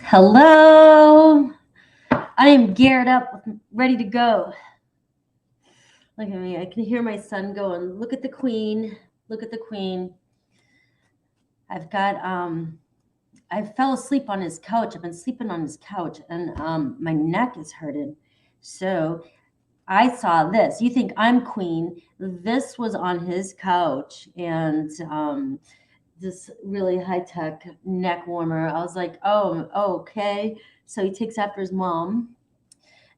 Hello. I am geared up, ready to go. Look at me. I can hear my son going, look at the queen. Look at the queen. I've got I fell asleep on his couch. I've been sleeping on his couch and my neck is hurting. So I saw this. You think I'm queen. This was on his couch and this really high-tech neck warmer. I was like, oh, okay. So he takes after his mom.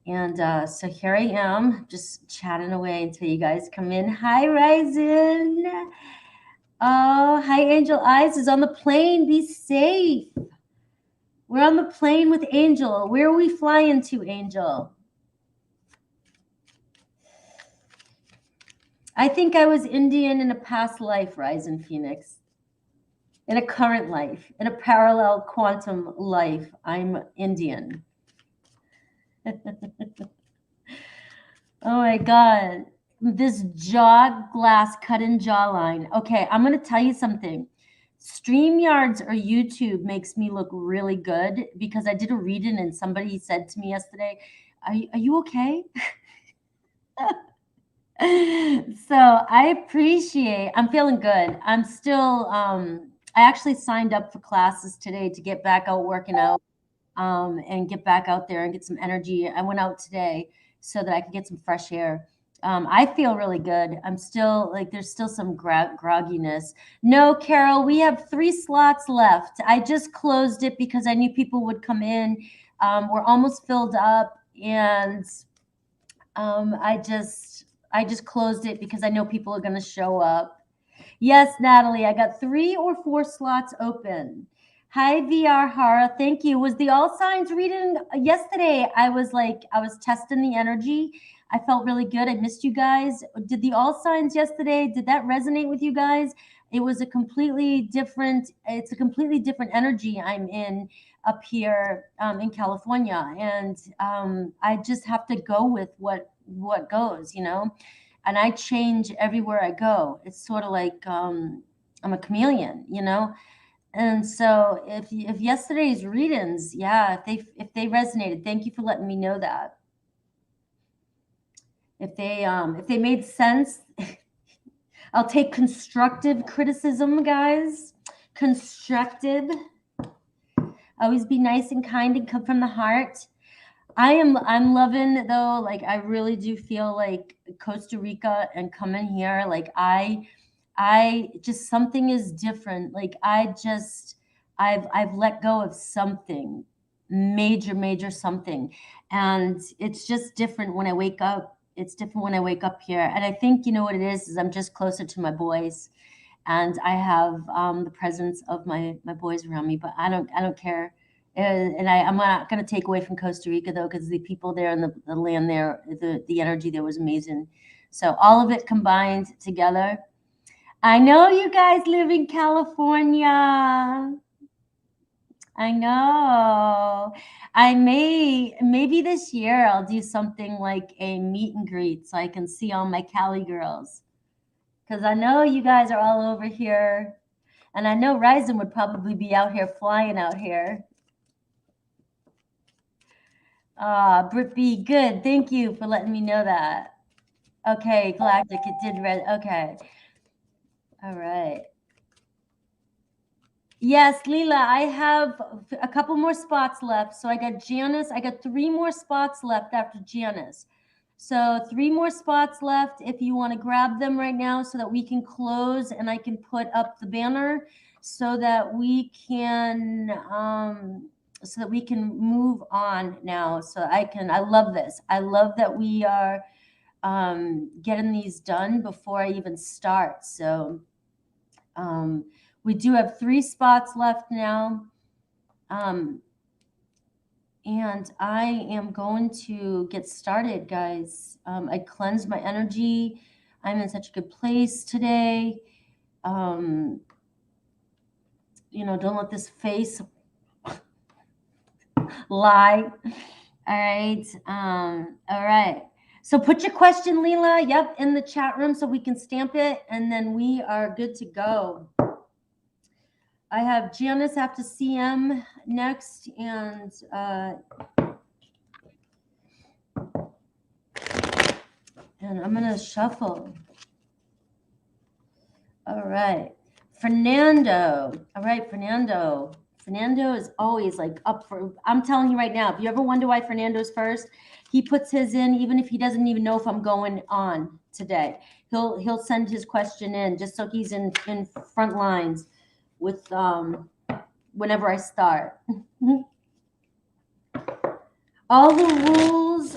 And so here I am, just chatting away until you guys come in. Hi, Ryzen. Oh, hi, Angel Eyes is on the plane. Be safe. We're on the plane with Angel. Where are we flying to, Angel? I think I was Indian in a past life, Ryzen Phoenix. In a current life, in a parallel quantum life, I'm Indian. Oh my God. This jaw glass cut-in jawline. Okay, I'm going to tell you something. StreamYards or YouTube makes me look really good because I did a reading and somebody said to me yesterday, are you okay? So I appreciate, I'm feeling good. I'm still, I actually signed up for classes today to get back out working out and get back out there and get some energy. I went out today so that I could get some fresh air. I feel really good. I'm still like, there's still some grogginess. No, Carol, we have 3 slots left. I just closed it because I knew people would come in. We're almost filled up, and I just closed it because I know people are going to show up. Yes, Natalie, I got 3 or 4 slots open. Hi, VR Hara. Thank you. Was the All Signs reading yesterday? I was testing the energy. I felt really good. I missed you guys. Did the All Signs yesterday, did that resonate with you guys? It was a completely different, it's a completely different energy I'm in up here in California. And I just have to go with what goes, you know? And I change everywhere I go. It's sort of like I'm a chameleon, you know? And so if yesterday's readings, yeah, if they resonated, thank you for letting me know that. If they made sense, I'll take constructive criticism, guys. Constructive. Always be nice and kind and come from the heart. I'm loving though, like I really do feel like Costa Rica and coming here, like I just, something is different. Like I've let go of something major something, and it's just different when I wake up. It's different when I wake up here, and I think you know what it is I'm just closer to my boys, and I have the presence of my boys around me. But I don't care. And I'm not going to take away from Costa Rica though, because the people there and the land there, the energy there was amazing. So all of it combined together. I know you guys live in California. I know. Maybe this year I'll do something like a meet and greet so I can see all my Cali girls. Because I know you guys are all over here. And I know Ryzen would probably be out here flying out here. Brit B, good. Thank you for letting me know that. Okay, Galactic, it did red. Okay. All right. Yes, Leela, I have a couple more spots left. So I got Janice. I got 3 more spots left after Janice. So 3 more spots left if you want to grab them right now so that we can close and I can put up the banner so that we can move on now. So I love this. I love that we are getting these done before I even start. So we do have 3 spots left now. And I am going to get started, guys. I cleansed my energy. I'm in such a good place today. You know, don't let this face lie. All right. All right. So put your question, Leela, in the chat room so we can stamp it, and then we are good to go. I have Janice after CM next, and I'm gonna shuffle. All right, Fernando. All right, Fernando. Fernando is always like up for. I'm telling you right now, if you ever wonder why Fernando's first, he puts his in even if he doesn't even know if I'm going on today. He'll send his question in just so he's in front lines with whenever I start. All the rules,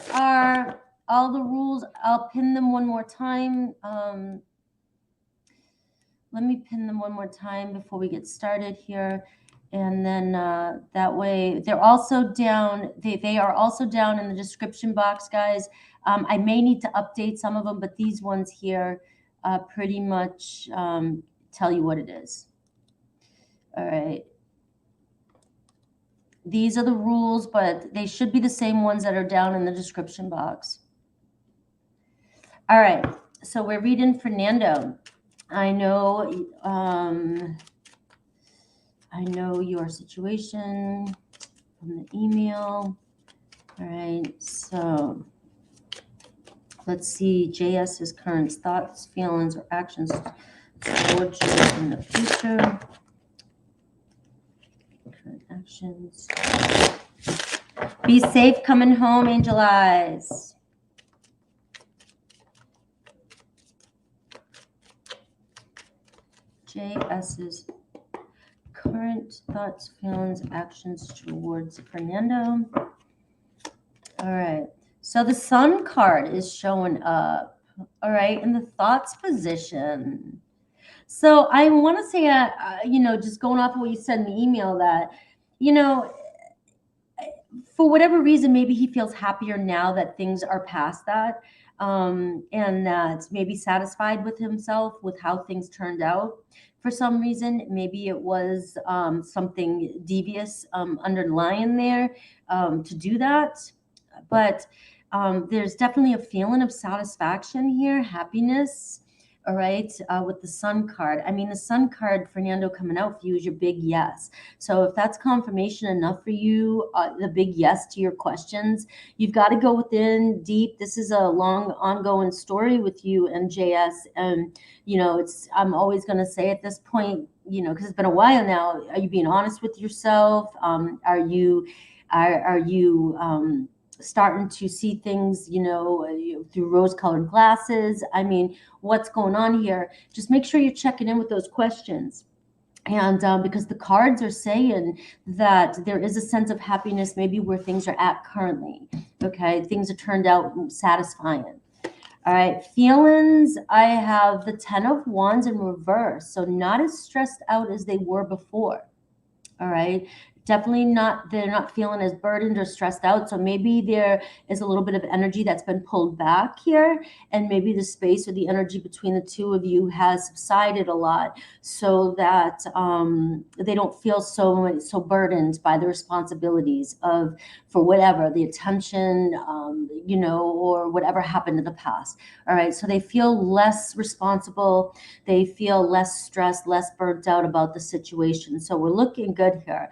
I'll pin them one more time. Let me pin them one more time before we get started here. And then that way, they're also down, they are also down in the description box, guys. I may need to update some of them, but these ones here pretty much tell you what it is. All right. These are the rules, but they should be the same ones that are down in the description box. All right, so we're reading Fernando. I know your situation from the email. All right, so let's see JS's current thoughts, feelings, or actions towards you in the future. Current actions. Be safe coming home, Angel Eyes. JS's current thoughts, feelings, actions towards Fernando. All right. So the Sun card is showing up. All right. In the thoughts position. So I want to say, just going off of what you said in the email that, for whatever reason, maybe he feels happier now that things are past that. And that maybe satisfied with himself, with how things turned out. For some reason, maybe it was something devious underlying there to do that. But there's definitely a feeling of satisfaction here, happiness. All right, with the Sun card. I mean, the Sun card, Fernando, coming out for you is your big yes. So if that's confirmation enough for you, the big yes to your questions, you've got to go within deep. This is a long, ongoing story with you and JS. And, I'm always going to say at this point, because it's been a while now, are you being honest with yourself? Are you starting to see things, through rose-colored glasses? I mean, what's going on here? Just make sure you're checking in with those questions. And because the cards are saying that there is a sense of happiness, maybe where things are at currently. Okay, things are turned out satisfying. All right, feelings. I have the 10 of Wands in reverse, so not as stressed out as they were before. All right. Definitely not, they're not feeling as burdened or stressed out. So maybe there is a little bit of energy that's been pulled back here, and maybe the space or the energy between the two of you has subsided a lot, so that they don't feel so burdened by the responsibilities for whatever, the attention, or whatever happened in the past. All right. So they feel less responsible. They feel less stressed, less burnt out about the situation. So we're looking good here.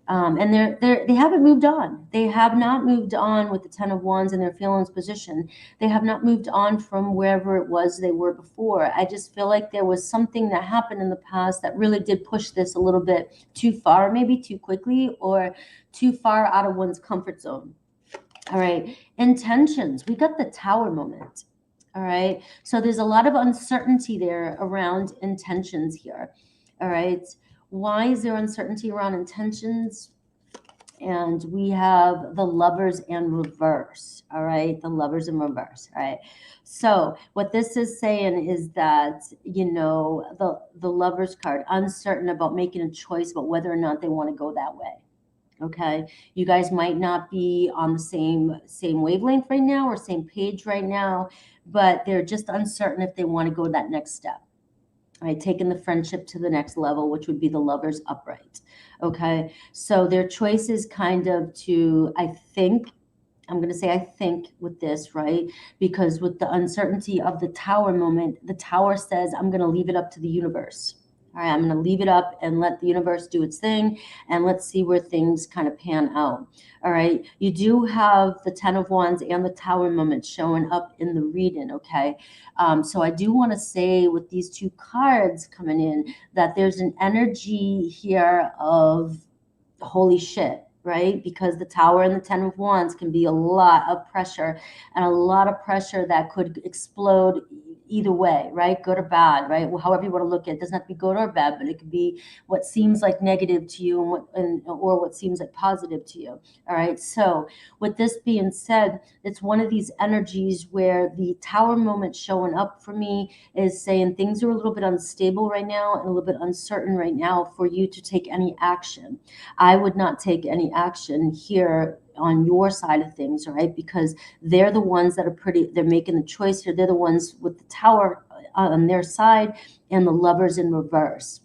And they haven't moved on. They have not moved on with the 10 of Wands in their feelings position. They have not moved on from wherever it was they were before. I just feel like there was something that happened in the past that really did push this a little bit too far, maybe too quickly, or too far out of one's comfort zone. All right. Intentions. We got the Tower moment. All right. So there's a lot of uncertainty there around intentions here. All right. Why is there uncertainty around intentions? And we have the Lovers in reverse. All right, the Lovers in reverse. All right. So what this is saying is that, the Lovers card, uncertain about making a choice about whether or not they want to go that way. Okay, you guys might not be on the same wavelength right now or same page right now, but they're just uncertain if they want to go that next step. Right, taking the friendship to the next level, which would be the Lovers upright. Okay, so their choice is kind of to, I'm going to say I think with this, right? Because with the uncertainty of the Tower moment, the Tower says, I'm going to leave it up to the universe. All right, I'm going to leave it up and let the universe do its thing, and let's see where things kind of pan out. All right, you do have the 10 of Wands and the Tower moment showing up in the reading, okay? So I do want to say with these two cards coming in that there's an energy here of holy shit, right? Because the Tower and the 10 of Wands can be a lot of pressure, and a lot of pressure that could explode either way, right? Good or bad, right? Well, however you want to look at it, it doesn't have to be good or bad, but it could be what seems like negative to you or what seems like positive to you. All right. So with this being said, it's one of these energies where the Tower moment showing up for me is saying things are a little bit unstable right now and a little bit uncertain right now for you to take any action. I would not take any action here on your side of things, right? Because they're the ones that are they're making the choice here. They're the ones with the Tower on their side and the Lovers in reverse.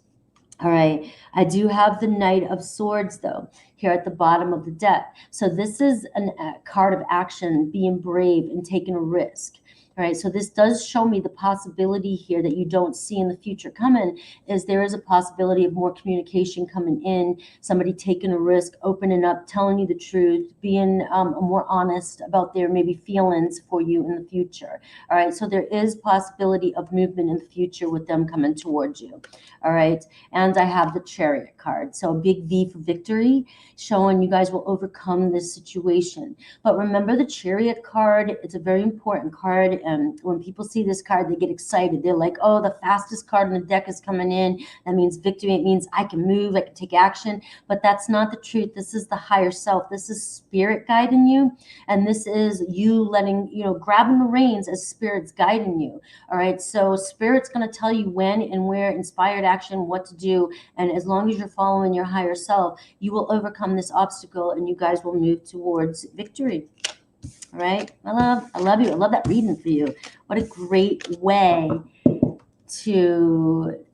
All right, I do have the Knight of Swords, though, here at the bottom of the deck. So this is a card of action, being brave and taking a risk. All right, so this does show me the possibility here that you don't see in the future coming is there is a possibility of more communication coming in, somebody taking a risk, opening up, telling you the truth, being more honest about their maybe feelings for you in the future. All right, so there is possibility of movement in the future with them coming towards you. All right, and I have the Chariot card. So a big V for victory, showing you guys will overcome this situation. But remember the Chariot card, it's a very important card. And when people see this card, they get excited. They're like, oh, the fastest card in the deck is coming in. That means victory. It means I can move, I can take action. But that's not the truth. This is the higher self. This is spirit guiding you. And this is you letting, grabbing the reins as spirit's guiding you. All right. So spirit's going to tell you when and where, inspired action, what to do. And as long as you're following your higher self, you will overcome this obstacle and you guys will move towards victory. All right, I love you. I love that reading for you. What a great way to,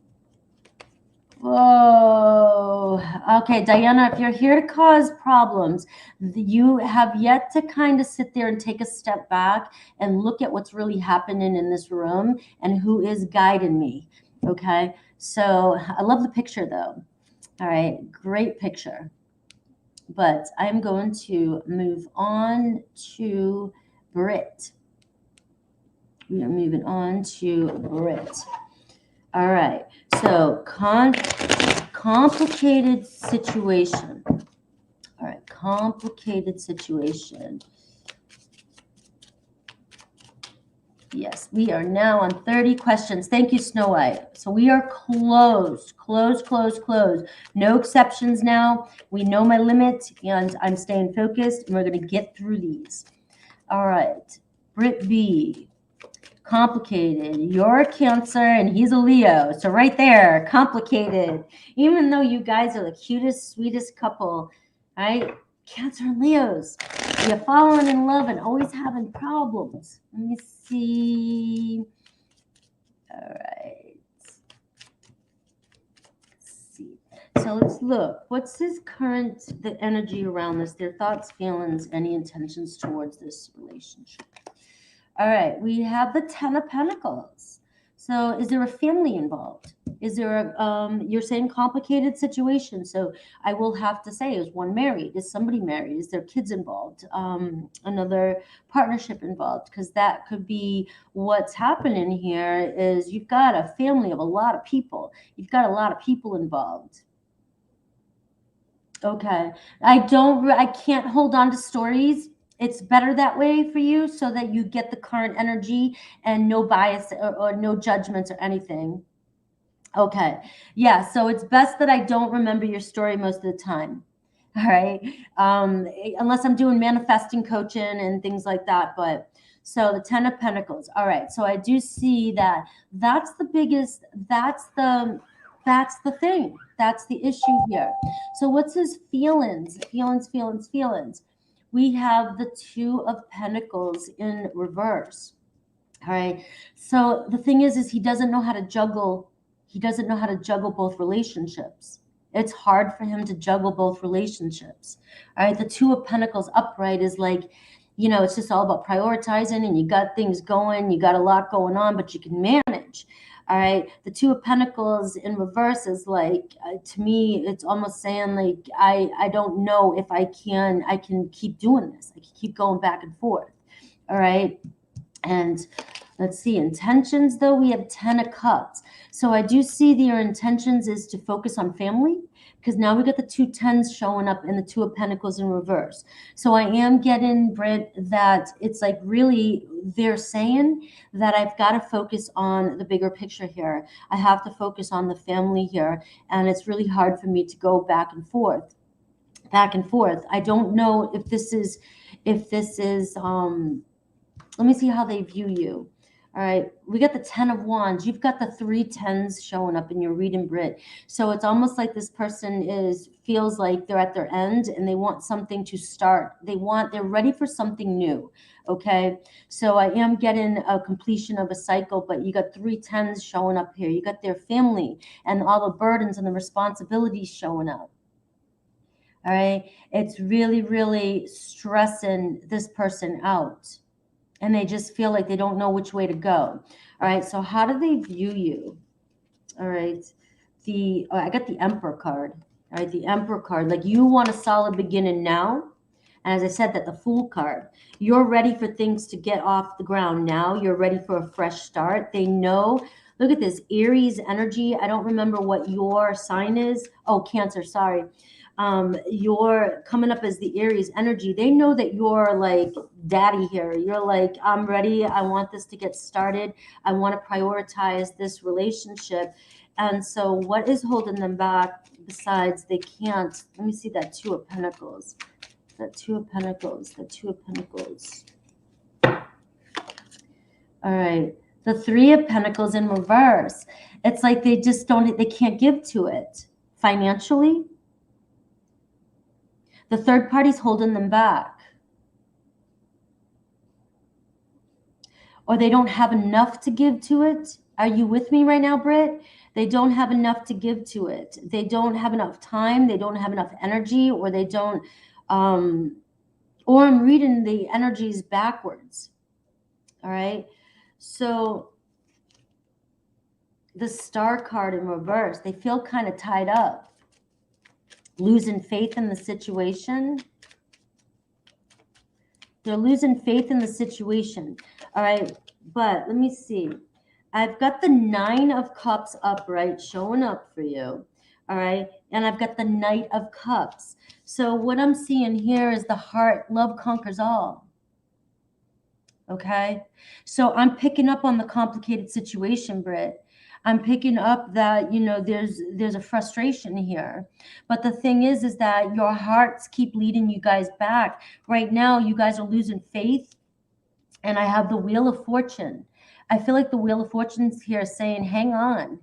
whoa. Okay, Diana, if you're here to cause problems, you have yet to kind of sit there and take a step back and look at what's really happening in this room and who is guiding me. Okay, so I love the picture though. All right, great picture. But I'm going to move on to Brit. We are moving on to Brit. All right. So complicated situation. All right. Complicated situation. Yes, we are now on 30 questions. Thank you, Snow White. So we are closed. No exceptions now. We know my limit, and I'm staying focused, and we're going to get through these. All right. Brit B. Complicated. You're a Cancer, and he's a Leo. So right there, complicated. Even though you guys are the cutest, sweetest couple, right? Cancer and Leos. You're falling in love and always having problems. Let me see. All right. Let's see. So let's look. What's the energy around this? Their thoughts, feelings, any intentions towards this relationship. All right. We have the 10 of Pentacles. So is there a family involved? Is there you're saying complicated situation. So I will have to say, is one married? Is somebody married? Is there kids involved? Another partnership involved? Because that could be what's happening here is you've got a family of a lot of people. You've got a lot of people involved. Okay. I can't hold on to stories. It's better that way for you so that you get the current energy and no bias or no judgments or anything. Okay. Yeah. So it's best that I don't remember your story most of the time. All right. Unless I'm doing manifesting coaching and things like that. But so the 10 of Pentacles. All right. So I do see that that's the biggest, that's the thing. That's the issue here. So what's his feelings? Feelings. We have the 2 of Pentacles in reverse. All right. So the thing is he doesn't know how to juggle. He doesn't know how to juggle both relationships. It's hard for him to juggle both relationships. All right. The 2 of Pentacles upright is like, it's just all about prioritizing and you got things going. You got a lot going on, but you can manage. All right. The Two of Pentacles in reverse is like, to me, it's almost saying like, I don't know if I can keep doing this. I can keep going back and forth. All right. And let's see, intentions though, we have 10 of Cups. So I do see that your intentions is to focus on family, because now we got the 2 10s showing up in the Two of Pentacles in reverse. So I am getting, Brit, that it's like really they're saying that I've got to focus on the bigger picture here. I have to focus on the family here. And it's really hard for me to go back and forth. I don't know if this is, let me see how they view you. All right, we got the 10 of Wands. You've got the 3 10s showing up in your reading, Brit. So it's almost like this person feels like they're at their end and they want something to start. They're ready for something new. Okay, so I am getting a completion of a cycle, but you got 3 10s showing up here. You got their family and all the burdens and the responsibilities showing up. All right, it's really, really stressing this person out. And they just feel like they don't know which way to go. All right, so how do they view you? All right, I got the Emperor card. All right, the Emperor card. Like, you want a solid beginning now. And as I said, that the Fool card. You're ready for things to get off the ground now. You're ready for a fresh start. They know. Look at this, Aries energy. I don't remember what your sign is. Oh, Cancer, sorry. You're coming up as the Aries energy. They know that you're like daddy here. You're like, I'm ready. I want this to get started. I want to prioritize this relationship. And so what is holding them back besides they can't? Let me see that Two of Pentacles. That Two of Pentacles. The Two of Pentacles. All right. The Three of Pentacles in reverse. It's like they can't give to it financially. The third party's holding them back. Or they don't have enough to give to it. Are you with me right now, Brit? They don't have enough to give to it. They don't have enough time. They don't have enough energy, or they don't, or I'm reading the energies backwards. All right. So the Star card in reverse, they feel kind of tied up. Losing faith in the situation. They're losing faith in the situation. All right, but let me see. I've got the 9 of Cups upright showing up for you. All right, and I've got the Knight of Cups. So what I'm seeing here is the heart, love conquers all. Okay, so I'm picking up on the complicated situation, Brit. I'm picking up that, there's a frustration here. But the thing is that your hearts keep leading you guys back. Right now, you guys are losing faith. And I have the Wheel of Fortune. I feel like the Wheel of Fortune's here saying, hang on.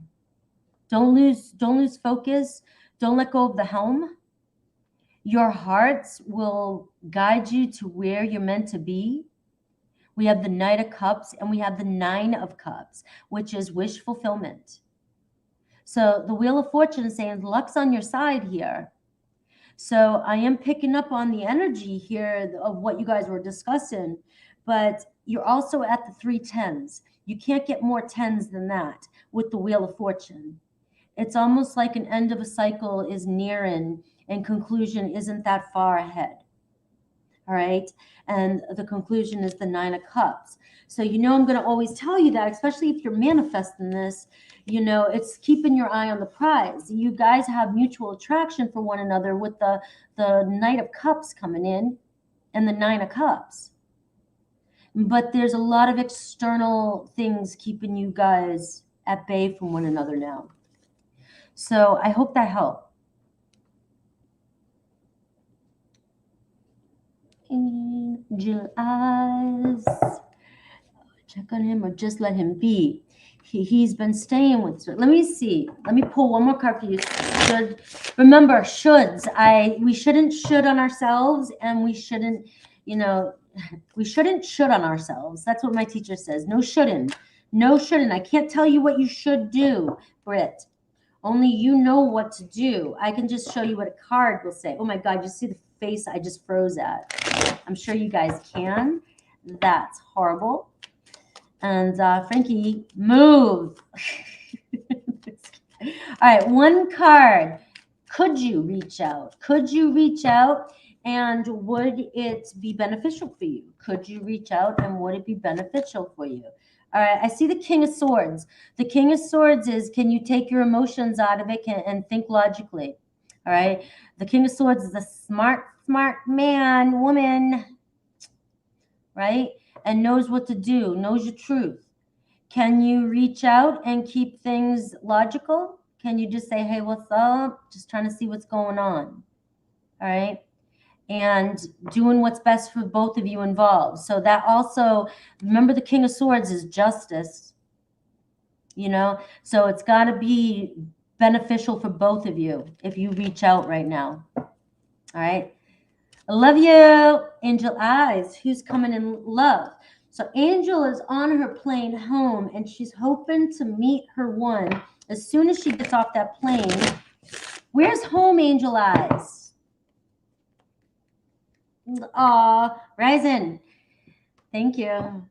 Don't lose focus. Don't let go of the helm. Your hearts will guide you to where you're meant to be. We have the Knight of Cups and we have the 9 of Cups, which is wish fulfillment. So the Wheel of Fortune is saying luck's on your side here. So I am picking up on the energy here of what you guys were discussing, but you're also at the 3 10s. You can't get more 10s than that with the Wheel of Fortune. It's almost like an end of a cycle is nearing and conclusion isn't that far ahead. All right. And the conclusion is the 9 of Cups. So, I'm going to always tell you that, especially if you're manifesting this, it's keeping your eye on the prize. You guys have mutual attraction for one another with the Knight of Cups coming in and the 9 of Cups. But there's a lot of external things keeping you guys at bay from one another now. So I hope that helped. Angel eyes. Check on him or just let him be. He's been staying with her. Let me see. Let me pull one more card for you. Remember, shoulds. We shouldn't should on ourselves, and we shouldn't, we shouldn't should on ourselves. That's what my teacher says. No shouldn't. No shouldn't. I can't tell you what you should do, Brit. Only you know what to do. I can just show you what a card will say. Oh my God, you see the face I just froze at. I'm sure you guys can. That's horrible. And Frankie, move. All right, one card. Could you reach out? Could you reach out? And would it be beneficial for you? Could you reach out and would it be beneficial for you? All right, I see the King of Swords. The King of Swords is, can you take your emotions out of it and think logically? All right, the King of Swords is a smart man, woman, right? And knows what to do, knows your truth. Can you reach out and keep things logical? Can you just say, hey, what's up? Just trying to see what's going on. All right. And doing what's best for both of you involved. So that also, remember the King of Swords is justice, you know? So it's got to be beneficial for both of you if you reach out right now. All right. I love you, Angel Eyes. Who's coming in love? So Angel is on her plane home, and she's hoping to meet her one as soon as she gets off that plane. Where's home, Angel Eyes? Aw, Ryzen. Thank you.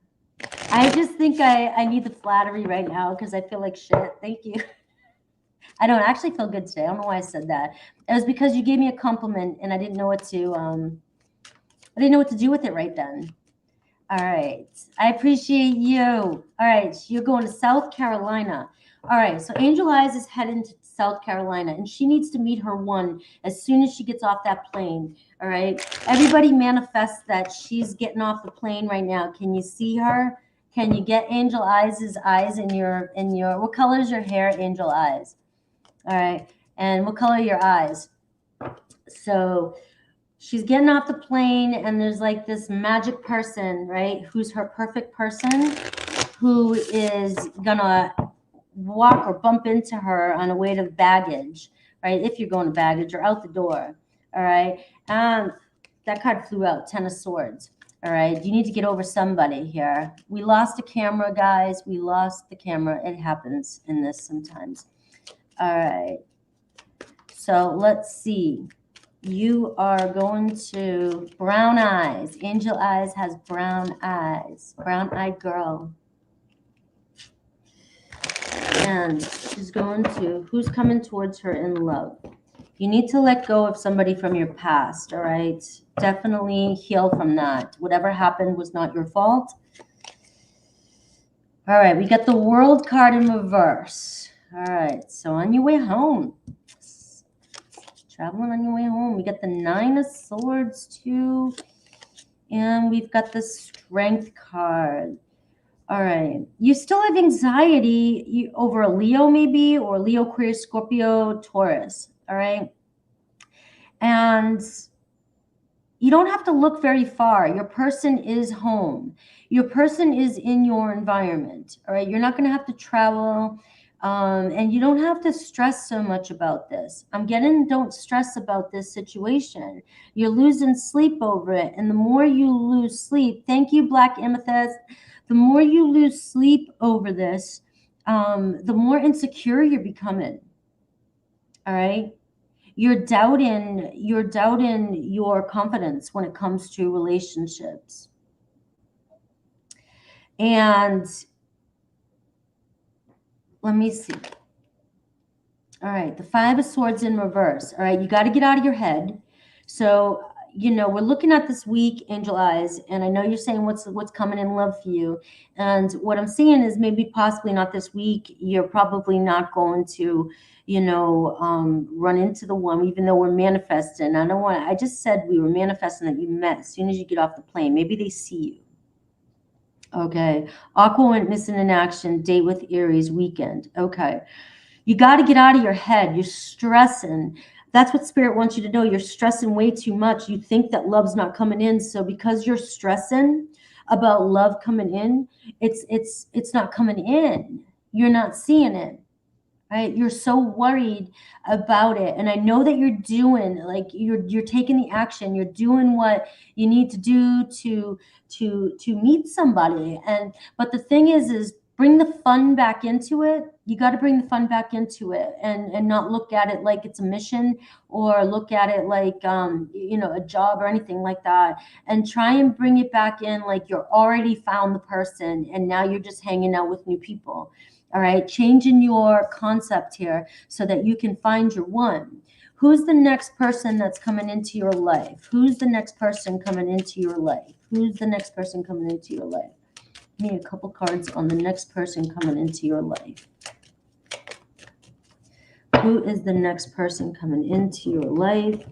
I just think I need the flattery right now because I feel like shit. Thank you. I don't actually feel good today. I don't know why I said that. It was because you gave me a compliment and I didn't know what to do with it right then. All right. I appreciate you. All right. You're going to South Carolina. All right. So Angel Eyes is heading to South Carolina, and she needs to meet her one as soon as she gets off that plane. All right. Everybody manifest that she's getting off the plane right now. Can you see her? Can you get Angel Eyes' eyes in your, what color is your hair, Angel Eyes? All right. And what color are your eyes? So she's getting off the plane, and there's like this magic person, right? Who's her perfect person, who is gonna walk or bump into her on a way to baggage, right? If you're going to baggage or out the door, all right? That card flew out, Ten of Swords, all right? You need to get over somebody here. We lost a camera, guys. We lost the camera. It happens in this sometimes. All right. So let's see. You are going to brown eyes. Angel Eyes has brown eyes. Brown-eyed girl. And she's going to, who's coming towards her in love? You need to let go of somebody from your past, all right? Definitely heal from that. Whatever happened was not your fault. All right, we got the World card in reverse. All right, so on your way home. Traveling on your way home. We got the Nine of Swords too. And we've got the Strength card. All right. You still have anxiety over a Leo maybe, or Leo, Aquarius, Scorpio, Taurus. All right. And you don't have to look very far. Your person is home. Your person is in your environment. All right. You're not going to have to travel. And you don't have to stress so much about this. I'm getting, don't stress about this situation. You're losing sleep over it. And the more you lose sleep, thank you, Black Amethyst. The more you lose sleep over this, the more insecure you're becoming. All right. You're doubting your confidence when it comes to relationships. And let me see. All right, the Five of Swords in reverse. All right, you got to get out of your head. So, you know, we're looking at this week, Angel Eyes, and I know you're saying what's coming in love for you. And what I'm seeing is maybe possibly not this week. You're probably not going to, you know, run into the one, even though we're manifesting. I just said we were manifesting that you met as soon as you get off the plane. Maybe they see you. Okay. Aqua went missing in action. Date with Aries weekend. Okay. You got to get out of your head. You're stressing. That's what Spirit wants you to know. You're stressing way too much. You think that love's not coming in. So because you're stressing about love coming in, it's not coming in. You're not seeing it. Right? You're so worried about it. And I know that you're doing, like, you're taking the action. You're doing what you need to do to meet somebody. But the thing is bring the fun back into it. You got to bring the fun back into it, and not look at it like it's a mission, or look at it like, you know, a job or anything like that. And try and bring it back in like you're already found the person and now you're just hanging out with new people. All right. Changing your concept here so that you can find your one. Who's the next person that's coming into your life? Who's the next person coming into your life? Who's the next person coming into your life? Give me a couple cards on the next person coming into your life. Who is the next person coming into your life?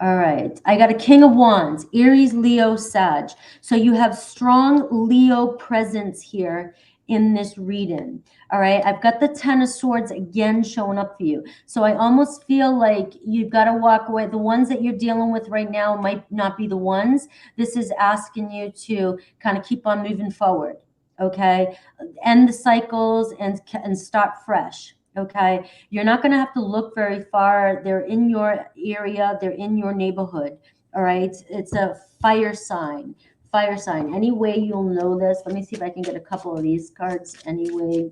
All right. I got a King of Wands, Aries, Leo, Sag. So you have strong Leo presence here in this reading. All right. I've got the Ten of Swords again showing up for you. So I almost feel like you've got to walk away. The ones that you're dealing with right now might not be the ones. This is asking you to kind of keep on moving forward. Okay. End the cycles and start fresh. Okay. You're not going to have to look very far. They're in your area. They're in your neighborhood. All right. It's a fire sign. Fire sign. Any way you'll know this. Let me see if I can get a couple of these cards anyway.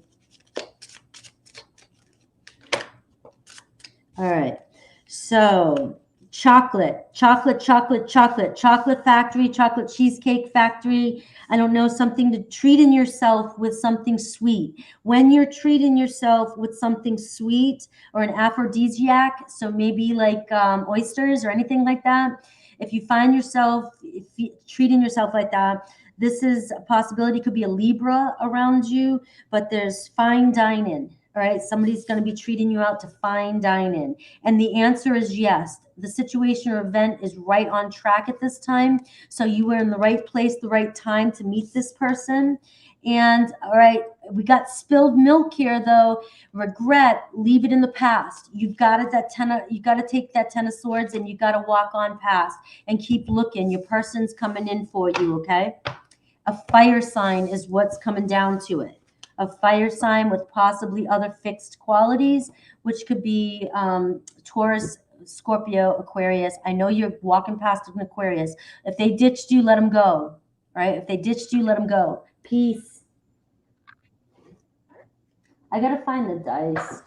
All right. So chocolate factory, chocolate cheesecake factory. I don't know, something to treating yourself with something sweet. When you're treating yourself with something sweet or an aphrodisiac, so maybe like oysters or anything like that. If you find yourself treating yourself like that, this is a possibility. It could be a Libra around you, but there's fine dining. All right, somebody's going to be treating you out to fine dining. And the answer is yes. The situation or event is right on track at this time. So you were in the right place, the right time to meet this person. And all right, we got spilled milk here though. Regret, leave it in the past. You've got it, you got to take that Ten of Swords and you got to walk on past and keep looking. Your person's coming in for you, okay? A fire sign is what's coming down to it. A fire sign with possibly other fixed qualities, which could be Taurus, Scorpio, Aquarius. I know you're walking past an Aquarius. If they ditched you, let them go. Right? If they ditched you, let them go. Peace. I gotta find the dice.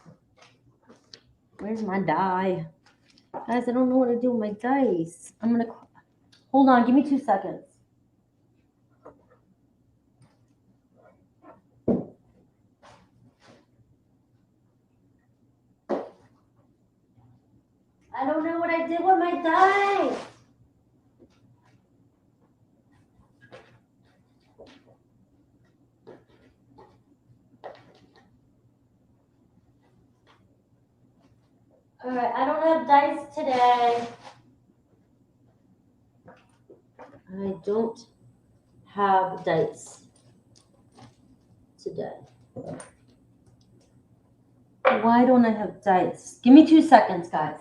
Where's my die? Guys, I don't know what to do with my dice. I'm gonna hold on. Give me 2 seconds. I don't know what I did with my dice. All right, I don't have dice today. I don't have dice today. Why don't I have dice? Give me 2 seconds, guys.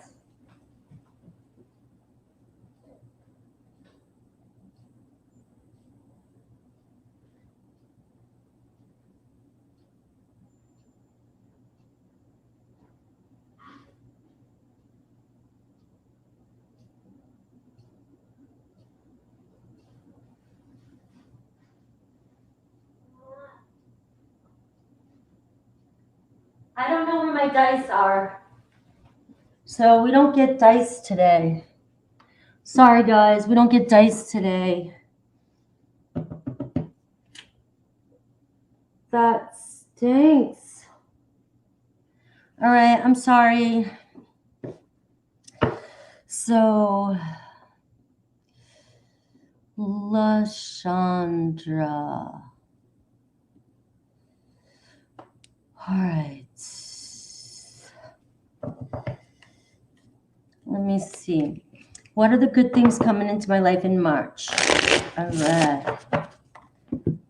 I don't know where my dice are. So we don't get dice today. Sorry, guys. We don't get dice today. That stinks. All right. I'm sorry. So, Lashandra. All right. Let me see. What are the good things coming into my life in March? All right.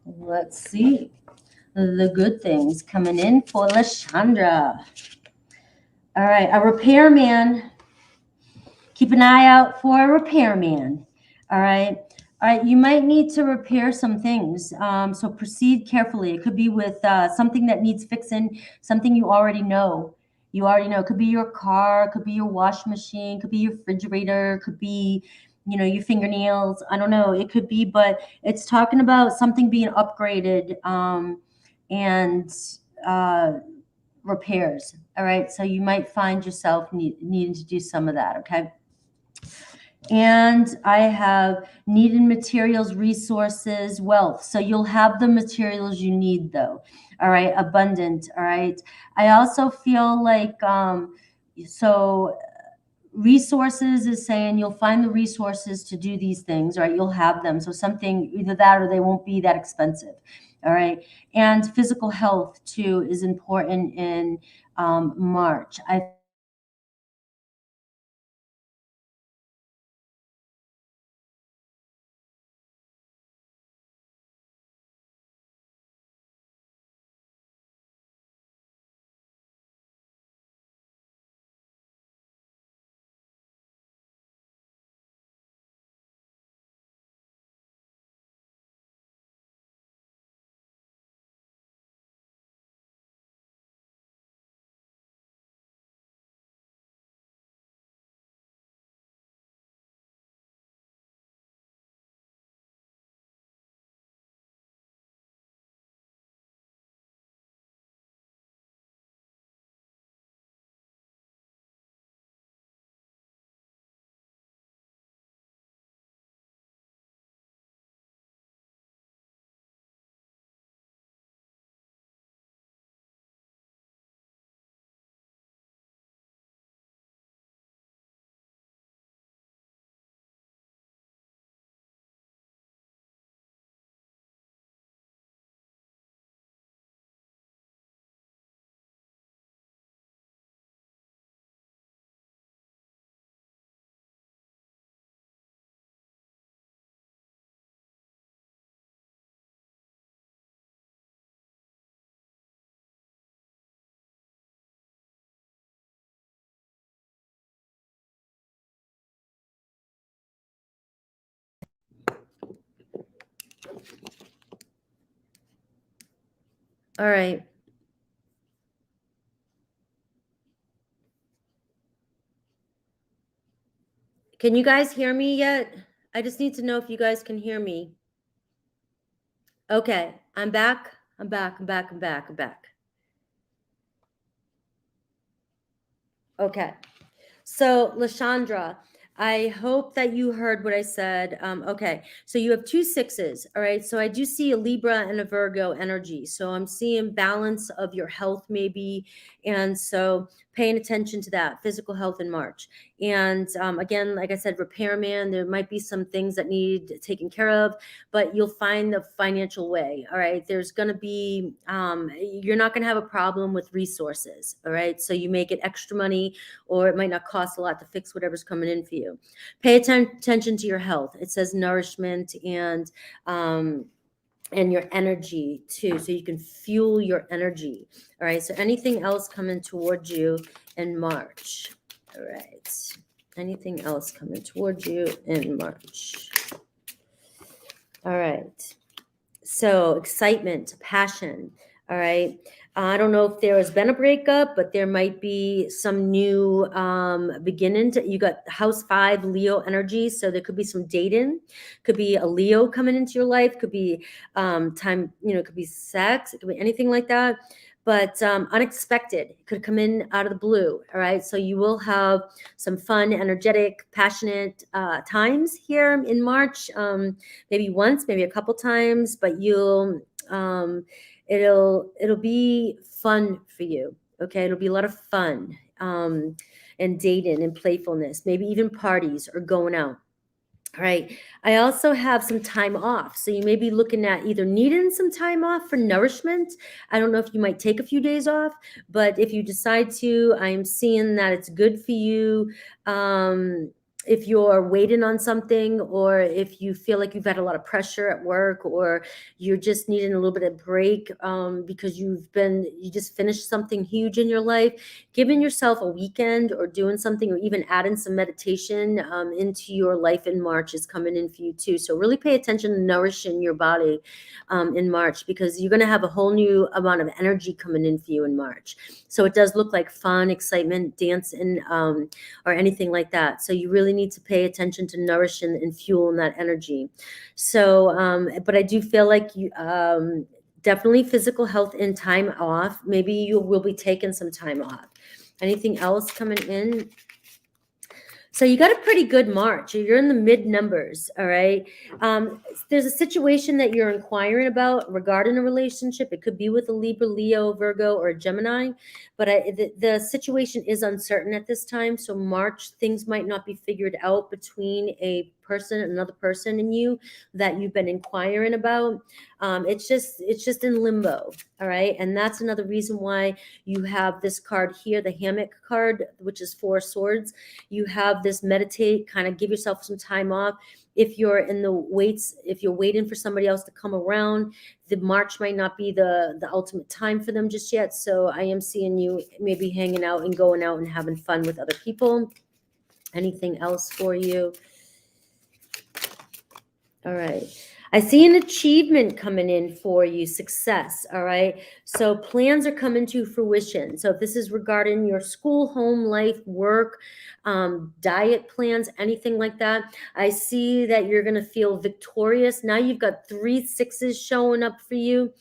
Let's see. The good things coming in for Lashandra. All right. A repairman. Keep an eye out for a repairman. All right. All right. You might need to repair some things. So proceed carefully. It could be with something that needs fixing, something you already know. You already know. It could be your car, it could be your wash machine, it could be your refrigerator, it could be your fingernails. I don't know. It could be, but it's talking about something being upgraded, and repairs. All right. So you might find yourself needing to do some of that. Okay. And I have needed materials, resources, wealth. So you'll have the materials you need, though. All right. Abundant. All right. I also feel like, so resources is saying you'll find the resources to do these things, right? You'll have them. So something, either that or they won't be that expensive. All right. And physical health, too, is important in March. All right. Can you guys hear me yet? I just need to know if you guys can hear me. Okay, I'm back. I'm back. I'm back. I'm back. I'm back. Okay. So, Lashandra, I hope that you heard what I said. Okay, so you have 2 6s. All right, so I do see a Libra and a Virgo energy. So I'm seeing balance of your health, maybe, and so paying attention to that physical health in March. And again, like I said, repairman. There might be some things that need taken care of, but you'll find the financial way. All right, there's going to be you're not going to have a problem with resources. All right, so you may get extra money, or it might not cost a lot to fix whatever's coming in for you. Pay attention to your health. It says nourishment and your energy too, so you can fuel your energy. All right. So anything else coming towards you in March? All right. Anything else coming towards you in March? All right. So excitement, passion. All right. I don't know if there has been a breakup, but there might be some new beginning. You got house 5 Leo energy. So there could be some dating, could be a Leo coming into your life, could be time, it could be sex, it could be anything like that. But unexpected, it could come in out of the blue. All right. So you will have some fun, energetic, passionate times here in March. Maybe once, maybe a couple times, but you'll it'll be fun for you. Okay, it'll be a lot of fun, and dating and playfulness, maybe even parties or going out. All right. I also have some time off. So you may be looking at either needing some time off for nourishment. I don't know if you might take a few days off, but if you decide to, I'm seeing that it's good for you. If you're waiting on something, or if you feel like you've had a lot of pressure at work, or you're just needing a little bit of break because you just finished something huge in your life, giving yourself a weekend or doing something, or even adding some meditation into your life in March is coming in for you too. So really pay attention to nourishing your body in March, because you're going to have a whole new amount of energy coming in for you in March. So it does look like fun, excitement, dancing, or anything like that. So you really need to pay attention to nourishing and fueling that energy. So, but I do feel like you, definitely physical health and time off. Maybe you will be taking some time off. Anything else coming in? So you got a pretty good March. You're in the mid numbers, all right? There's a situation that you're inquiring about regarding a relationship. It could be with a Libra, Leo, Virgo, or a Gemini, but the situation is uncertain at this time. So March, things might not be figured out between another person and you that you've been inquiring about. It's just in limbo, all right? And that's another reason why you have this card here, the hammock card, which is 4 swords. You have this meditate, kind of give yourself some time off. If you're in the waits, if you're waiting for somebody else to come around, the March might not be the ultimate time for them just yet. So I am seeing you maybe hanging out and going out and having fun with other people. Anything else for you? All right. I see an achievement coming in for you, success, all right? So plans are coming to fruition. So if this is regarding your school, home, life, work, diet plans, anything like that, I see that you're going to feel victorious. Now you've got 3 6s showing up for you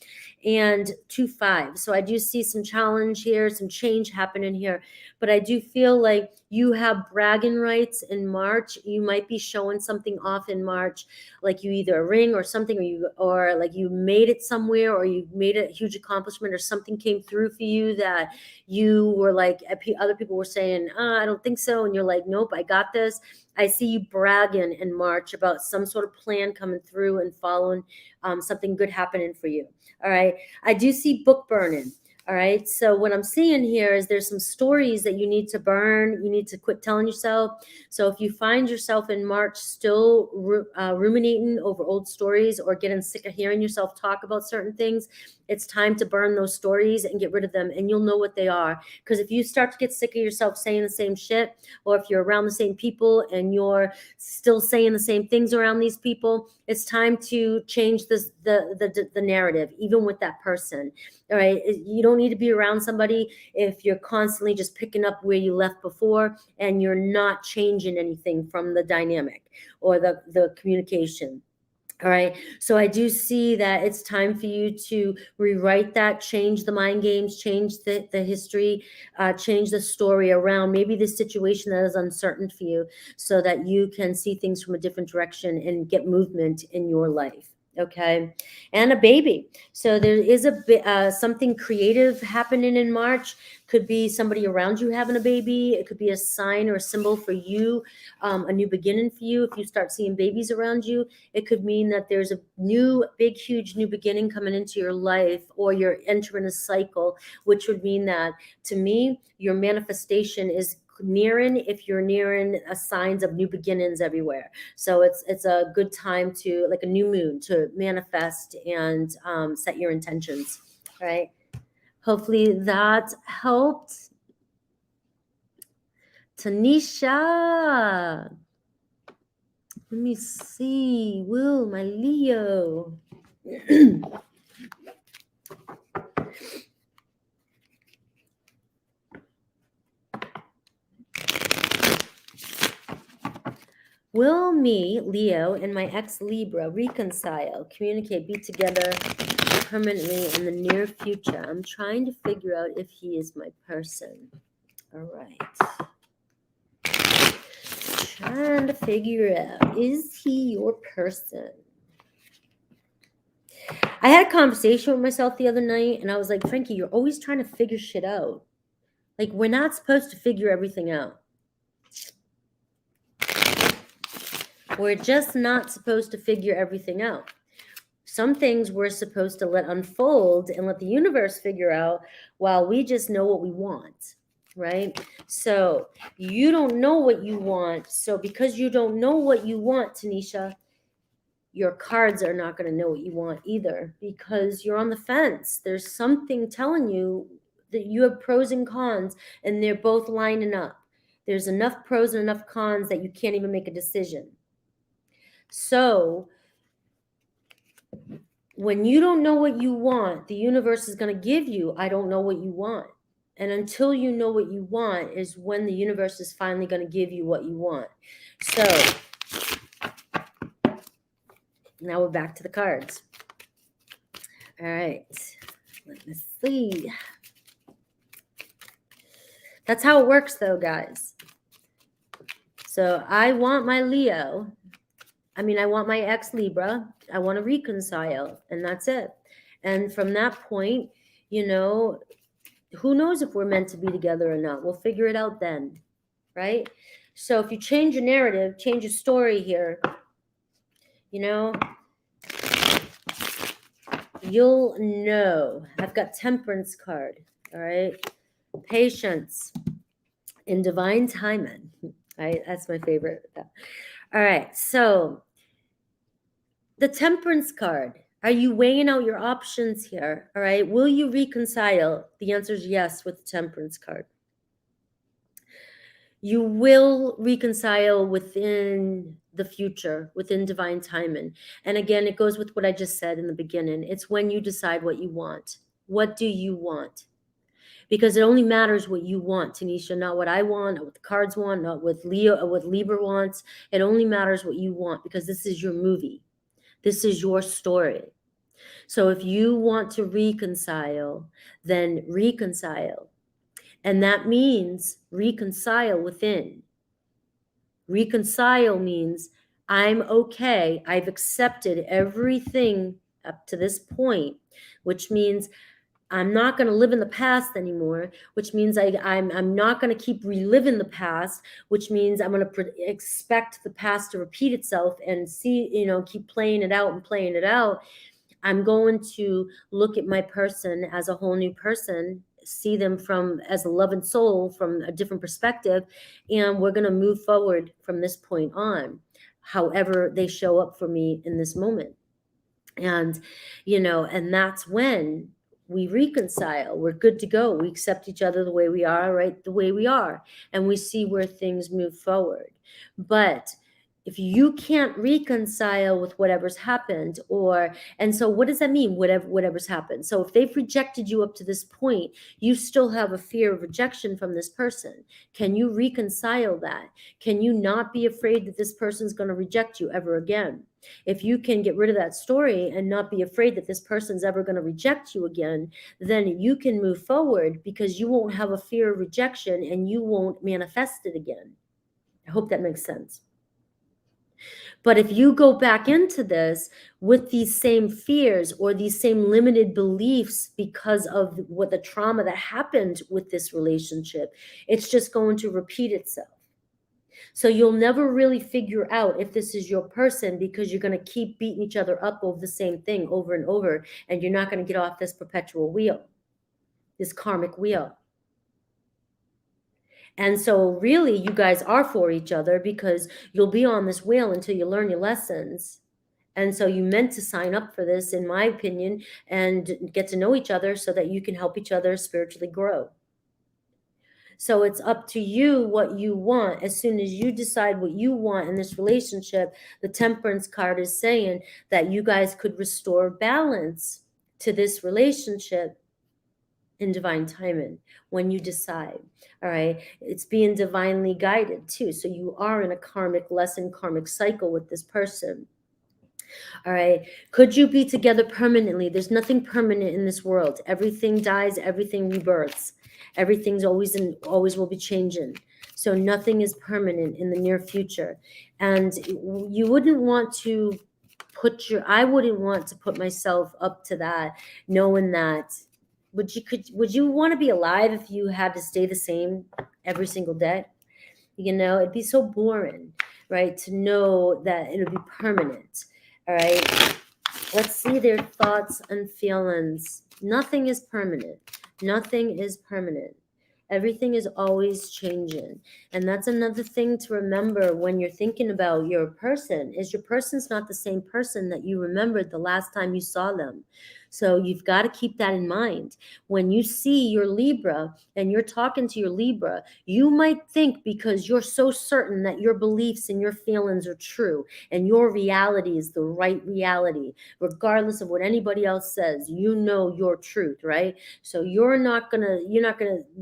and 2 5s. So I do see some challenge here, some change happening here. But I do feel like you have bragging rights in March. You might be showing something off in March, like you either a ring or something, or like you made it somewhere, or you made a huge accomplishment, or something came through for you that you were like, other people were saying, I don't think so. And you're like, nope, I got this. I see you bragging in March about some sort of plan coming through and following something good happening for you. All right. I do see book burning. All right. So what I'm seeing here is there's some stories that you need to burn. You need to quit telling yourself. So if you find yourself in March still ruminating over old stories or getting sick of hearing yourself talk about certain things, it's time to burn those stories and get rid of them. And you'll know what they are. Because if you start to get sick of yourself saying the same shit, or if you're around the same people and you're still saying the same things around these people, it's time to change the narrative, even with that person. All right. You don't need to be around somebody if you're constantly just picking up where you left before and you're not changing anything from the dynamic or the communication. All right. So I do see that it's time for you to rewrite that, change the mind games, change the history, change the story around maybe the situation that is uncertain for you so that you can see things from a different direction and get movement in your life. Okay. And a baby. So there is a bit something creative happening in March. Could be somebody around you having a baby. It could be a sign or a symbol for you, a new beginning for you. If you start seeing babies around you, it could mean that there's a new, big, huge new beginning coming into your life, or you're entering a cycle, which would mean that, to me, your manifestation is nearing, if you're nearing signs of new beginnings everywhere. So it's a good time to, like a new moon, to manifest and set your intentions. All right. Hopefully that helped. Tanisha. Let me see. Will, my Leo. Will me, Leo, and my ex Libra reconcile, communicate, be together permanently in the near future? I'm trying to figure out if he is my person. All right. Trying to figure out, is he your person? I had a conversation with myself the other night, and I was like, Frankie, you're always trying to figure shit out. Like, we're not supposed to figure everything out. We're just not supposed to figure everything out. Some things we're supposed to let unfold and let the universe figure out while we just know what we want, right? So you don't know what you want. So because you don't know what you want, Tanisha, your cards are not going to know what you want either, because you're on the fence. There's something telling you that you have pros and cons, and they're both lining up. There's enough pros and enough cons that you can't even make a decision. So when you don't know what you want, the universe is going to give you, I don't know what you want. And until you know what you want is when the universe is finally going to give you what you want. So now we're back to the cards. All right. Let me see. That's how it works, though, guys. So I want my Leo. I want my ex-Libra. I want to reconcile, and that's it. And from that point, you know, who knows if we're meant to be together or not? We'll figure it out then, right? So if you change your narrative, change your story here, you know, you'll know. I've got Temperance card, all right? Patience in divine timing, right? That's my favorite. All right, so the Temperance card. Are you weighing out your options here? All right. Will you reconcile? The answer is yes with the Temperance card. You will reconcile within the future, within divine timing. And again, it goes with what I just said in the beginning. It's when you decide what you want. What do you want? Because it only matters what you want, Tanisha, not what I want, not what the cards want, not what Leo or what Libra wants. It only matters what you want, because this is your movie. This is your story. So if you want to reconcile, then reconcile. And that means reconcile within. Reconcile means I'm okay. I've accepted everything up to this point, which means I'm not going to live in the past anymore, which means I'm not going to keep reliving the past, which means I'm going to expect the past to repeat itself and keep playing it out and playing it out. I'm going to look at my person as a whole new person, see them as a loving soul from a different perspective, and we're going to move forward from this point on, however they show up for me in this moment. And, and that's when we reconcile. We're good to go. We accept each other the way we are, right? The way we are. And we see where things move forward. But if you can't reconcile with whatever's happened, and so what does that mean? Whatever's happened. So if they've rejected you up to this point, you still have a fear of rejection from this person. Can you reconcile that? Can you not be afraid that this person's going to reject you ever again? If you can get rid of that story and not be afraid that this person's ever going to reject you again, then you can move forward, because you won't have a fear of rejection and you won't manifest it again. I hope that makes sense. But if you go back into this with these same fears or these same limited beliefs because of what the trauma that happened with this relationship, it's just going to repeat itself. So you'll never really figure out if this is your person, because you're going to keep beating each other up over the same thing over and over, and you're not going to get off this perpetual wheel, this karmic wheel. And so really you guys are for each other, because you'll be on this wheel until you learn your lessons. And so you meant to sign up for this, in my opinion, and get to know each other so that you can help each other spiritually grow. So it's up to you what you want. As soon as you decide what you want in this relationship, the Temperance card is saying that you guys could restore balance to this relationship in divine timing when you decide. All right. It's being divinely guided too. So you are in a karmic lesson, karmic cycle with this person. All right. Could you be together permanently? There's nothing permanent in this world. Everything dies, everything rebirths. Everything's always will be changing. So nothing is permanent in the near future. And you wouldn't want to I wouldn't want to put myself up to that, knowing that would you want to be alive if you had to stay the same every single day? It'd be so boring, right? To know that it'll be permanent. All right. Let's see their thoughts and feelings. Nothing is permanent. Nothing is permanent. Everything is always changing. And that's another thing to remember when you're thinking about your person, is your person's not the same person that you remembered the last time you saw them. So you've got to keep that in mind. When you see your Libra and you're talking to your Libra, you might think because you're so certain that your beliefs and your feelings are true and your reality is the right reality, regardless of what anybody else says, you know your truth, right? So you're not gonna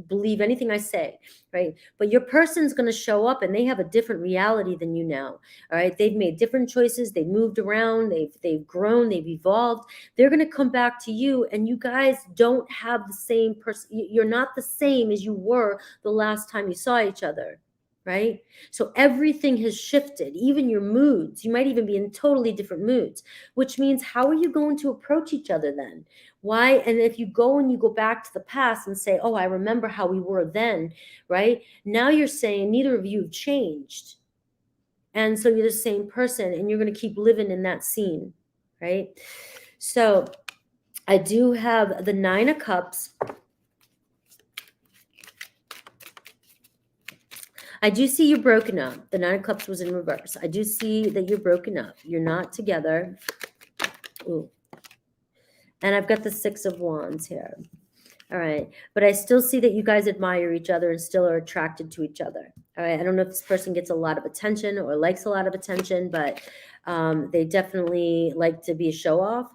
believe anything I say, right? But your person's gonna show up and they have a different reality than you now. All right, they've made different choices, they've moved around, they've grown, they've evolved. They're gonna come back to you, and you guys don't have the same person. You're not the same as you were the last time you saw each other, right? So everything has shifted, even your moods. You might even be in totally different moods, which means how are you going to approach each other then? Why? And if you go and you go back to the past and say, oh, I remember how we were then, right? Now you're saying neither of you have changed. And so you're the same person and you're going to keep living in that scene, right? So I do have the 9 of Cups. I do see you're broken up. The 9 of Cups was in reverse. I do see that you're broken up. You're not together. Ooh. And I've got the 6 of Wands here. All right. But I still see that you guys admire each other and still are attracted to each other. All right. I don't know if this person gets a lot of attention or likes a lot of attention, but they definitely like to be a show off.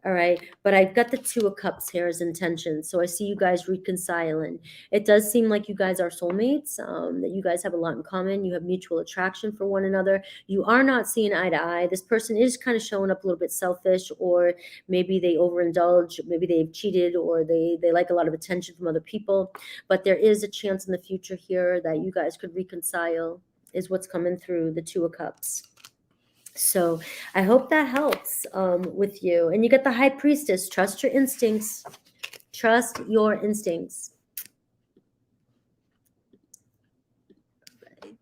All right. But I've got the 2 of Cups here as intention. So I see you guys reconciling. It does seem like you guys are soulmates, that you guys have a lot in common. You have mutual attraction for one another. You are not seeing eye to eye. This person is kind of showing up a little bit selfish, or maybe they overindulge, maybe they've cheated, or they like a lot of attention from other people. But there is a chance in the future here that you guys could reconcile, is what's coming through the 2 of Cups. So I hope that helps with you. And you get the High Priestess. Trust your instincts. Trust your instincts. Right.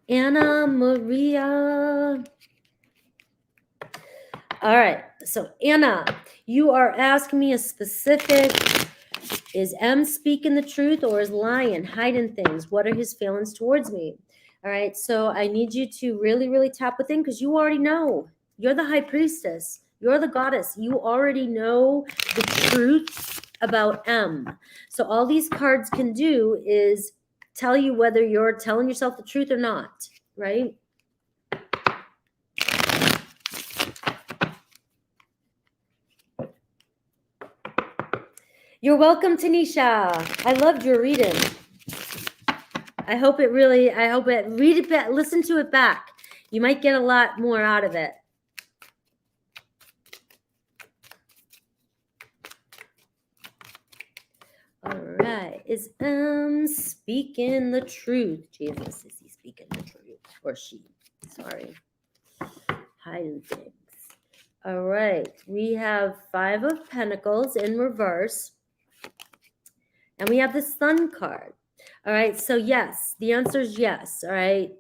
Anna Maria. All right. So Anna, you are asking me a specific, is M speaking the truth or is lying, hiding things? What are his feelings towards me? All right, so I need you to really, really tap within, because you already know. You're the High Priestess. You're the goddess. You already know the truth about M. So all these cards can do is tell you whether you're telling yourself the truth or not, right? You're welcome, Tanisha. I loved your reading. I hope it, read it back, listen to it back. You might get a lot more out of it. All right. Is speaking the truth? Jesus, is he speaking the truth? Or she? Sorry. Hiding things. All right. We have 5 of Pentacles in reverse. And we have the Sun card. All right. So yes, the answer is yes. All right.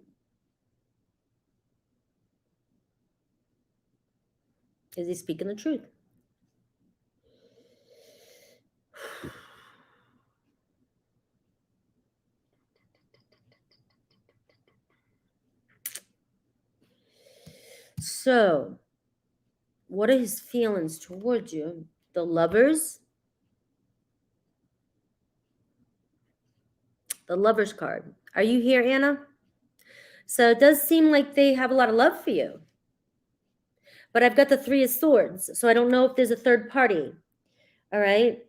Is he speaking the truth? So, what are his feelings towards you? The Lovers. The Lovers card. Are you here, Anna? So it does seem like they have a lot of love for you. But I've got the 3 of Swords, so I don't know if there's a third party. All right?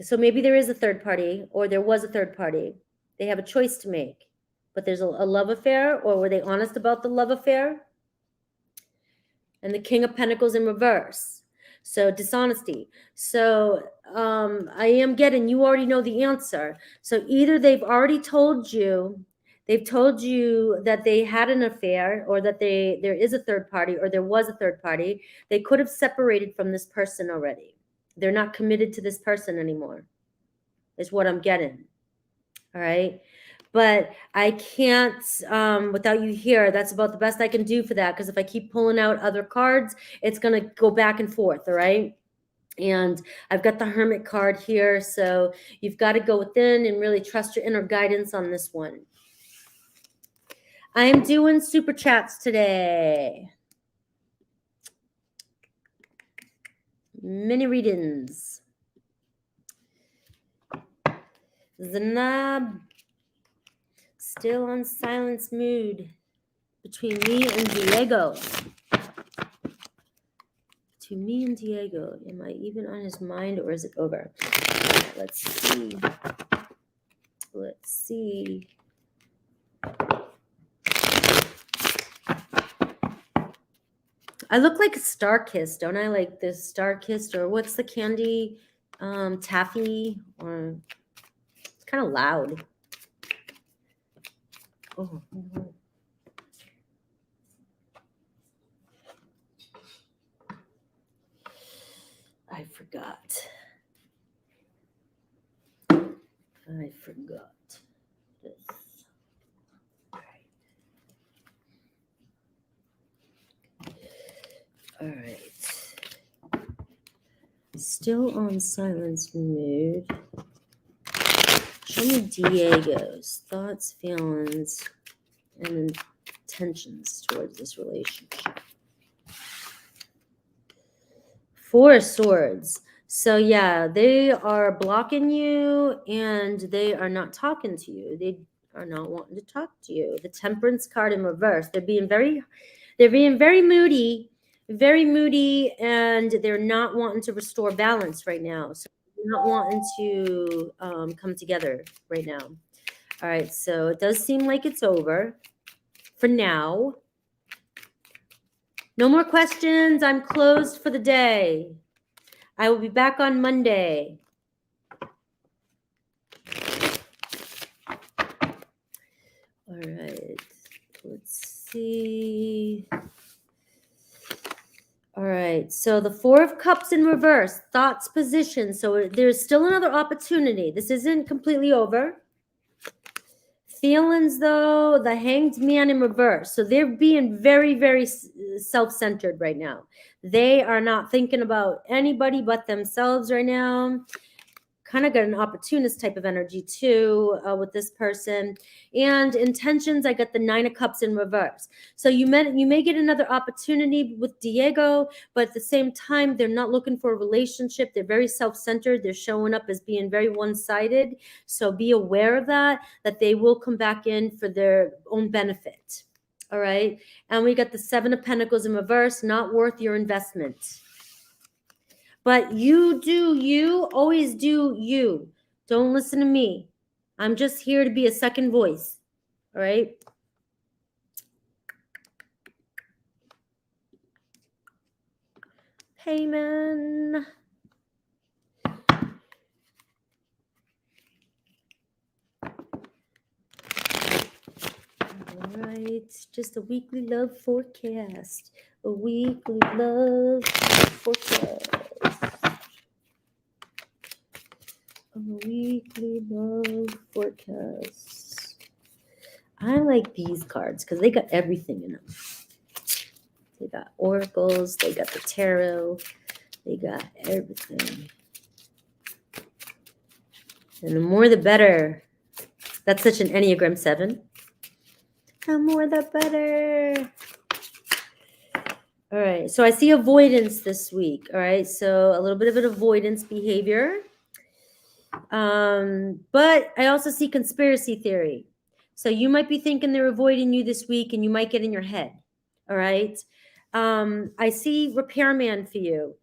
So maybe there is a third party, or there was a third party. They have a choice to make. But there's a love affair, or were they honest about the love affair? And the King of Pentacles in reverse. So dishonesty. So I am getting, you already know the answer. So either they've already told you, that they had an affair, or that there is a third party, or there was a third party. They could have separated from this person already. They're not committed to this person anymore, is what I'm getting. All right. But I can't, without you here, that's about the best I can do for that. Because if I keep pulling out other cards, it's going to go back and forth. All right. And I've got the Hermit card here. So you've got to go within and really trust your inner guidance on this one. I'm doing super chats today. Mini readings. Zanab, still on silence mood between me and Diego. Between me and Diego. Am I even on his mind or is it over? Let's see. Let's see. I look like a Star Kiss, don't I? Like this Star Kiss, or what's the candy? Taffy, or it's kind of loud. Oh, I forgot. I forgot this. All right. Still on silence mood. Show me Diego's thoughts, feelings, and intentions towards this relationship. Four of Swords. So yeah, they are blocking you and they are not talking to you. They are not wanting to talk to you. The Temperance card in reverse. They're being very moody, and they're not wanting to restore balance right now. So they're not wanting to come together right now. All right, so it does seem like it's over for now. No more questions. I'm closed for the day. I will be back on Monday. All right, let's see. All right, so the Four of Cups in reverse, thoughts, position. So there's still another opportunity. This isn't completely over. Feelings, though, the Hanged Man in reverse. So they're being very self-centered right now. They are not thinking about anybody but themselves right now. Kind of got an opportunist type of energy too with this person. And intentions, I got the Nine of Cups in reverse. So you may get another opportunity with Diego, but at the same time, they're not looking for a relationship. They're very self-centered. They're showing up as being very one-sided. So be aware of that they will come back in for their own benefit. All right. And we got the Seven of Pentacles in reverse, not worth your investment. But you do you, always do you. Don't listen to me. I'm just here to be a second voice. All right? Payman. All right. Just a weekly love forecast. A weekly love forecast. A weekly love forecast. I like these cards because they got everything in them. They got oracles. They got the tarot. They got everything. And the more the better. That's such an Enneagram 7. The more the better. All right. So I see avoidance this week. All right. So a little bit of an avoidance behavior. But I also see conspiracy theory. So you might be thinking they're avoiding you this week and you might get in your head. All right. I see repairman for you,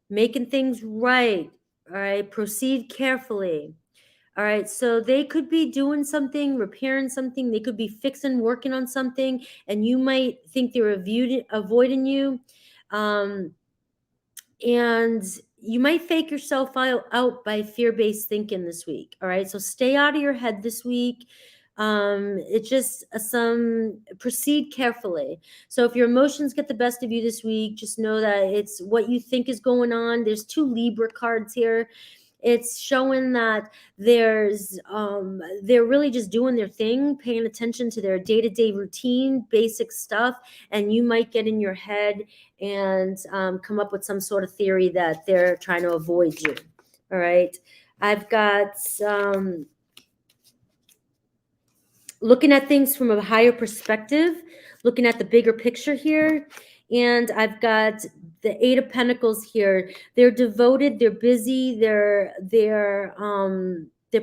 making things right. All right. Proceed carefully. All right. So they could be doing something, repairing something. They could be fixing, working on something, and you might think they're avoiding you. And you might fake yourself out by fear-based thinking this week. All right. So stay out of your head this week. It's just proceed carefully. So if your emotions get the best of you this week, just know that it's what you think is going on. There's 2 Libra cards here. It's showing that they're really just doing their thing, paying attention to their day-to-day routine, basic stuff, and you might get in your head and come up with some sort of theory that they're trying to avoid you. All right. I've got looking at things from a higher perspective, looking at the bigger picture here. And I've got the Eight of Pentacles here. They're devoted, they're busy, they're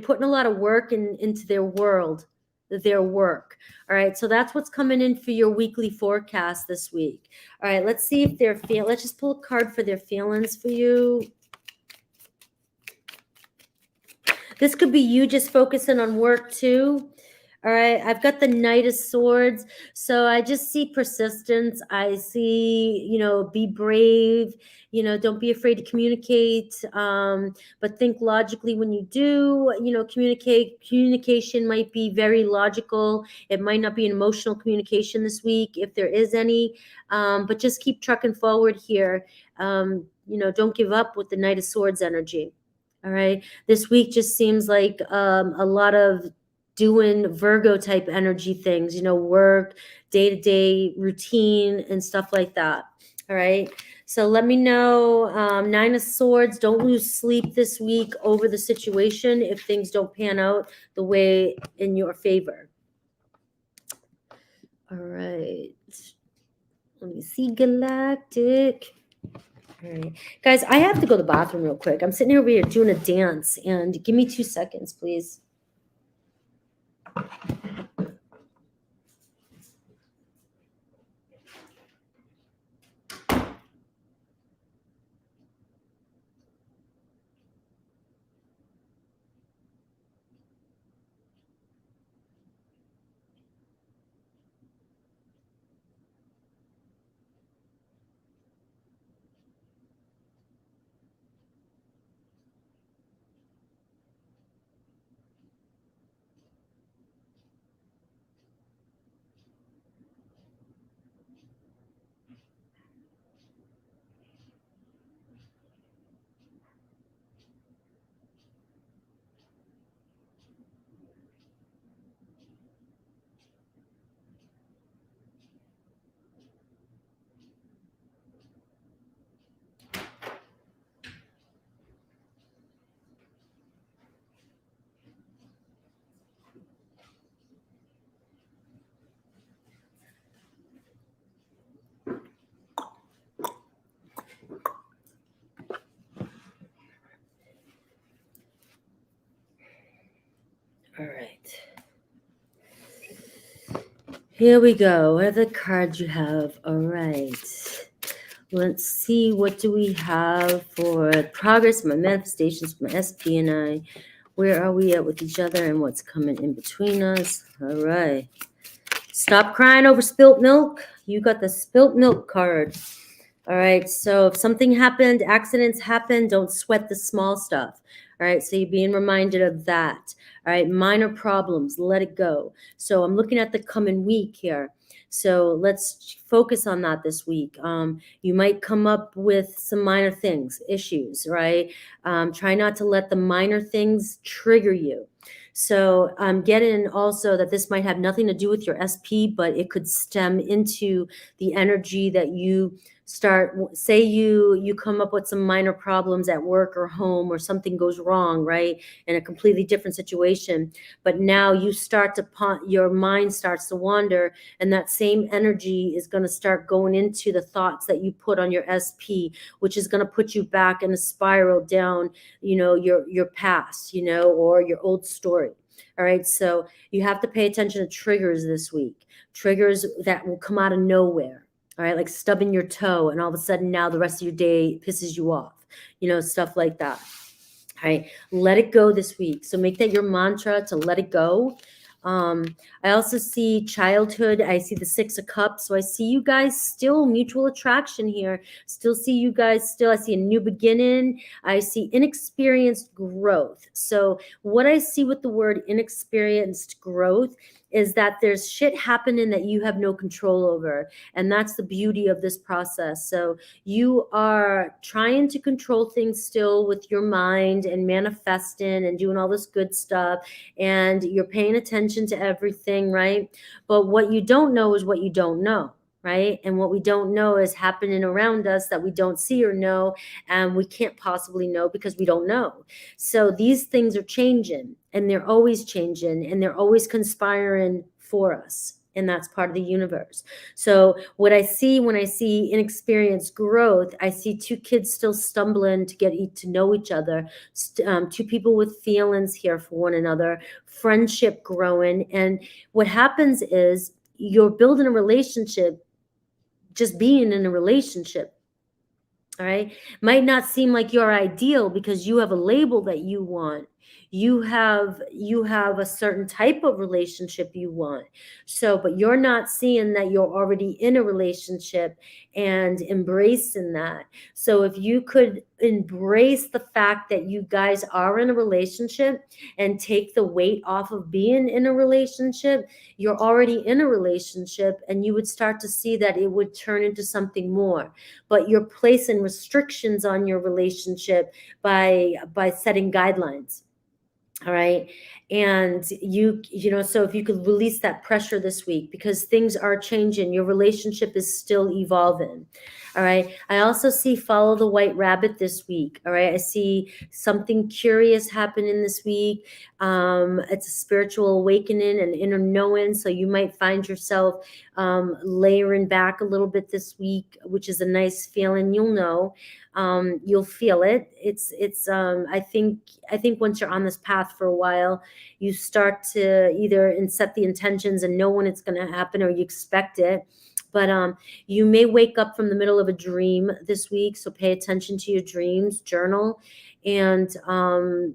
putting a lot of work into their world, their work. All right, so that's what's coming in for your weekly forecast this week. All right, let's see if they're let's just pull a card for their feelings for you. This could be you just focusing on work too. All right, I've got the Knight of Swords. So I just see persistence. I see, be brave, don't be afraid to communicate, but think logically when you do, communicate. Communication might be very logical. It might not be an emotional communication this week, if there is any, but just keep trucking forward here. Don't give up with the Knight of Swords energy. All right. This week just seems like a lot of doing Virgo type energy things, work, day-to-day routine and stuff like that. All right. So let me know. Nine of Swords, don't lose sleep this week over the situation if things don't pan out the way in your favor. All right. Let me see, Galactic. All right. Guys, I have to go to the bathroom real quick. I'm sitting over here doing a dance, and give me 2 seconds, please. All right. Here we go. What are the cards you have? All right. Let's see. What do we have for progress, my manifestations, my SP and I? Where are we at with each other and what's coming in between us? All right. Stop crying over spilt milk. You got the spilt milk card. All right. So if something happened, accidents happen, don't sweat the small stuff. All right. So you're being reminded of that. All right. Minor problems, let it go. So I'm looking at the coming week here. So let's focus on that this week. You might come up with some minor things, issues, right? Try not to let the minor things trigger you. So I'm getting also that this might have nothing to do with your SP, but it could stem into the energy that you start. Say you come up with some minor problems at work or home, or something goes wrong, right, in a completely different situation, but now you start to your mind starts to wander, and that same energy is going to start going into the thoughts that you put on your SP, which is going to put you back in a spiral down, your past, or your old story. All right. So you have to pay attention to triggers this week, triggers that will come out of nowhere. All right, like stubbing your toe, and all of a sudden now the rest of your day pisses you off, stuff like that. All right, let it go this week. So make that your mantra, to let it go. I also see childhood. I see the 6 of Cups. So I see you guys still mutual attraction here. Still see you guys still. I see a new beginning. I see inexperienced growth. So what I see with the word inexperienced growth is that there's shit happening that you have no control over. And that's the beauty of this process. So you are trying to control things still with your mind and manifesting and doing all this good stuff. And you're paying attention to everything, right? But what you don't know is what you don't know. Right? And what we don't know is happening around us that we don't see or know, and we can't possibly know because we don't know. So these things are changing, and they're always changing, and they're always conspiring for us. and that's part of the universe. So what I see when I see inexperienced growth, I see two kids still stumbling to get to know each other, two people with feelings here for one another, friendship growing. And what happens is you're building a relationship, just being in a relationship. All right. Might not seem like your ideal because you have a label that you want. You have a certain type of relationship you want. So, but you're not seeing that you're already in a relationship and embracing that. So if you could embrace the fact that you guys are in a relationship and take the weight off of being in a relationship, you're already in a relationship, and you would start to see that it would turn into something more. But you're placing restrictions on your relationship by setting guidelines. All right. And you know, so if you could release that pressure this week, because things are changing, your relationship is still evolving. All right. I also see follow the white rabbit this week. All right. I see something curious happening this week. It's a spiritual awakening and inner knowing. So you might find yourself layering back a little bit this week, which is a nice feeling. You'll know. You'll feel it. I think once you're on this path for a while, you start to either set the intentions and know when it's going to happen, or you expect it. But you may wake up from the middle of a dream this week. So pay attention to your dreams, journal, and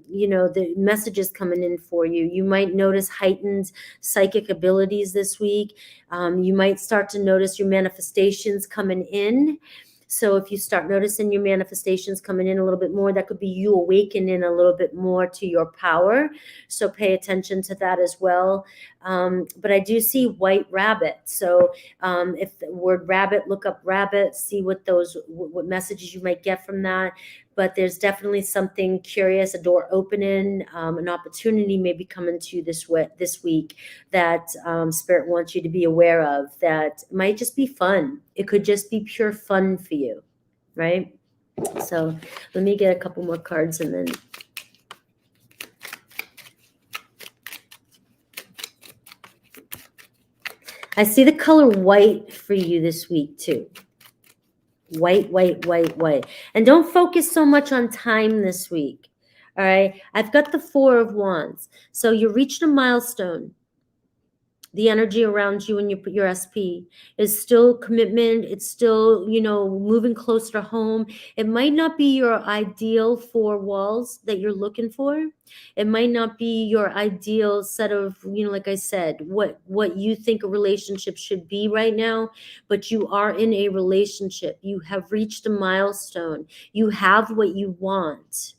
you know, the messages coming in for you. You might notice heightened psychic abilities this week. You might start to notice your manifestations coming in. So if you start noticing your manifestations coming in a little bit more, that could be you awakening a little bit more to your power. So pay attention to that as well. But I do see white rabbit. So if the word rabbit, look up rabbit, see what messages you might get from that. But there's definitely something curious, a door opening, an opportunity may be coming to you this week that Spirit wants you to be aware of, that might just be fun. It could just be pure fun for you, right? So let me get a couple more cards and then... I see the color white for you this week too. White. And don't focus so much on time this week. All right. I've got the 4 of Wands. So you reached a milestone. The energy around you and your SP is still commitment. It's still, you know, moving closer to home. It might not be your ideal 4 walls that you're looking for. It might not be your ideal set of, you know, like I said, what you think a relationship should be right now, but you are in a relationship. You have reached a milestone. You have what you want.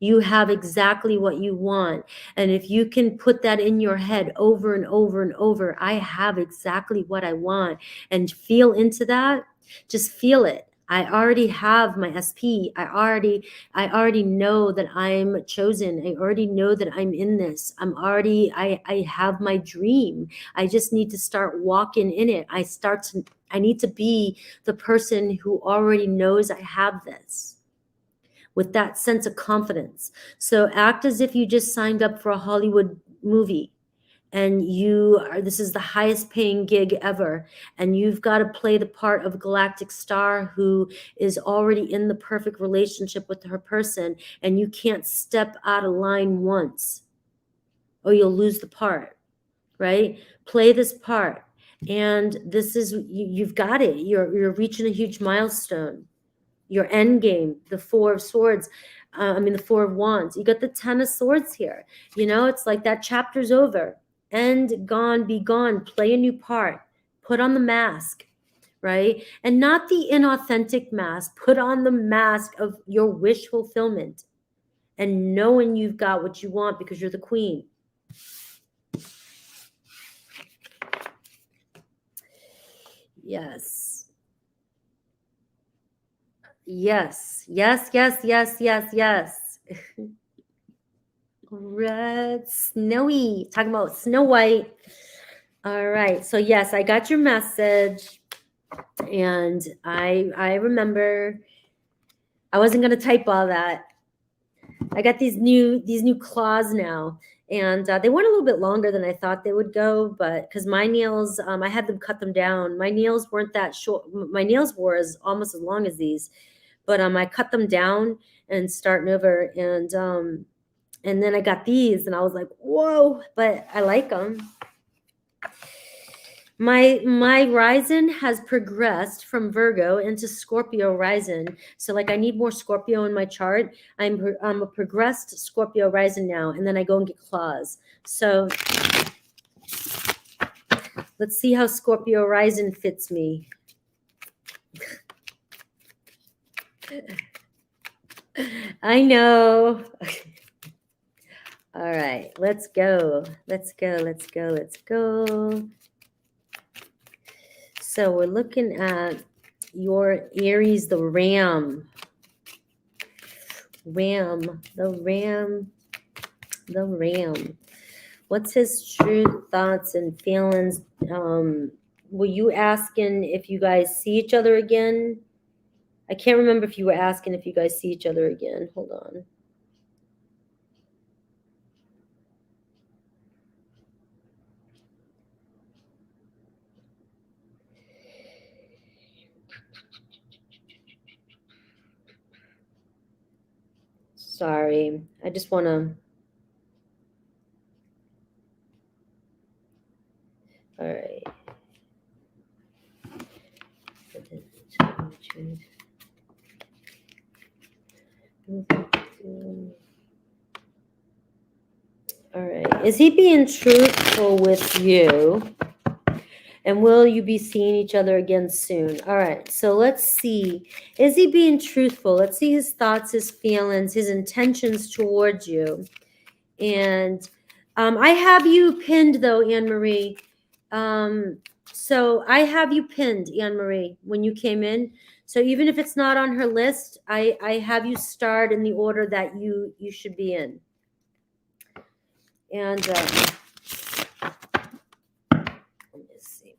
You have exactly what you want. And if you can put that in your head over and over and over, I have exactly what I want, and feel into that, just feel it. I already have my SP. I already know that I'm chosen. I already know that I'm in this. I have my dream. I just need to start walking in it. I need to be the person who already knows I have this, with that sense of confidence. So act as if you just signed up for a Hollywood movie, and this is the highest paying gig ever, and you've got to play the part of a galactic star who is already in the perfect relationship with her person, and you can't step out of line once or you'll lose the part, right? Play this part, and you've got it. You're reaching a huge milestone. Your end game, the 4 of Swords, the 4 of Wands. You got the 10 of Swords here. You know, it's like that chapter's over. End, gone, be gone. Play a new part. Put on the mask, right? And not the inauthentic mask. Put on the mask of your wish fulfillment and knowing you've got what you want because you're the queen. Yes. Yes. Red, snowy. Talking about Snow White. All right. So yes, I got your message, and I remember I wasn't gonna type all that. I got these new claws now, And they went a little bit longer than I thought they would go, but because my nails, I had them cut them down. My nails weren't that short. My nails were almost as long as these, but I cut them down and starting over. And then I got these, and I was like, whoa! But I like them. My Ryzen has progressed from Virgo into Scorpio Ryzen. So like I need more Scorpio in my chart. I'm a progressed Scorpio Ryzen now, and then I go and get claws. So let's see how Scorpio Ryzen fits me. I know. All right, let's go. Let's go. Let's go. Let's go. So we're looking at your Aries, the Ram. The Ram. What's his true thoughts and feelings? Were you asking if you guys see each other again? I can't remember if you were asking if you guys see each other again. Hold on. Sorry, I just want to. All right. All right. Is he being truthful with you? And will you be seeing each other again soon? All right. So let's see. Is he being truthful? Let's see his thoughts, his feelings, his intentions towards you. And I have you pinned, though, Anne-Marie. So I have you pinned, Anne-Marie, when you came in. So even if it's not on her list, I have you starred in the order that you should be in. And let me see.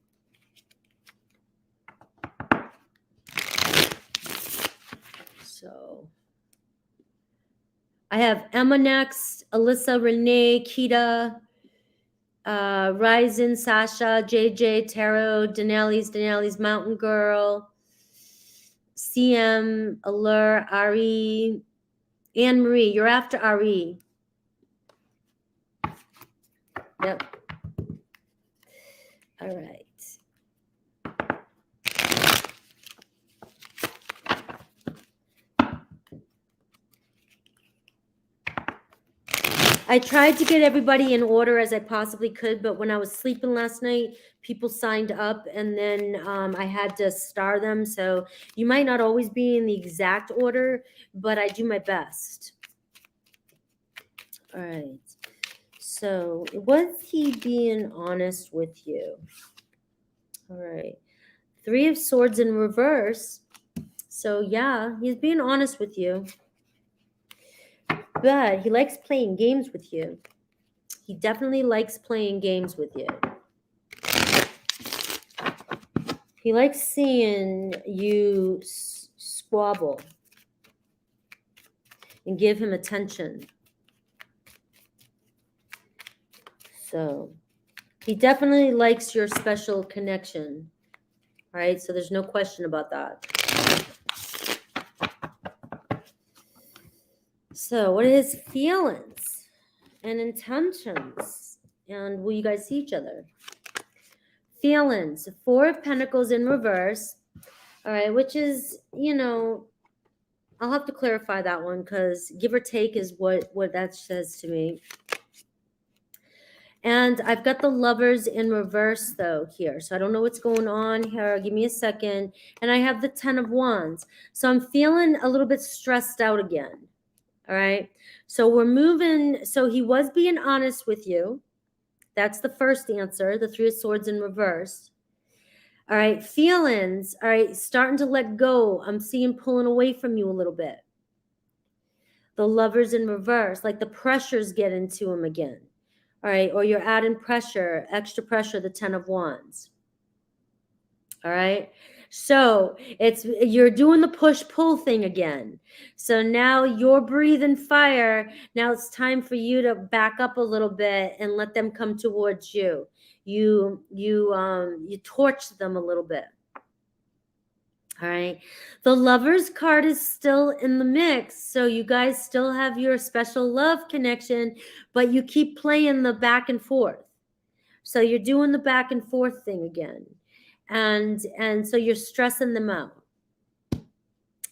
So I have Emma next, Alyssa, Renee, Kita, Ryzen, Sasha, JJ, Tarot, Denali's Mountain Girl, CM, Allure, Ari, Anne-Marie. You're after Ari. Yep. All right. I tried to get everybody in order as I possibly could, but when I was sleeping last night, people signed up, and then I had to star them. So you might not always be in the exact order, but I do my best. All right. So was he being honest with you? All right. 3 of Swords in reverse. So yeah, he's being honest with you. But he likes playing games with you. He definitely likes playing games with you. He likes seeing you squabble and give him attention. So he definitely likes your special connection. All right, so there's no question about that. So what are his feelings and intentions? And will you guys see each other? Feelings, 4 of Pentacles in reverse. All right, which is, I'll have to clarify that one because give or take is what that says to me. And I've got the Lovers in reverse, though, here. So I don't know what's going on here. Give me a second. And I have the 10 of Wands. So I'm feeling a little bit stressed out again. All right. So we're moving. So he was being honest with you. That's the first answer, the 3 of Swords in reverse. All right. Feelings. All right. Starting to let go. I'm seeing pulling away from you a little bit. The Lovers in reverse, like the pressures get into him again. All right. Or you're adding pressure, extra pressure, the 10 of Wands. All right. So you're doing the push-pull thing again. So now you're breathing fire. Now it's time for you to back up a little bit and let them come towards you. You torch them a little bit. All right. The Lovers card is still in the mix. So you guys still have your special love connection, but you keep playing the back and forth. So you're doing the back and forth thing again. And so you're stressing them out.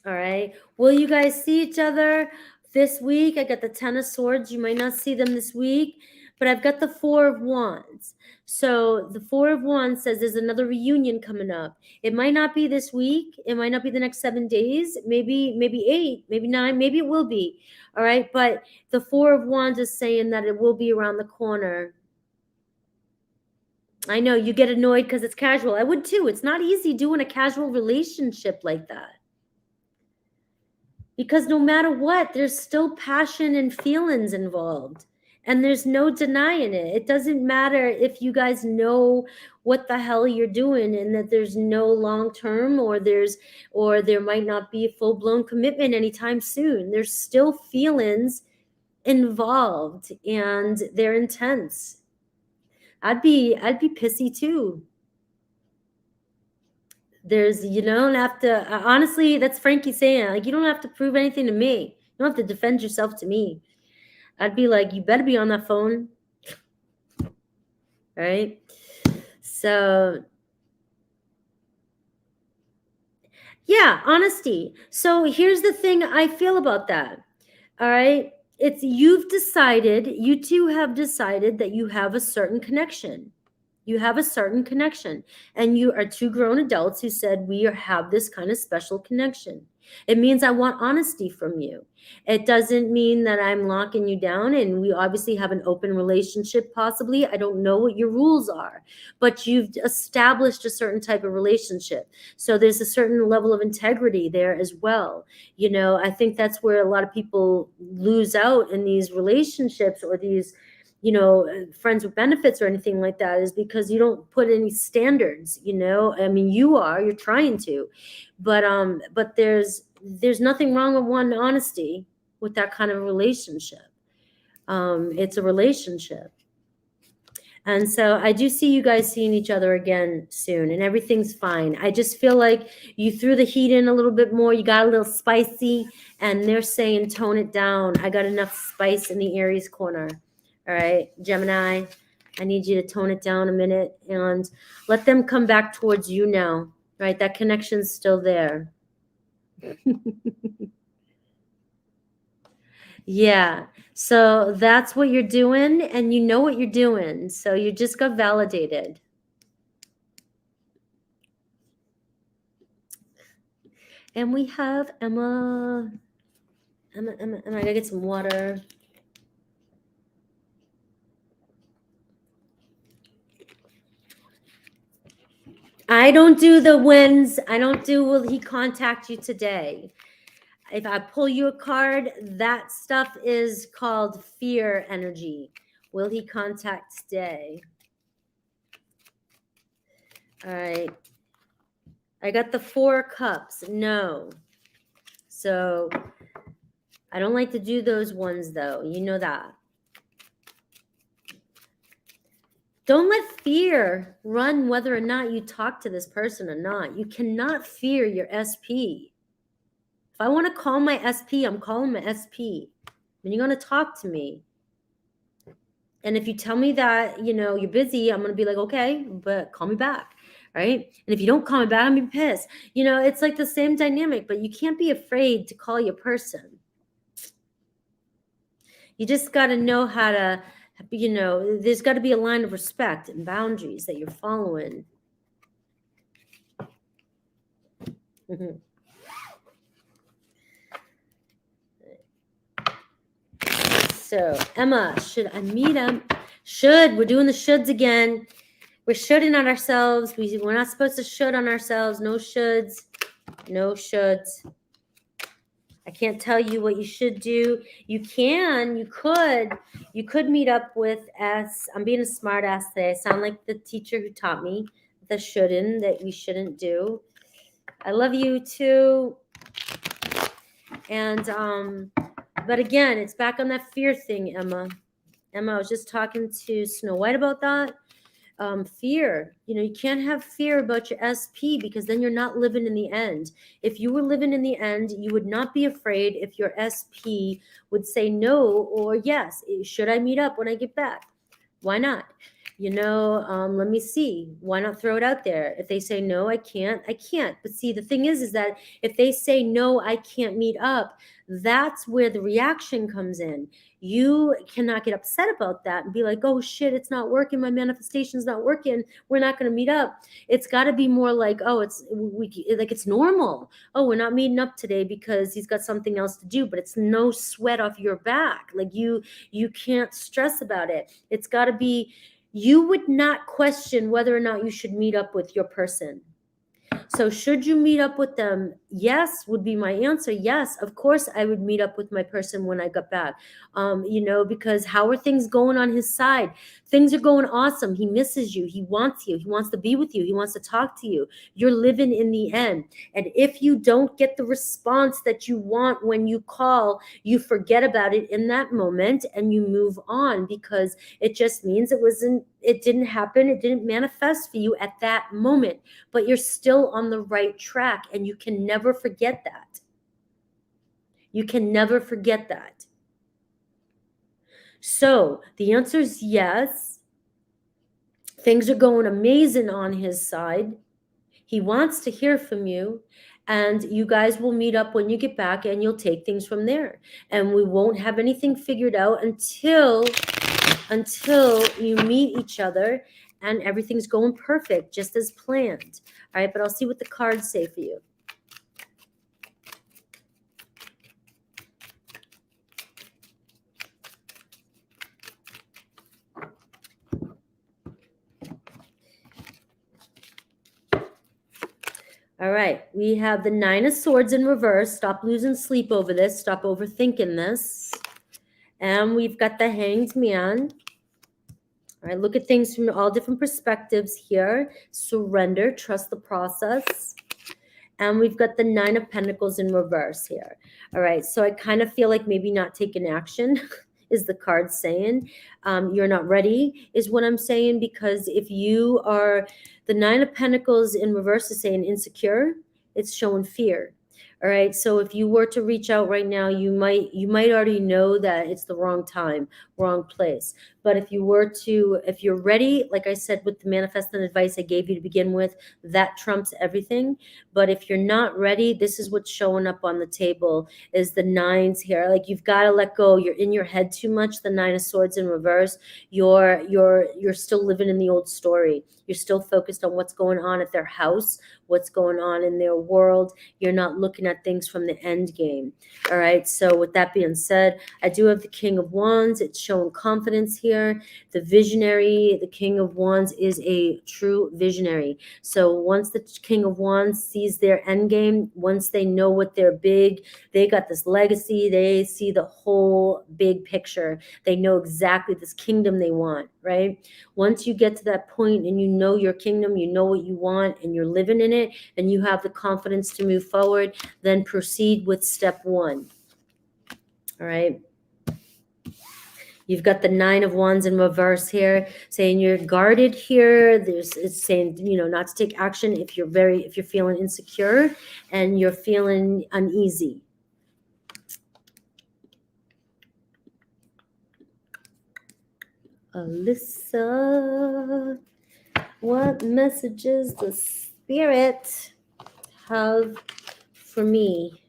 All right. Will you guys see each other this week? I got the 10 of Swords. You might not see them this week, but I've got the 4 of Wands. So the 4 of Wands says there's another reunion coming up. It might not be this week. It might not be the next 7 days. Maybe 8, maybe 9, maybe it will be. All right. But the 4 of Wands is saying that it will be around the corner. I know you get annoyed because it's casual. I would too. It's not easy doing a casual relationship like that. Because no matter what, there's still passion and feelings involved. And there's no denying it. It doesn't matter if you guys know what the hell you're doing and that there's no long-term or there might not be a full-blown commitment anytime soon. There's still feelings involved and they're intense. I'd be pissy too. You don't have to, honestly, that's Frankie saying, like, you don't have to prove anything to me. You don't have to defend yourself to me. I'd be like, you better be on that phone. Right? So, yeah, honesty. So here's the thing I feel about that. All right? You two have decided that you have a certain connection. You have a certain connection, and you are 2 grown adults who said we have this kind of special connection. It means I want honesty from you. It doesn't mean that I'm locking you down, and we obviously have an open relationship possibly. I don't know what your rules are, but you've established a certain type of relationship. So there's a certain level of integrity there as well. I think that's where a lot of people lose out in these relationships or these friends with benefits or anything like that, is because you don't put any standards. I mean, you're trying to, but there's nothing wrong with one honesty with that kind of relationship. It's a relationship. And so I do see you guys seeing each other again soon, and everything's fine. I just feel like you threw the heat in a little bit more. You got a little spicy, and they're saying tone it down. I got enough spice in the Aries corner. All right, Gemini, I need you to tone it down a minute and let them come back towards you now, right? That connection's still there. Yeah, so that's what you're doing, and you know what you're doing. So you just got validated. And we have Emma. I gotta get some water. I don't do the wins. I don't do will he contact you today. If I pull you a card, that stuff is called fear energy. Will he contact today? All right. I got the 4 cups. No. So I don't like to do those ones, though. You know that. Don't let fear run whether or not you talk to this person or not. You cannot fear your SP. If I want to call my SP, I'm calling my SP. And you're going to talk to me. And if you tell me that, you're busy, I'm going to be like, okay, but call me back. Right? And if you don't call me back, I'm going to be pissed. It's like the same dynamic, but you can't be afraid to call your person. You just got to know how to, there's got to be a line of respect and boundaries that you're following. So, Emma, should I meet him? We're doing the shoulds again. We're shoulding on ourselves. We're not supposed to should on ourselves. No shoulds. No shoulds. I can't tell you what you should do. You could meet up with S. I'm being a smart ass today. I sound like the teacher who taught me the shouldn't that we shouldn't do. I love you too. And, but again, it's back on that fear thing, Emma. Emma, I was just talking to Snow White about that. Fear, you can't have fear about your SP, because then you're not living in the end. If you were living in the end, you would not be afraid if your SP would say no or yes. Should I meet up when I get back? Why not? Let me see. Why not throw it out there? If they say no, I can't. But see, the thing is that if they say no, I can't meet up, that's where the reaction comes in. You cannot get upset about that and be like, oh shit, it's not working. My manifestation's not working. We're not going to meet up. It's got to be more like, oh, it's normal. Oh, we're not meeting up today because he's got something else to do, but it's no sweat off your back. Like you can't stress about it. It's got to be, you would not question whether or not you should meet up with your person. So should you meet up with them? Yes, would be my answer. Yes, of course I would meet up with my person when I got back. Because how are things going on his side? Things are going awesome. He misses you. He wants you. He wants to be with you. He wants to talk to you. You're living in the end. And if you don't get the response that you want when you call, you forget about it in that moment and you move on, because it just means it didn't happen. It didn't manifest for you at that moment, but you're still on the right track, and you can never forget that. You can never forget that. So the answer is yes. Things are going amazing on his side. He wants to hear from you, and you guys will meet up when you get back, and you'll take things from there. And we won't have anything figured out until you meet each other and everything's going perfect, just as planned. All right, but I'll see what the cards say for you. All right, we have the Nine of Swords in reverse. Stop losing sleep over this. Stop overthinking this. And we've got the Hanged Man. All right, look at things from all different perspectives here. Surrender, trust the process. And we've got the Nine of Pentacles in reverse here. All right, so I kind of feel like maybe not taking action is the card saying. You're not ready is what I'm saying, because if you are, the Nine of Pentacles in reverse is saying insecure. It's showing fear. All right, so if you were to reach out right now, you might already know that it's the wrong time, wrong place. But if you're ready, like I said, with the manifesting advice I gave you to begin with, that trumps everything. But if you're not ready, this is what's showing up on the table is the nines here. Like, you've got to let go. You're in your head too much. The Nine of Swords in reverse. You're still living in the old story. You're still focused on what's going on at their house, what's going on in their world. You're not looking at things from the end game. All right. So with that being said, I do have the King of Wands. It's showing confidence here. The visionary, the King of Wands is a true visionary. So once the King of Wands sees their end game, once they know what they're big, they got this legacy. They see the whole big picture. They know exactly this kingdom they want, right? Once you get to that point and you know your kingdom, you know what you want, and you're living in it, and you have the confidence to move forward, then proceed with step one. All right. You've got the Nine of Wands in reverse here, saying you're guarded here. It's saying, not to take action if you're feeling insecure and you're feeling uneasy. Alyssa, what messages the Spirit have for me?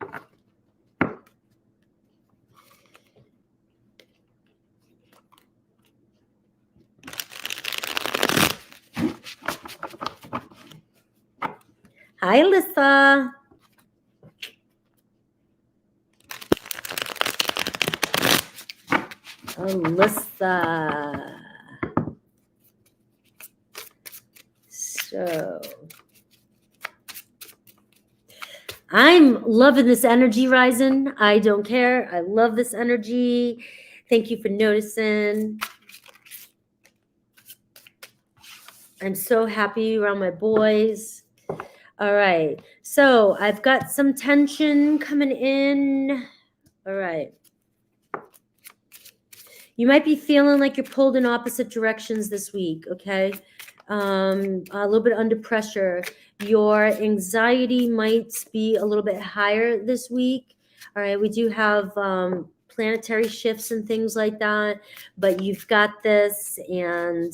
Hi, Alyssa. Alyssa. So I'm loving this energy, Ryzen. I don't care. I love this energy. Thank you for noticing. I'm so happy around my boys. All right. So I've got some tension coming in. All right. You might be feeling like you're pulled in opposite directions this week, okay? A little bit under pressure. Your anxiety might be a little bit higher this week. All right, we do have planetary shifts and things like that, but you've got this, and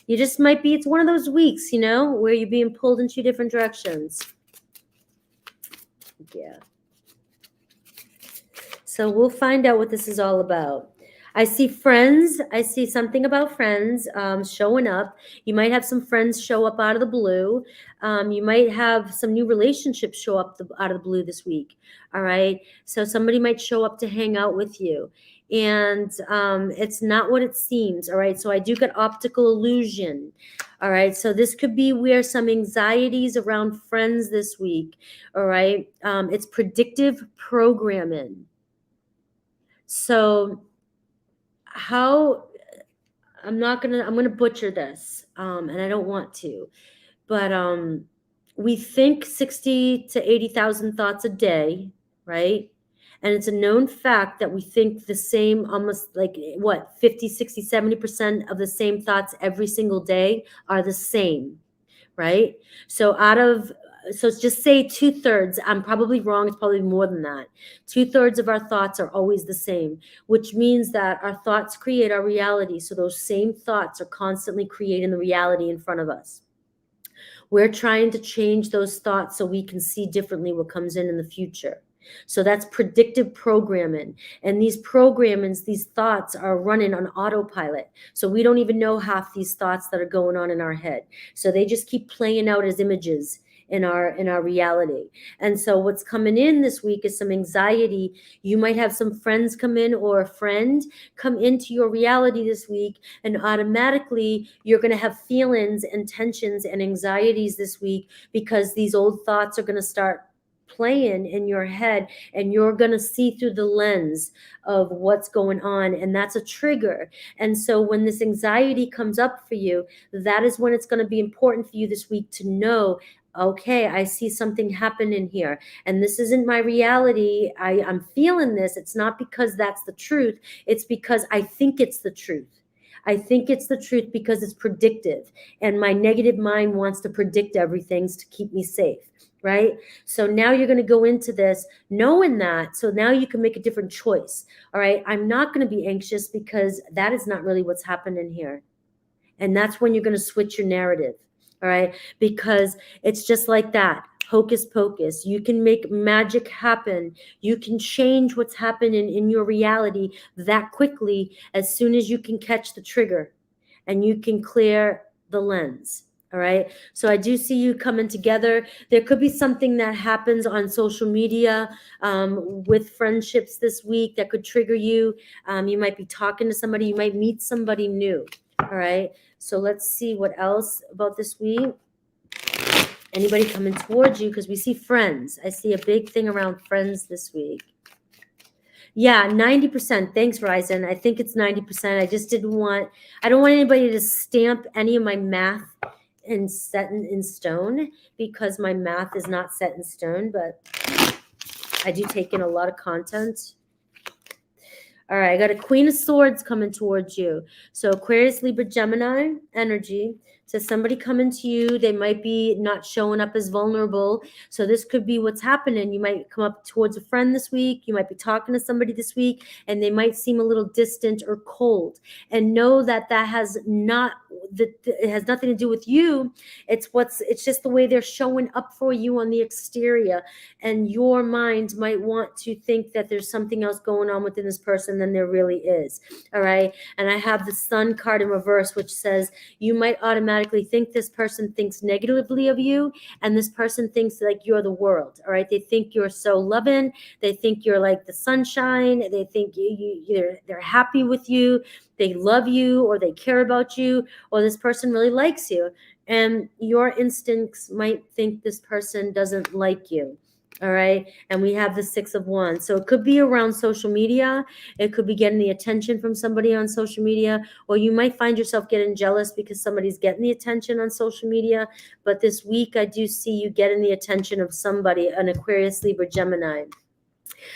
you just might be, it's one of those weeks, you know, where you're being pulled in two different directions. Yeah. So we'll find out what this is all about. I see friends. I see something about friends showing up. You might have some friends show up out of the blue. You might have some new relationships show up out of the blue this week. All right. So somebody might show up to hang out with you. And it's not what it seems. All right. So I do get optical illusion. All right. So this could be where some anxieties around friends this week. All right. It's predictive programming. So how I'm going to butcher this, and I don't want to, but we think 60 to 80,000 thoughts a day, right? And it's a known fact that we think the same, almost like 50, 60, 70% of the same thoughts every single day are the same, right? So just say 2/3. I'm probably wrong. It's probably more than that. 2/3 of our thoughts are always the same, which means that our thoughts create our reality. So those same thoughts are constantly creating the reality in front of us. We're trying to change those thoughts so we can see differently what comes in the future. So that's predictive programming. And these programmings, these thoughts are running on autopilot. So we don't even know half these thoughts that are going on in our head. So they just keep playing out as images in our reality. And so what's coming in this week is some anxiety. You might have some friends come in, or a friend come into your reality this week, and automatically you're going to have feelings and tensions and anxieties this week because these old thoughts are going to start playing in your head, and you're going to see through the lens of what's going on, and that's a trigger. And so when this anxiety comes up for you, that is when it's going to be important for you this week to know, okay, I see something happen in here, and this isn't my reality. I'm feeling this. It's not because that's the truth. It's because I think it's the truth. I think it's the truth because it's predictive, and my negative mind wants to predict everything to keep me safe, right? So now you're going to go into this knowing that, so now you can make a different choice. All right, I'm not going to be anxious because that is not really what's happening here. And that's when you're going to switch your narrative. All right, because it's just like that. Hocus pocus. You can make magic happen. You can change what's happening in your reality that quickly as soon as you can catch the trigger and you can clear the lens. All right. So I do see you coming together. There could be something that happens on social media with friendships this week that could trigger you. You might be talking to somebody. You might meet somebody new. All right. So let's see what else about this week. Anybody coming towards you? Because we see friends. I see a big thing around friends this week. Yeah, 90%. Thanks, Ryzen. I think it's 90%. I just I don't want anybody to stamp any of my math and set in stone, because my math is not set in stone, but I do take in a lot of content. All right, I got a Queen of Swords coming towards you. So Aquarius, Libra, Gemini energy. So somebody coming to you, they might be not showing up as vulnerable. So this could be what's happening. You might come up towards a friend this week. You might be talking to somebody this week, and they might seem a little distant or cold. And know that it has nothing to do with you. It's just the way they're showing up for you on the exterior. And your mind might want to think that there's something else going on within this person than there really is. All right. And I have the Sun card in reverse, which says you might automatically think this person thinks negatively of you, and this person thinks like you're the world. All right. They think you're so loving. They think you're like the sunshine. They think they're happy with you. They love you, or they care about you, or this person really likes you. And your instincts might think this person doesn't like you. All right. And we have the 6 of Wands. So it could be around social media. It could be getting the attention from somebody on social media, or you might find yourself getting jealous because somebody's getting the attention on social media. But this week, I do see you getting the attention of somebody, an Aquarius, Libra, Gemini.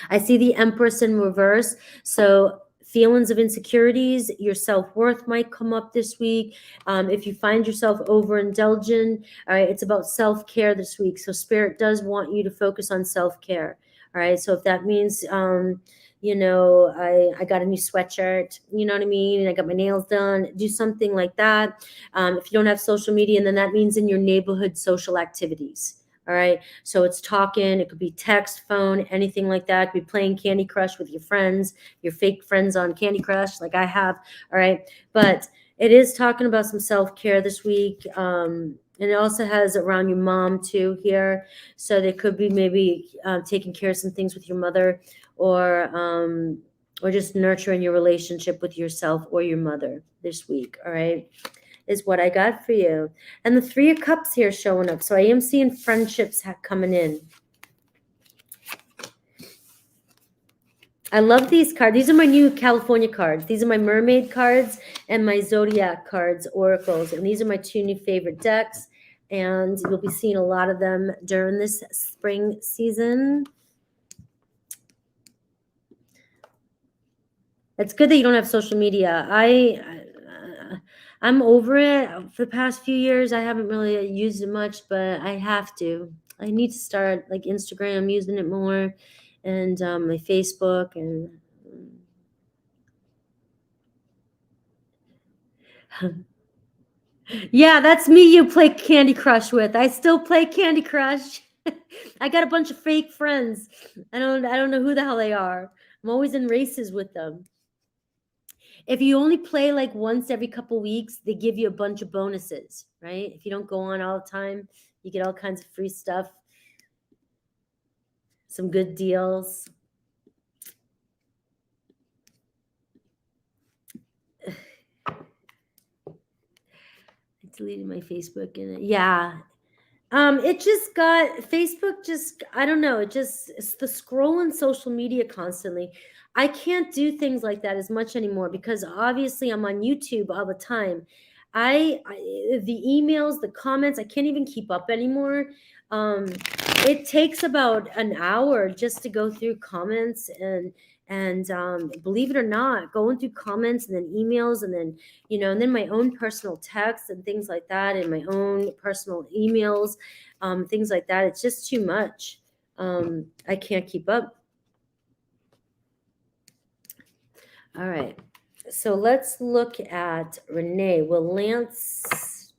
I see the Empress in reverse. So feelings of insecurities, your self-worth might come up this week. If you find yourself overindulgent, all right, it's about self-care this week. So Spirit does want you to focus on self-care. All right. So if that means, you know, I got a new sweatshirt, you know what I mean? And I got my nails done, do something like that. If you don't have social media, and then that means in your neighborhood social activities. All right. So it's talking, it could be text, phone, anything like that. It could be playing Candy Crush with your friends, your fake friends on Candy Crush, like I have. All right. But it is talking about some self-care this week. And it also has around your mom too here. So there could be maybe taking care of some things with your mother, or just nurturing your relationship with yourself or your mother this week. All right. Is what I got for you. And the 3 of Cups here showing up. So I am seeing friendships coming in. I love these cards. These are my new California cards. These are my mermaid cards and my zodiac cards, oracles. And these are my 2 new favorite decks. And you'll be seeing a lot of them during this spring season. It's good that you don't have social media. I'm over it. For the past few years, I haven't really used it much, but I have to. I need to start like Instagram, using it more, and my Facebook, and yeah, that's me. You play Candy Crush with. I still play Candy Crush. I got a bunch of fake friends. I don't know who the hell they are. I'm always in races with them. If you only play like once every couple weeks, they give you a bunch of bonuses, right? If you don't go on all the time, you get all kinds of free stuff, some good deals. I deleted my Facebook, and yeah. It just got, Facebook just, I don't know, it's the scrolling social media constantly. I can't do things like that as much anymore because obviously I'm on YouTube all the time. The emails, the comments, I can't even keep up anymore. It takes about an hour just to go through comments, and believe it or not, going through comments and then emails, and then, you know, and then my own personal texts and things like that, and my own personal emails, things like that. It's just too much. I can't keep up. All right. So let's look at Renee. Will Lance...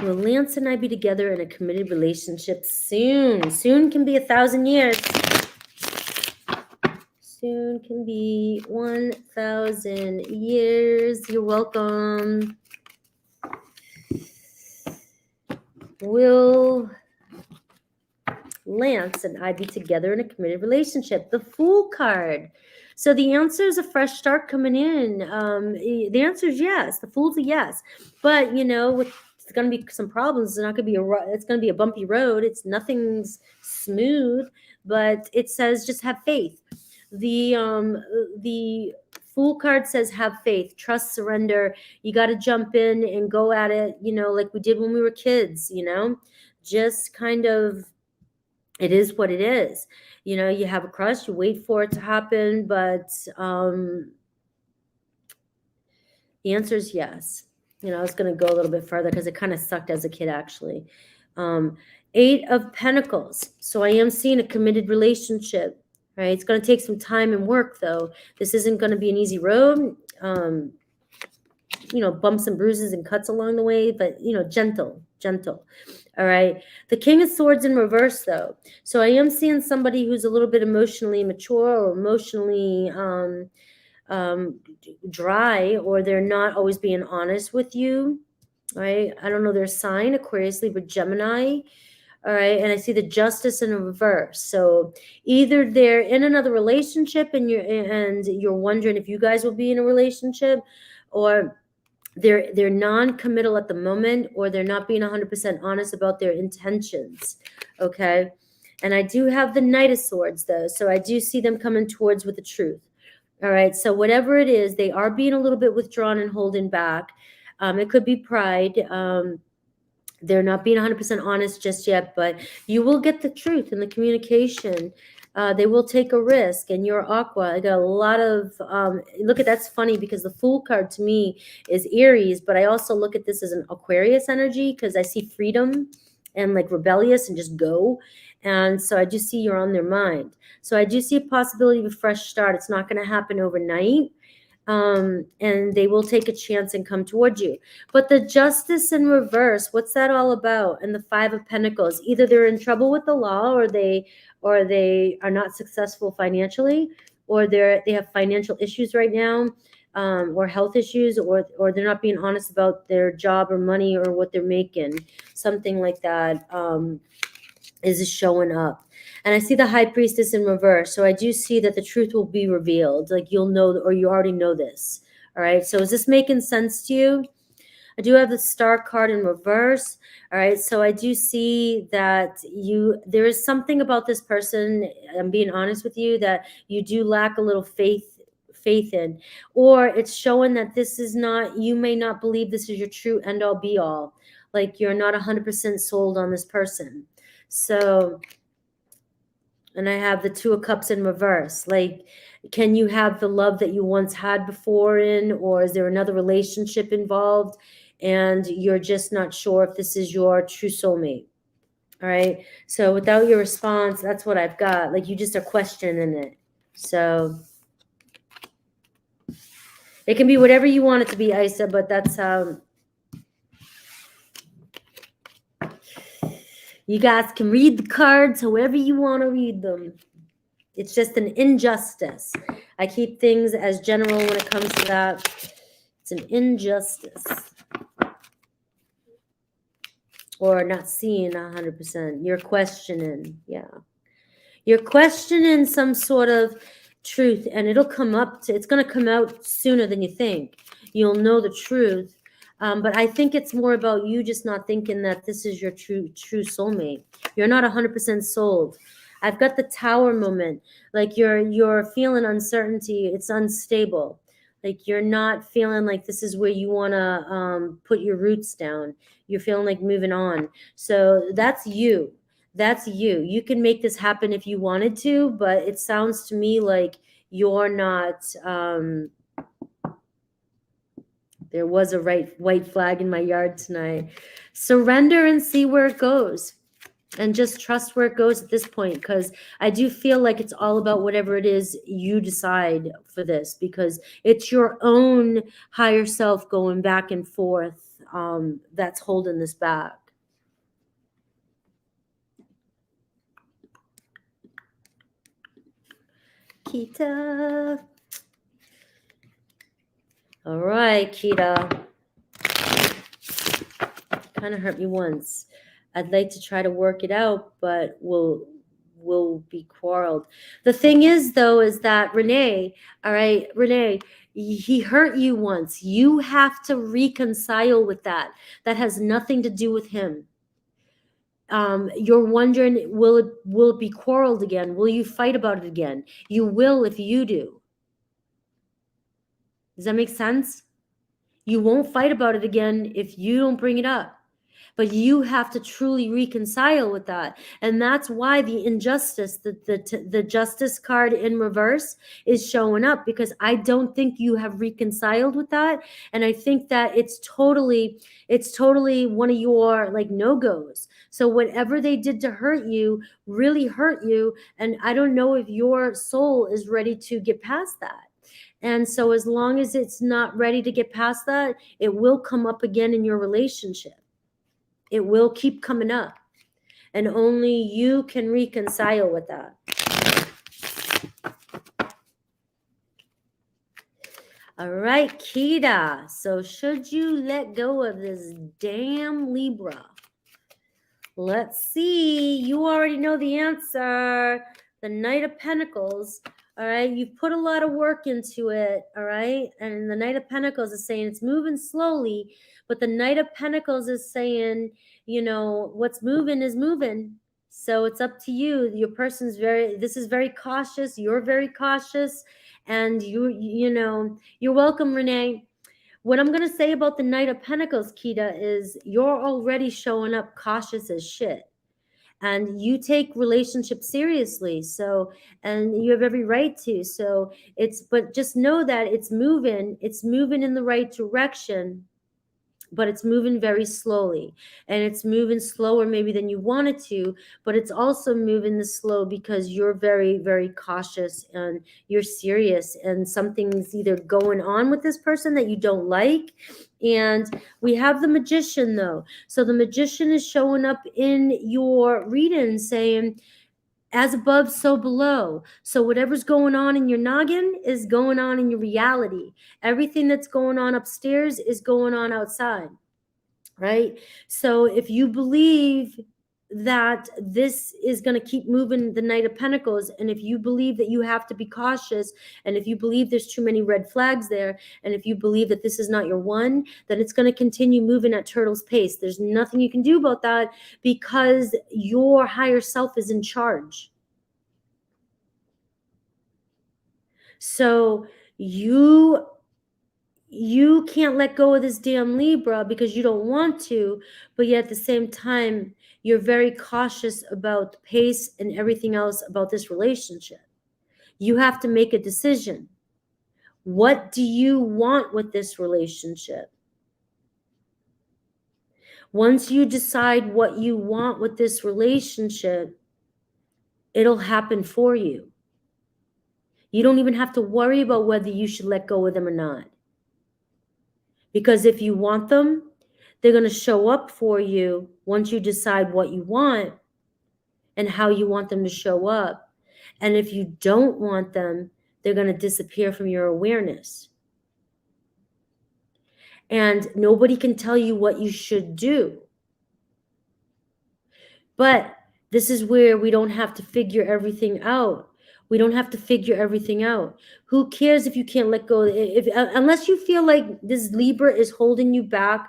Will Lance and I be together in a committed relationship soon? Soon can be 1,000 years. Soon can be 1,000 years. You're welcome. Will Lance and I be together in a committed relationship? The Fool card. So the answer is a fresh start coming in. The answer is yes. The Fool's a yes. But, you know, with it's going to be some problems. It's not going to be it's going to be a bumpy road. Nothing's smooth, but it says just have faith. The Fool card says have faith, trust, surrender. You got to jump in and go at it, you know, like we did when we were kids, you know, just kind of, it is what it is. You know, you have a crush, you wait for it to happen, but the answer is yes. You know, I was going to go a little bit further because it kind of sucked as a kid, actually. 8 of Pentacles. So I am seeing a committed relationship, right? It's going to take some time and work, though. This isn't going to be an easy road. You know, bumps and bruises and cuts along the way, but, you know, gentle. All right. The King of Swords in reverse, though. So I am seeing somebody who's a little bit emotionally immature or emotionally dry, or they're not always being honest with you, right? I don't know their sign, Aquarius, Libra, Gemini. All right. And I see the Justice in reverse. So either they're in another relationship and you're wondering if you guys will be in a relationship, or they're non-committal at the moment, or they're not being 100% honest about their intentions. Okay. And I do have the Knight of Swords though, so I do see them coming towards with the truth. All right. So whatever it is, they are being a little bit withdrawn and holding back. It could be pride. They're not being 100% honest just yet, but you will get the truth in the communication. They will take a risk, and you're Aqua. I got a lot of, look at, that's funny because the Fool card to me is Aries, but I also look at this as an Aquarius energy because I see freedom and like rebellious and just go. And so I do see you're on their mind. So I do see a possibility of a fresh start. It's not going to happen overnight. And they will take a chance and come towards you. But the Justice in reverse, what's that all about? And the Five of Pentacles, either they're in trouble with the law, or they are not successful financially, or they have financial issues right now, or health issues, or they're not being honest about their job or money or what they're making. Something like that is showing up. And I see the High Priestess in reverse. So I do see that the truth will be revealed. Like you'll know, or you already know this. All right. So is this making sense to you? I do have the Star card in reverse. All right. So I do see that there is something about this person, I'm being honest with you, that you do lack a little faith in, or it's showing that this is not, you may not believe this is your true end all be all. Like you're not 100% sold on this person. So, and I have the Two of Cups in reverse. Like, can you have the love that you once had before or is there another relationship involved and you're just not sure if this is your true soulmate? All right. So without your response, that's what I've got. Like you just are questioning it. So it can be whatever you want it to be, Isa, but that's how. You guys can read the cards however you want to read them. It's just an injustice. I keep things as general when it comes to that. It's an injustice. Or not seeing 100%. You're questioning. Yeah. You're questioning some sort of truth, and it'll come up it's going to come out sooner than you think. You'll know the truth. But I think it's more about you just not thinking that this is your true soulmate. You're not 100% sold. I've got the Tower moment. Like you're feeling uncertainty. It's unstable. Like you're not feeling like this is where you want to put your roots down. You're feeling like moving on. So that's you. That's you. You can make this happen if you wanted to, but it sounds to me like you're not. There was a white flag in my yard tonight. Surrender and see where it goes. And just trust where it goes at this point, because I do feel like it's all about whatever it is you decide for this, because it's your own higher self going back and forth that's holding this back. Kita. All right, Kita. Kind of hurt me once. I'd like to try to work it out, but we'll be quarreled. The thing is, though, is that Renee, all right, Renee, he hurt you once. You have to reconcile with that. That has nothing to do with him. You're wondering, will it be quarreled again? Will you fight about it again? You will if you do. Does that make sense? You won't fight about it again if you don't bring it up. But you have to truly reconcile with that. And that's why the injustice, the Justice card in reverse is showing up, because I don't think you have reconciled with that. And I think that it's totally one of your like no-goes. So whatever they did to hurt you really hurt you. And I don't know if your soul is ready to get past that. And so as long as it's not ready to get past that, it will come up again in your relationship. It will keep coming up. And only you can reconcile with that. All right, Kita. So should you let go of this damn Libra? Let's see. You already know the answer. The Knight of Pentacles. All right. You've put a lot of work into it. All right. And the Knight of Pentacles is saying it's moving slowly, but the Knight of Pentacles is saying, you know, what's moving is moving. So it's up to you. Your person's this is very cautious. You're very cautious. And you know, you're welcome, Renee. What I'm going to say about the Knight of Pentacles, Kita, is you're already showing up cautious as shit. And you take relationships seriously. So, and you have every right to. So but just know that it's moving in the right direction, but it's moving very slowly, and it's moving slower maybe than you want it to, but it's also moving the slow because you're very, very cautious and you're serious, and something's either going on with this person that you don't like. And we have the Magician though. So the Magician is showing up in your reading saying, as above, so below. So whatever's going on in your noggin is going on in your reality. Everything that's going on upstairs is going on outside, right? So if you believe that this is going to keep moving, the Knight of Pentacles, and if you believe that you have to be cautious, and if you believe there's too many red flags there, and if you believe that this is not your one, then it's going to continue moving at turtle's pace. There's nothing you can do about that because your higher self is in charge. So you can't let go of this damn Libra because you don't want to, but yet at the same time, you're very cautious about the pace and everything else about this relationship. You have to make a decision. What do you want with this relationship? Once you decide what you want with this relationship, it'll happen for you. You don't even have to worry about whether you should let go of them or not. Because if you want them, they're going to show up for you once you decide what you want and how you want them to show up. And if you don't want them, they're going to disappear from your awareness. And nobody can tell you what you should do. But this is where we don't have to figure everything out. We don't have to figure everything out. Who cares if you can't let go? Unless you feel like this Libra is holding you back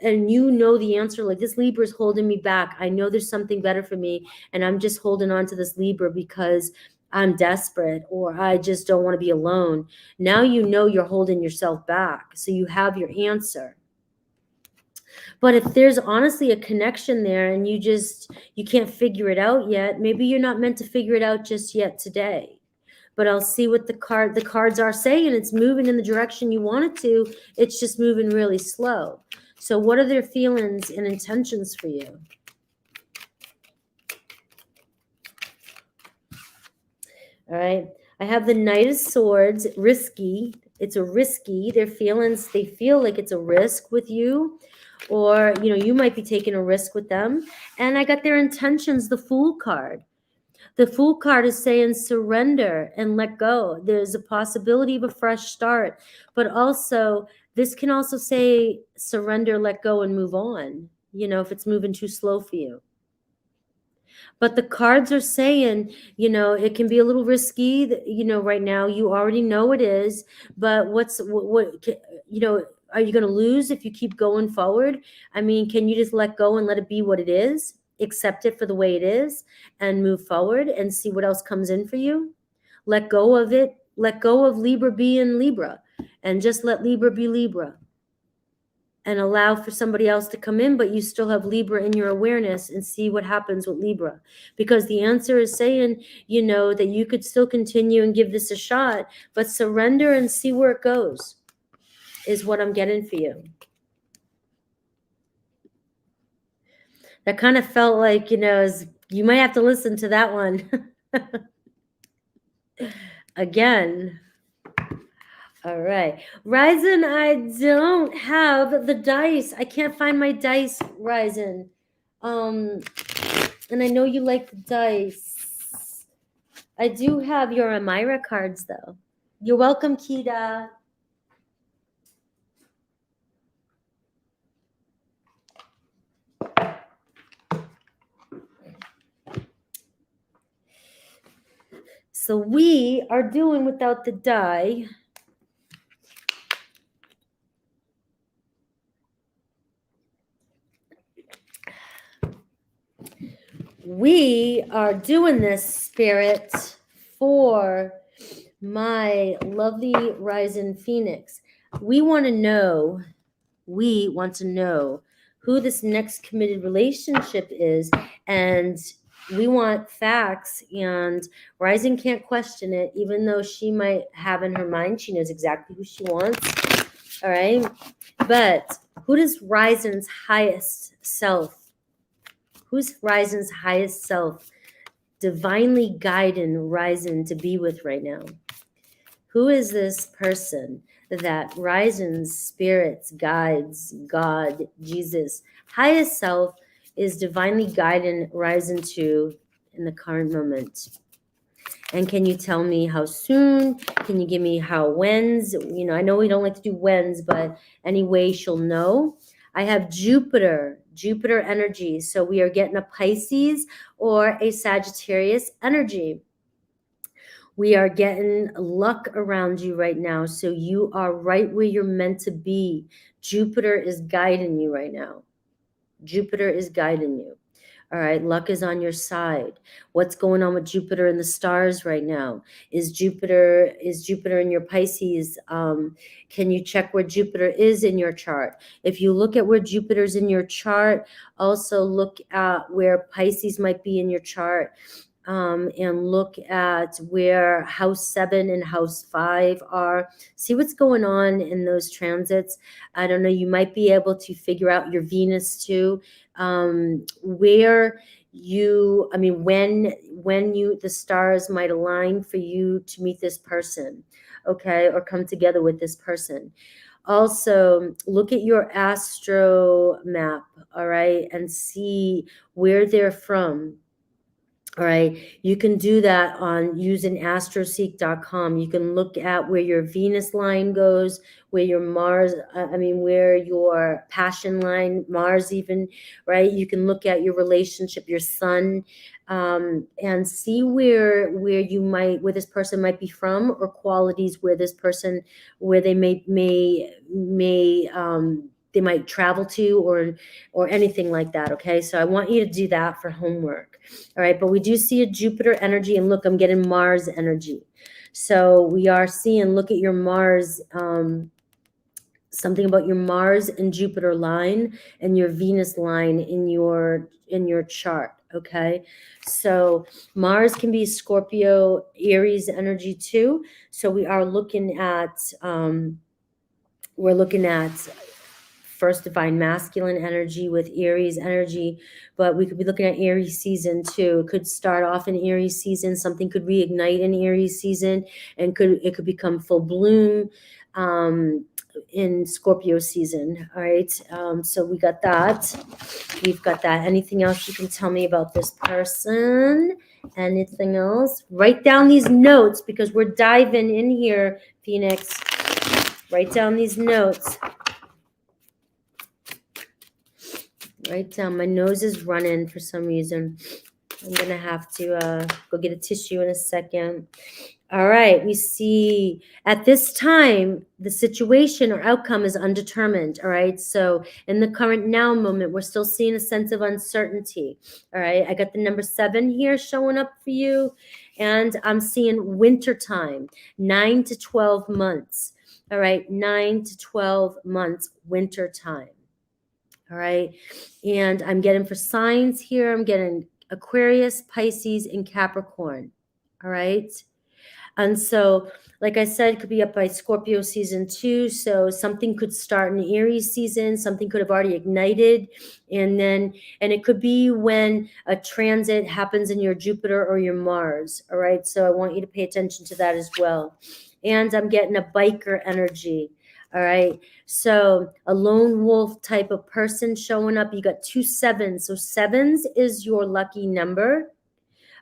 and you know the answer, like this Libra is holding me back. I know there's something better for me and I'm just holding on to this Libra because I'm desperate or I just don't want to be alone. Now you know you're holding yourself back. So you have your answer. But if there's honestly a connection there and you can't figure it out yet, maybe you're not meant to figure it out just yet today. But I'll see what the cards are saying. It's moving in the direction you want it to. It's just moving really slow. So what are their feelings and intentions for you? All right. I have the Knight of Swords, risky. It's a risky. Their feelings, they feel like it's a risk with you. Or, you know, you might be taking a risk with them. And I got their intentions, the Fool card. The Fool card is saying surrender and let go. There's a possibility of a fresh start. But also, this can also say surrender, let go, and move on, you know, if it's moving too slow for you. But the cards are saying, you know, it can be a little risky, you know, right now. You already know it is. But what you know, are you going to lose if you keep going forward? I mean, can you just let go and let it be what it is? Accept it for the way it is and move forward and see what else comes in for you? Let go of it. Let go of Libra being Libra and just let Libra be Libra. And allow for somebody else to come in, but you still have Libra in your awareness and see what happens with Libra. Because the answer is saying, you know, that you could still continue and give this a shot, but surrender and see where it goes is what I'm getting for you. That kind of felt like, you know, you might have to listen to that one again. All right. Ryzen, I don't have the dice. I can't find my dice, Ryzen. And I know you like the dice. I do have your Amira cards, though. You're welcome, Kita. So we are doing without the die. We are doing this, Spirit, for my lovely Ryzen Phoenix. We want to know who this next committed relationship is, and we want facts, and Ryzen can't question it, even though she might have in her mind, she knows exactly who she wants. All right. But who does Ryzen's highest self, who's Ryzen's highest self divinely guiding Ryzen to be with right now? Who is this person that Ryzen's spirits, guides, God, Jesus, highest self is divinely guiding Ryzen to in the current moment? And can you tell me how soon? Can you give me how, whens? You know, I know we don't like to do whens, but any way she'll know. I have Jupiter energy. So we are getting a Pisces or a Sagittarius energy. We are getting luck around you right now. So you are right where you're meant to be. Jupiter is guiding you right now. Jupiter is guiding you. All right, luck is on your side. What's going on with Jupiter and the stars right now? Is Jupiter in your Pisces? Can you check where Jupiter is in your chart? If you look at where Jupiter's in your chart, also look at where Pisces might be in your chart. And look at where house 7 and house 5 are. See what's going on in those transits. I don't know, you might be able to figure out your Venus too. Where you, I mean, when the stars might align for you to meet this person, okay, or come together with this person. Also, look at your astro map, all right, and see where they're from. All right, you can do that on using astroseek.com. You can look at where your Venus line goes, where your Mars, where your passion line, Mars even, right? You can look at your relationship, your sun, and see where this person might be from, or qualities where this person, where they they might travel to, or anything like that. Okay, so I want you to do that for homework. All right, but we do see a Jupiter energy, and look, I'm getting Mars energy. So we are seeing, look at your Mars, something about your Mars and Jupiter line and your Venus line in your chart. Okay, so Mars can be Scorpio, Aries energy too. So we are looking at first divine masculine energy with Aries energy, but we could be looking at Aries season too. It could start off in Aries season, something could reignite in Aries season, and it could become full bloom in Scorpio season. All right, so we got that. We've got that. Anything else you can tell me about this person? Anything else? Write down these notes, because we're diving in here, Phoenix. Write down these notes. Write down. My nose is running for some reason. I'm going to have to go get a tissue in a second. All right. We see at this time, the situation or outcome is undetermined. All right. So in the current now moment, we're still seeing a sense of uncertainty. All right. I got the number 7 here showing up for you. And I'm seeing winter time, 9 to 12 months. All right. 9 to 12 months, winter time. All right. And I'm getting for signs here, I'm getting Aquarius, Pisces, and Capricorn. All right. And so, like I said, it could be up by Scorpio season 2. So something could start in Aries season. Something could have already ignited. And it could be when a transit happens in your Jupiter or your Mars. All right. So I want you to pay attention to that as well. And I'm getting a biker energy. All right. So a lone wolf type of person showing up. You got 2 7s. So 7s is your lucky number.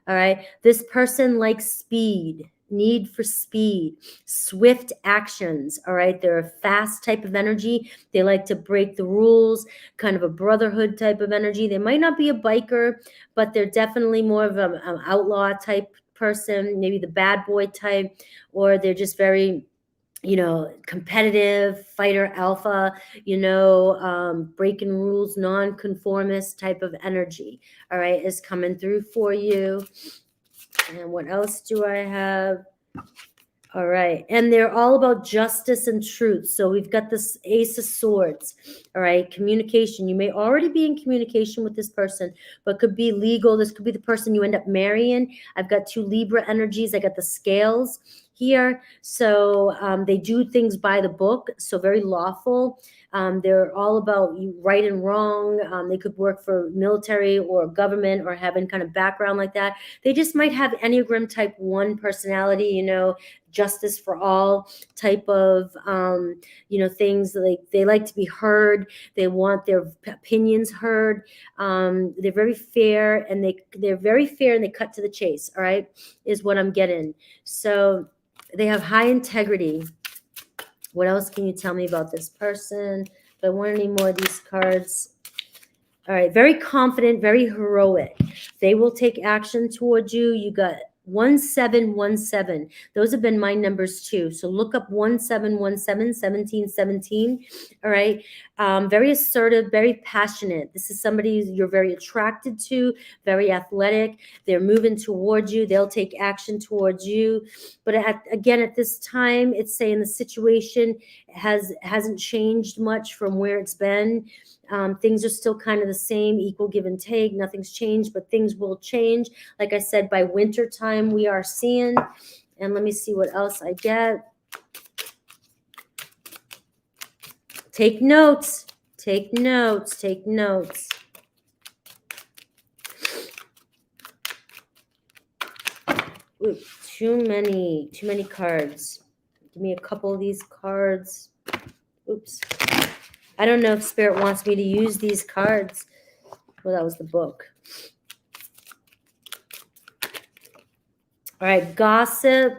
All right. This person likes speed, need for speed, swift actions. All right. They're a fast type of energy. They like to break the rules, kind of a brotherhood type of energy. They might not be a biker, but they're definitely more of an outlaw type person, maybe the bad boy type, or they're just very, competitive, fighter, alpha, breaking rules, non-conformist type of energy, all right, is coming through for you. And what else do I have? All right. And they're all about justice and truth. So we've got this Ace of Swords. All right. Communication. You may already be in communication with this person, but could be legal. This could be the person you end up marrying. I've got 2 Libra energies. I got the scales here. So they do things by the book. So very lawful. They're all about right and wrong. They could work for military or government or having kind of background like that. They just might have Enneagram type 1 personality, justice for all type of, things. They like to be heard. They want their opinions heard. They're very fair, and they're very fair, and they cut to the chase. All right, is what I'm getting. So they have high integrity. What else can you tell me about this person? If I want any more of these cards. All right, very confident, very heroic. They will take action towards you. You got 1717. Those have been my numbers too. So look up 1717, 1717. All right. Very assertive, very passionate. This is somebody you're very attracted to, very athletic. They're moving towards you. They'll take action towards you. But again, at this time, it's saying the situation hasn't changed much from where it's been. Things are still kind of the same, equal give and take. Nothing's changed, but things will change. Like I said, by winter time, we are seeing. And let me see what else I get. Take notes. Take notes. Take notes. Ooh, too many cards. Give me a couple of these cards. Oops. I don't know if Spirit wants me to use these cards. Well, that was the book. All right, gossip.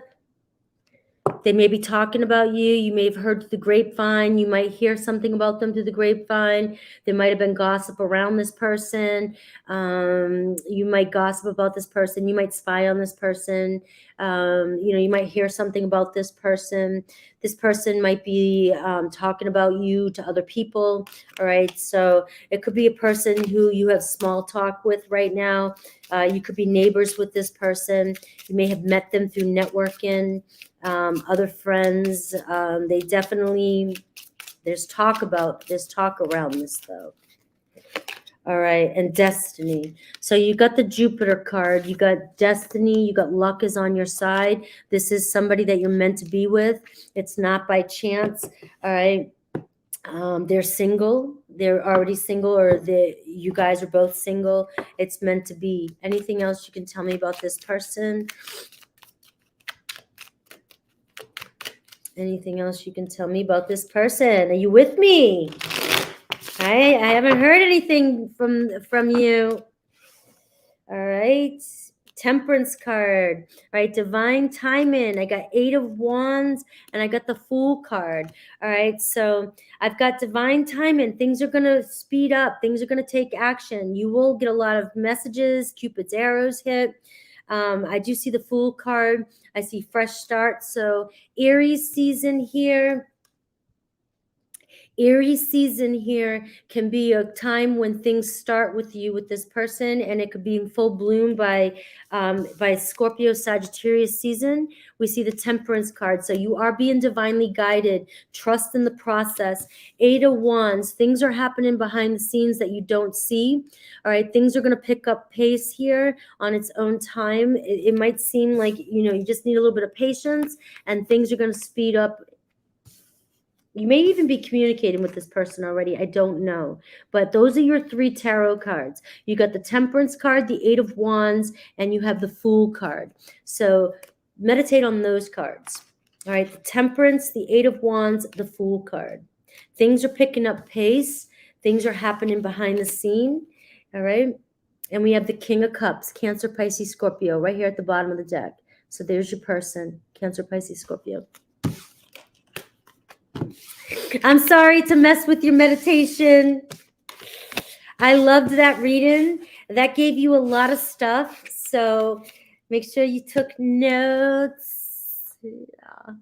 They may be talking about you. You may have heard through the grapevine. You might hear something about them through the grapevine. There might have been gossip around this person. You might gossip about this person. You might spy on this person. You might hear something about this person. This person might be talking about you to other people. All right. So it could be a person who you have small talk with right now. You could be neighbors with this person. You may have met them through networking. Other friends, they definitely, there's talk around this though. All right. And destiny. So you got the Jupiter card, you got destiny, you got luck is on your side. This is somebody that you're meant to be with. It's not by chance. All right. They're single. They're already single, or you guys are both single. It's meant to be. Anything else you can tell me about this person? Anything else you can tell me about this person? Are you with me? I haven't heard anything from you. All right. Temperance card. All right. Divine timing. I got 8 of Wands and I got the Fool card. All right. So I've got divine timing. Things are going to speed up. Things are going to take action. You will get a lot of messages. Cupid's arrows hit. I do see the Fool card. I see fresh start. So Aries season here. Aries season here can be a time when things start with you with this person, and it could be in full bloom by Scorpio Sagittarius season. We see the Temperance card. So you are being divinely guided. Trust in the process. 8 of Wands. Things are happening behind the scenes that you don't see. All right. Things are going to pick up pace here on its own time. It might seem like, you just need a little bit of patience and things are going to speed up. You may even be communicating with this person already. I don't know. But those are your 3 tarot cards. You got the Temperance card, the 8 of Wands, and you have the Fool card. So meditate on those cards. All right. The Temperance, the 8 of Wands, the Fool card. Things are picking up pace. Things are happening behind the scene. All right. And we have the King of Cups, Cancer, Pisces, Scorpio, right here at the bottom of the deck. So there's your person, Cancer, Pisces, Scorpio. I'm sorry to mess with your meditation. I loved that reading. That gave you a lot of stuff. So Make sure you took notes. Yeah.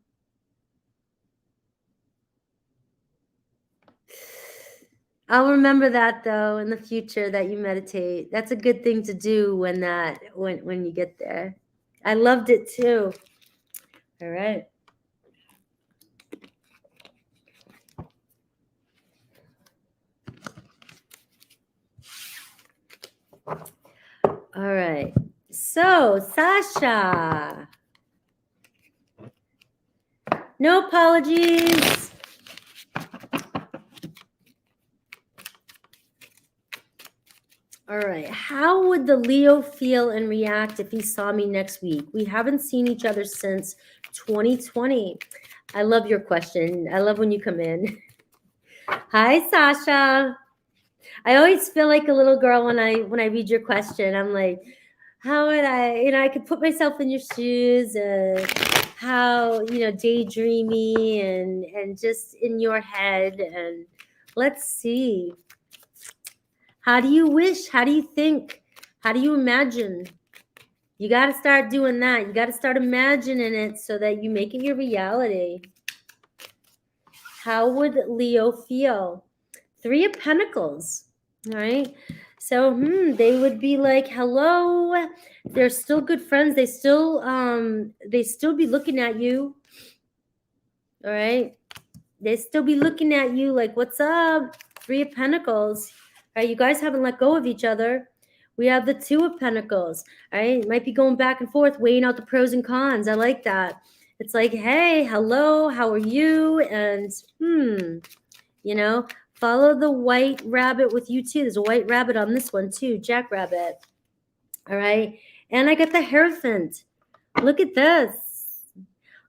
I'll remember that though in the future that you meditate. That's a good thing to do when you get there. I loved it too. All right. All right. So, Sasha. No apologies. All right. How would the Leo feel and react if he saw me next week? We haven't seen each other since 2020. I love your question. I love when you come in. Hi, Sasha. I always feel like a little girl when I read your question. I'm like, how would I could put myself in your shoes and how, daydreamy and just in your head. And let's see. How do you wish? How do you think? How do you imagine? You got to start doing that. You got to start imagining it so that you make it your reality. How would Leo feel? 3 of Pentacles. All right. So they would be like, hello. They're still good friends. They still be looking at you. All right. They still be looking at you like, what's up? 3 of Pentacles. All right. You guys haven't let go of each other. We have the 2 of Pentacles. All right. Might be going back and forth, weighing out the pros and cons. I like that. It's like, hey, hello, how are you? And follow the white rabbit with you too. There's a white rabbit on this one too, jackrabbit. All right. And I got the Hierophant. Look at this.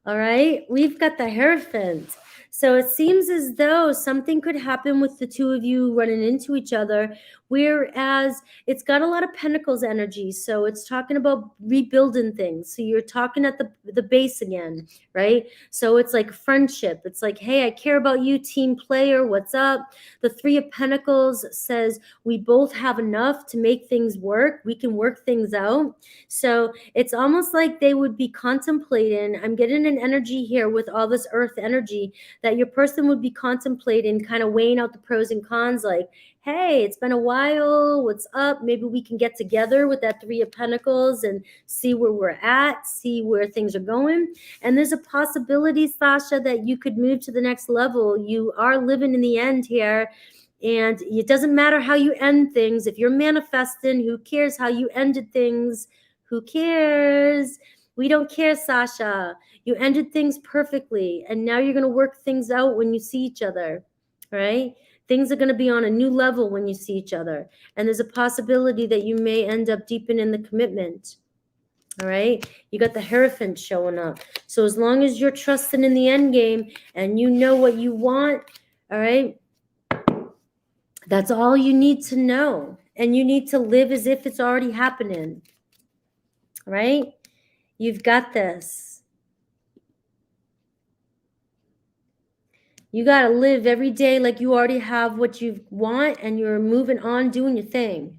All right. We've got the Hierophant. So it seems as though something could happen with the 2 of you running into each other, whereas it's got a lot of Pentacles energy. So it's talking about rebuilding things. So you're talking at the base again, right? So it's like friendship. It's like, hey, I care about you, team player. What's up? The 3 of Pentacles says we both have enough to make things work. We can work things out. So it's almost like they would be contemplating. I'm getting an energy here with all this earth energy that your person would be contemplating, kind of weighing out the pros and cons, like, hey, it's been a while, what's up? Maybe we can get together with that 3 of Pentacles and see where we're at, see where things are going. And there's a possibility, Sasha, that you could move to the next level. You are living in the end here. And it doesn't matter how you end things. If you're manifesting, who cares how you ended things? Who cares? We don't care, Sasha. You ended things perfectly, and now you're going to work things out when you see each other, right? Things are going to be on a new level when you see each other, and there's a possibility that you may end up deepening the commitment, all right? You got the Hierophant showing up. So as long as you're trusting in the end game and you know what you want, all right, that's all you need to know, and you need to live as if it's already happening, right? You've got this. You got to live every day like you already have what you want and you're moving on, doing your thing.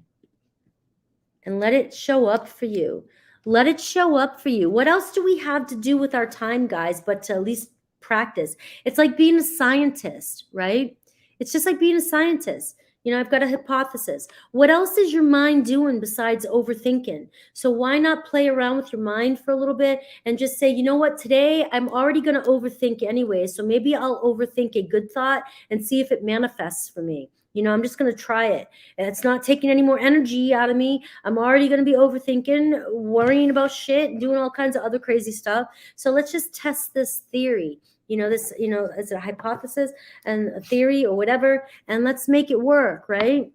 And let it show up for you. Let it show up for you. What else do we have to do with our time, guys, but to at least practice? It's like being a scientist, right? It's just like being a scientist. I've got a hypothesis. What else is your mind doing besides overthinking? So why not play around with your mind for a little bit and just say, you know what, today I'm already going to overthink anyway. So maybe I'll overthink a good thought and see if it manifests for me. I'm just going to try it. And it's not taking any more energy out of me. I'm already going to be overthinking, worrying about shit, doing all kinds of other crazy stuff. So let's just test this theory. It's a hypothesis and a theory or whatever, and let's make it work, right?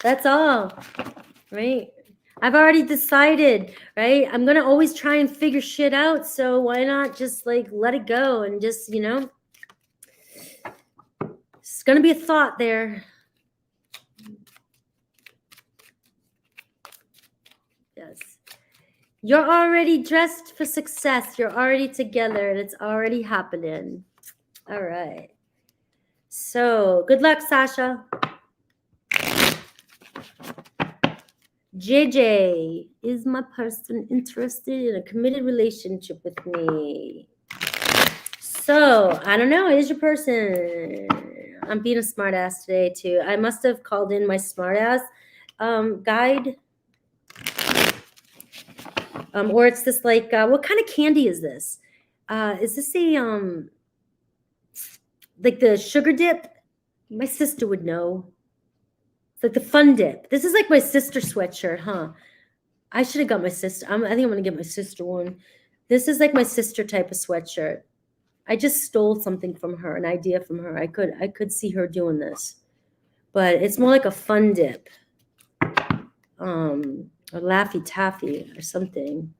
That's all, right? I've already decided, right? I'm going to always try and figure shit out. So why not just let it go and just, it's going to be a thought there. Yes. You're already dressed for success. You're already together and it's already happening. All right. So good luck, Sasha. JJ, is my person interested in a committed relationship with me? So, I don't know. Is your person? I'm being a smartass today, too. I must have called in my smartass guide. Or it's this like, what kind of candy is this? Is this a, like the sugar dip? My sister would know. It's like the fun dip. This is like my sister sweatshirt, huh? I should have got my sister. I think I'm going to get my sister one. This is like my sister type of sweatshirt. I just stole something from her, an idea from her. I could see her doing this. But it's more like a fun dip. Or Laffy Taffy or something.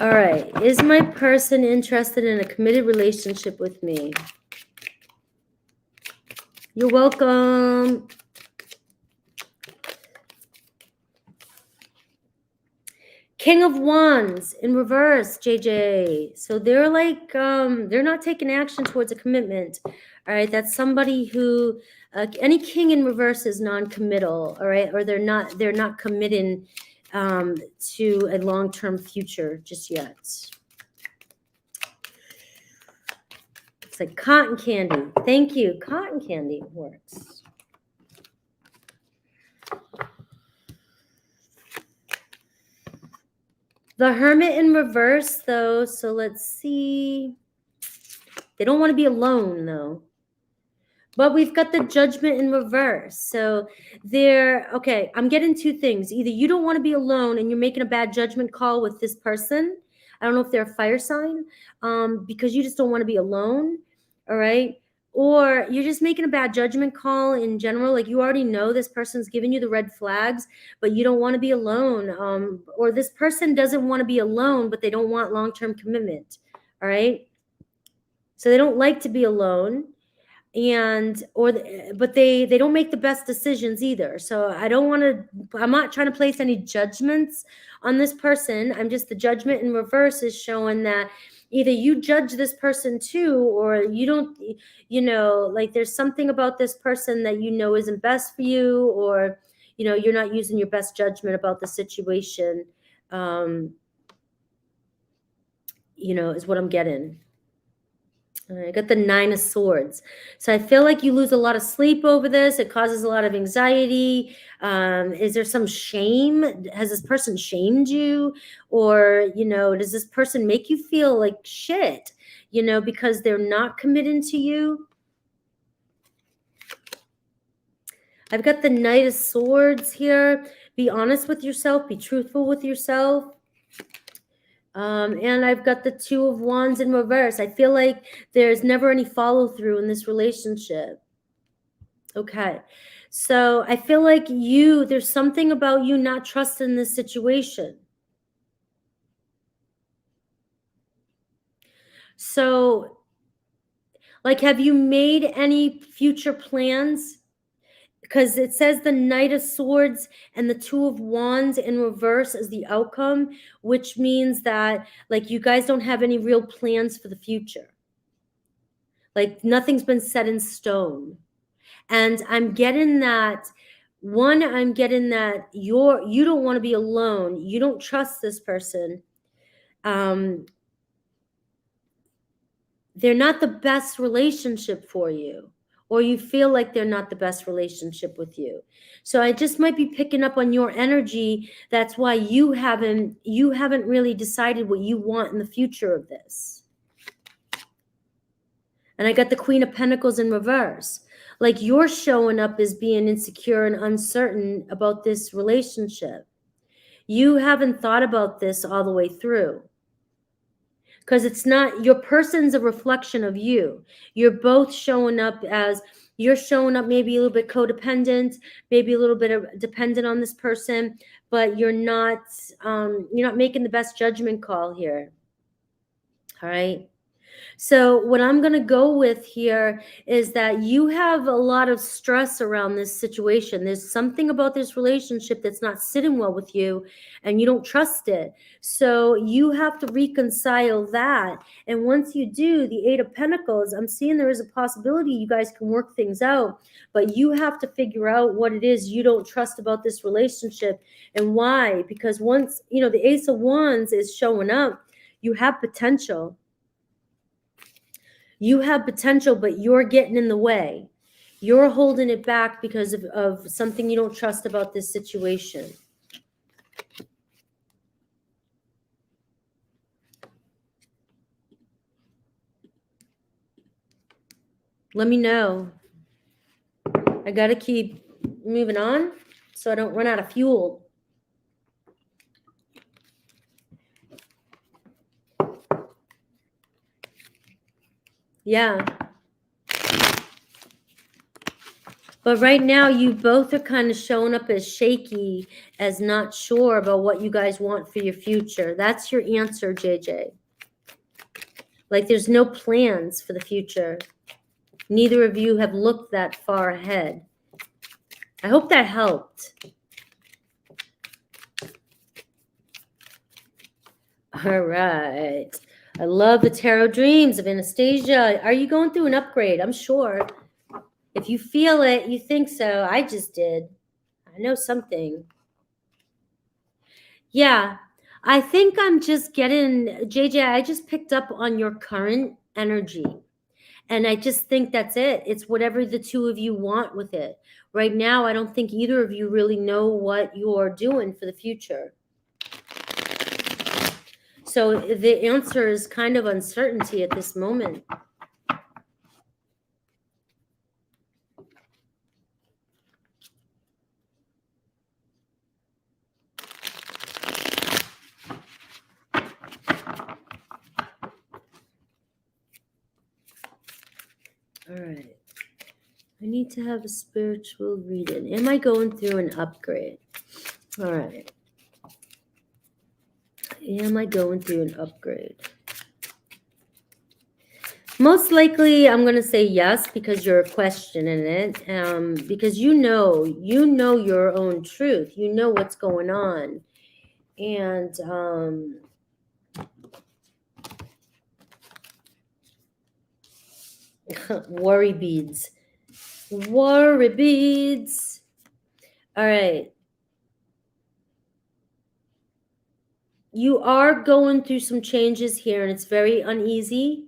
All right. Is my person interested in a committed relationship with me? You're welcome. King of Wands in reverse, JJ. So they're like, they're not taking action towards a commitment. All right. That's somebody who, any king in reverse is non-committal. All right. Or they're not committing to a long-term future just yet. It's like cotton candy. Thank you. Cotton candy works. The Hermit in reverse, though. So let's see. They don't want to be alone, though. But we've got the Judgment in reverse. So okay, I'm getting two things. Either you don't want to be alone and you're making a bad judgment call with this person. I don't know if they're a fire sign, because you just don't want to be alone, all right? Or you're just making a bad judgment call in general. Like you already know this person's giving you the red flags, but you don't want to be alone. Or this person doesn't want to be alone, but they don't want long-term commitment, all right? So they don't like to be alone. But they don't make the best decisions either. So I'm not trying to place any judgments on this person. I'm just, the Judgment in reverse is showing that either you judge this person too, or you don't, like there's something about this person that isn't best for you, or you're not using your best judgment about the situation, is what I'm getting. I got the 9 of Swords. So I feel like you lose a lot of sleep over this. It causes a lot of anxiety. Is there some shame? Has this person shamed you? Or, does this person make you feel like shit, because they're not committing to you? I've got the Knight of Swords here. Be honest with yourself. Be truthful with yourself. And I've got the 2 of Wands in reverse. I feel like there's never any follow through in this relationship. Okay. So I feel like there's something about you not trusting this situation. So, like, have you made any future plans? Because it says the Knight of Swords and the 2 of Wands in reverse is the outcome, which means that, like, you guys don't have any real plans for the future. Like, nothing's been set in stone. And I'm getting that, you don't want to be alone. You don't trust this person. They're not the best relationship for you, or you feel like they're not the best relationship with you. So I just might be picking up on your energy. That's why you haven't really decided what you want in the future of this. And I got the Queen of Pentacles in reverse. Like, you're showing up as being insecure and uncertain about this relationship. You haven't thought about this all the way through. Because it's not, your person's a reflection of you. You're both showing up you're showing up maybe a little bit codependent, maybe a little bit dependent on this person, but you're not making the best judgment call here. All right. So what I'm going to go with here is that you have a lot of stress around this situation. There's something about this relationship that's not sitting well with you, and you don't trust it. So you have to reconcile that. And once you do, the Eight of Pentacles, I'm seeing there is a possibility you guys can work things out, but you have to figure out what it is you don't trust about this relationship and why. Because once, you know, the Ace of Wands is showing up, you have potential. You have potential, but you're getting in the way. You're holding it back because of something you don't trust about this situation. Let me know. I got to keep moving on so I don't run out of fuel. Yeah. But right now, you both are kind of showing up as shaky, as not sure about what you guys want for your future. That's your answer, JJ. Like there's no plans for the future. Neither of you have looked that far ahead. I hope that helped. All right. I love the tarot dreams of Anastasia. Are you going through an upgrade? I'm sure. If you feel it, you think so. I just did. I know something. Yeah. I think I'm just getting, JJ, I just picked up on your current energy. And I just think that's it. It's whatever the two of you want with it. Right now, I don't think either of you really know what you're doing for the future. So the answer is kind of uncertainty at this moment. All right. I need to have a spiritual reading. Am I going through an upgrade? All right. Am I going through an upgrade? Most likely, I'm going to say yes because you're questioning it. Because you know your own truth. You know what's going on. And worry beads. Worry beads. All right. You are going through some changes here, and it's very uneasy.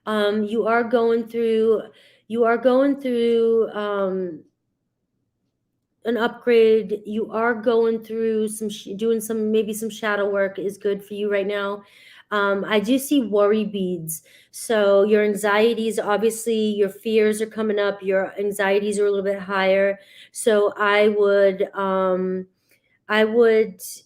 You are going through an upgrade. You are going through doing maybe some shadow work is good for you right now. I do see worry beads. So your anxieties, obviously your fears are coming up. Your anxieties are a little bit higher. So I would,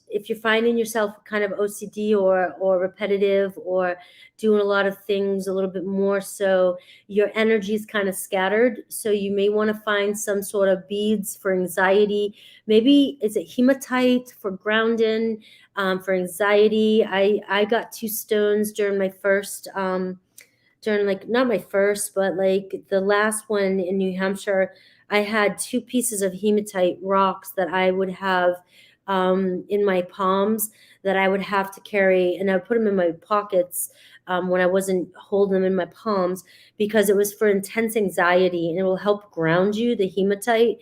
if you're finding yourself kind of OCD or repetitive or doing a lot of things a little bit more, so your energy is kind of scattered. So you may want to find some sort of beads for anxiety. Maybe is it hematite for grounding, for anxiety. I got 2 stones during my first, during like not my first, but like the last one in New Hampshire. I had 2 pieces of hematite rocks that I would have in my palms that I would have to carry, and I would put them in my pockets when I wasn't holding them in my palms, because it was for intense anxiety, and it will help ground you, the hematite,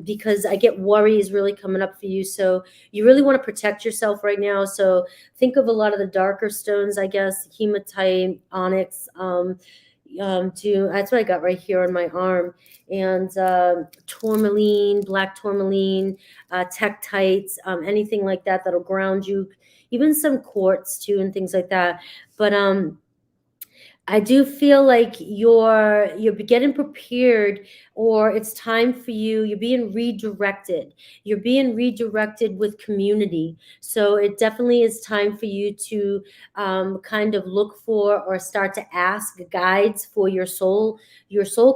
because I get worries really coming up for you. So you really want to protect yourself right now. So think of a lot of the darker stones, I guess, hematite, onyx, that's what I got right here on my arm, and tourmaline, black tourmaline, tektites, anything like that that'll ground you, even some quartz too and things like that. But I do feel like you're getting prepared, or it's time for you, you're being redirected. You're being redirected with community. So it definitely is time for you to kind of look for or start to ask guides for your soul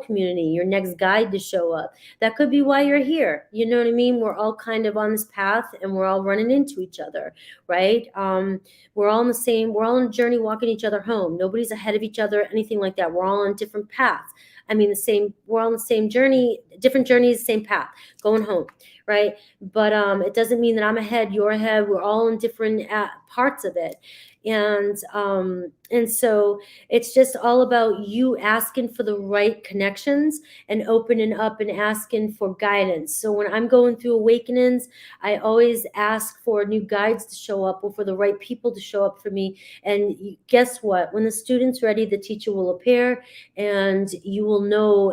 community, your next guide to show up. That could be why you're here. You know what I mean? We're all kind of on this path and we're all running into each other, right? We're all on a journey walking each other home. Nobody's ahead of each other, anything like that. We're all on different paths. I mean, we're on the same journey, different journeys, same path, going home, right? But it doesn't mean that I'm ahead, you're ahead. We're all in different parts of it. And so it's just all about you asking for the right connections and opening up and asking for guidance. So when I'm going through awakenings, I always ask for new guides to show up or for the right people to show up for me. And guess what? When the student's ready, the teacher will appear and you will know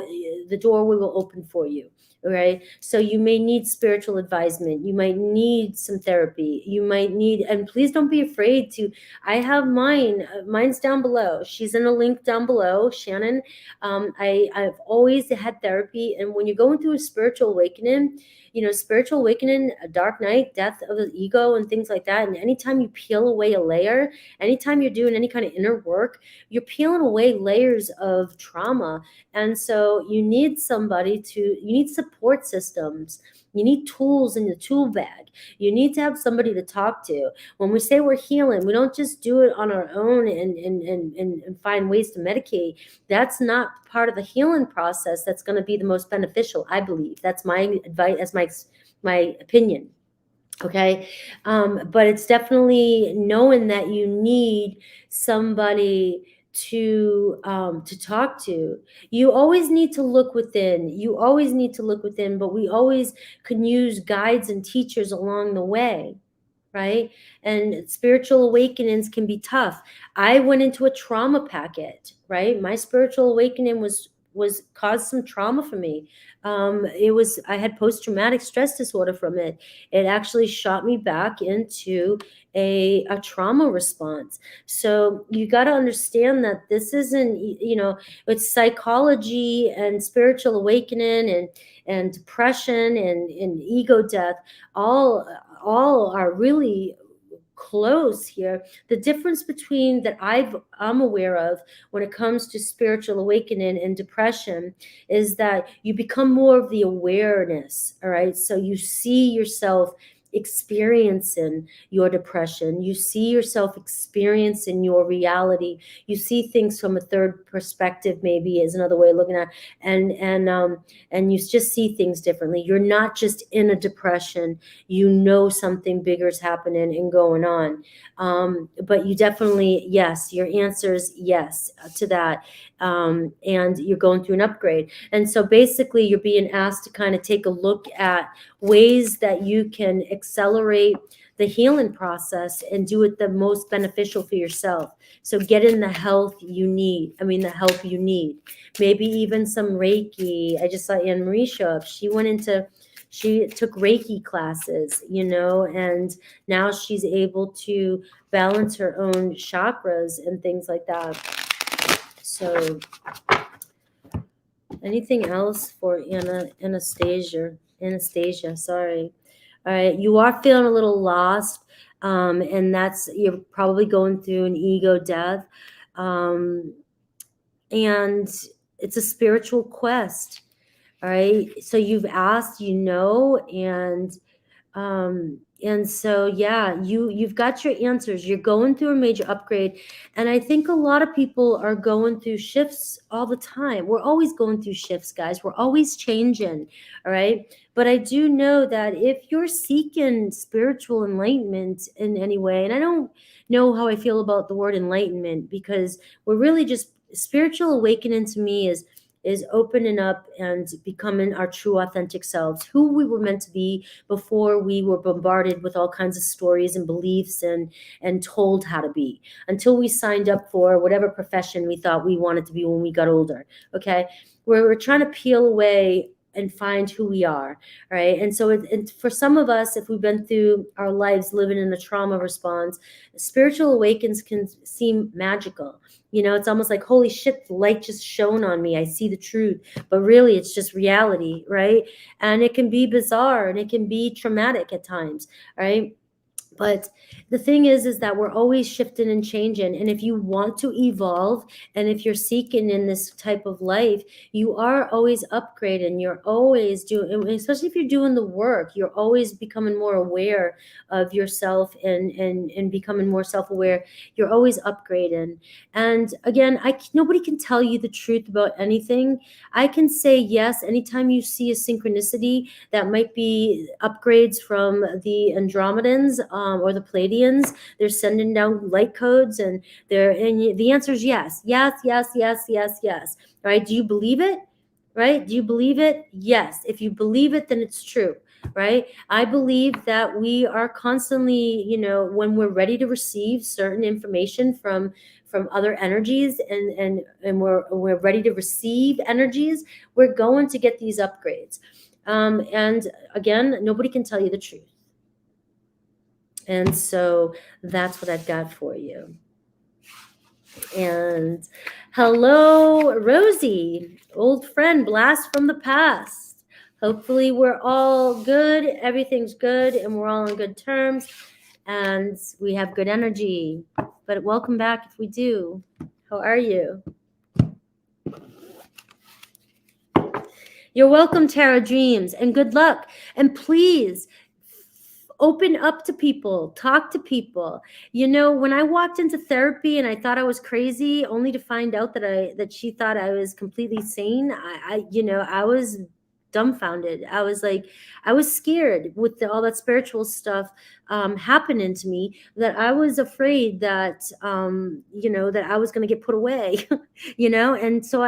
the doorway will open for you. Right. So you may need spiritual advisement. You might need some therapy. You might need, and please don't be afraid to, I have mine's down below. She's in a link down below, Shannon. I've always had therapy. And when you're going through a spiritual awakening, spiritual awakening, a dark night, death of the ego and things like that. And anytime you peel away a layer, anytime you're doing any kind of inner work, you're peeling away layers of trauma. And so you need support systems. You need tools in the tool bag. You need to have somebody to talk to. When we say we're healing, we don't just do it on our own and find ways to medicate. That's not part of the healing process that's going to be the most beneficial, I believe. That's my advice, that's my opinion. Okay. But it's definitely knowing that you need somebody to talk to. You always need to look within. But we always can use guides and teachers along the way, right? And spiritual awakenings can be tough. I went into a trauma packet, right? My spiritual awakening was caused some trauma for me. I had post-traumatic stress disorder from it. It actually shot me back into a trauma response. So you got to understand that this isn't, it's psychology and spiritual awakening and depression and ego death, all are really close here. The difference between that I'm aware of when it comes to spiritual awakening and depression is that you become more of the awareness. All right. So you see yourself experiencing your depression. You see yourself experiencing your reality. You see things from a third perspective, maybe is another way of looking at it. And you just see things differently. You're not just in a depression. You know something bigger is happening and going on. But you definitely, yes, your answer is yes to that. And you're going through an upgrade. And so basically you're being asked to kind of take a look at ways that you can accelerate the healing process and do it the most beneficial for yourself. So get in the help you need. Maybe even some Reiki. I just saw Anne Marie show up. She took Reiki classes, and now she's able to balance her own chakras and things like that. So anything else for Anastasia, sorry. All right, you are feeling a little lost, and you're probably going through an ego death, and it's a spiritual quest. All right, so you've asked, and so, yeah, you've got your answers. You're going through a major upgrade. And I think a lot of people are going through shifts all the time. We're always going through shifts, guys. We're always changing. All right. But I do know that if you're seeking spiritual enlightenment in any way, and I don't know how I feel about the word enlightenment, because we're really just, spiritual awakening to me is opening up and becoming our true authentic selves, who we were meant to be before we were bombarded with all kinds of stories and beliefs and told how to be, until we signed up for whatever profession we thought we wanted to be when we got older. Okay. We're trying to peel away and find who we are, right? And so for some of us, if we've been through our lives living in a trauma response, spiritual awakens can seem magical. You know, it's almost like, holy shit, the light just shone on me. I see the truth. But really, it's just reality, right? And it can be bizarre and it can be traumatic at times, right? But the thing is that we're always shifting and changing. And if you want to evolve, and if you're seeking in this type of life, you are always upgrading. You're always doing, especially if you're doing the work, you're always becoming more aware of yourself and becoming more self-aware. You're always upgrading. And again, nobody can tell you the truth about anything. I can say yes, anytime you see a synchronicity that might be upgrades from the Andromedans, or the Pleiadians, they're sending down light codes, and the answer is yes, yes, yes, yes, yes, yes. Right? Do you believe it? Right? Do you believe it? Yes. If you believe it, then it's true. Right? I believe that we are constantly, you know, when we're ready to receive certain information from other energies, and we're ready to receive energies, we're going to get these upgrades. And again, nobody can tell you the truth. And so that's what I've got for you. And hello, Rosie, old friend, blast from the past. Hopefully we're all good. Everything's good and we're all on good terms and we have good energy. But welcome back if we do. How are you? You're welcome, Tara Dreams, and good luck. And please, open up to people, talk to people. You know, when I walked into therapy and I thought I was crazy, only to find out that she thought I was completely sane, I was dumbfounded. I was scared with all that spiritual stuff happening to me, that I was afraid that that I was going to get put away. And so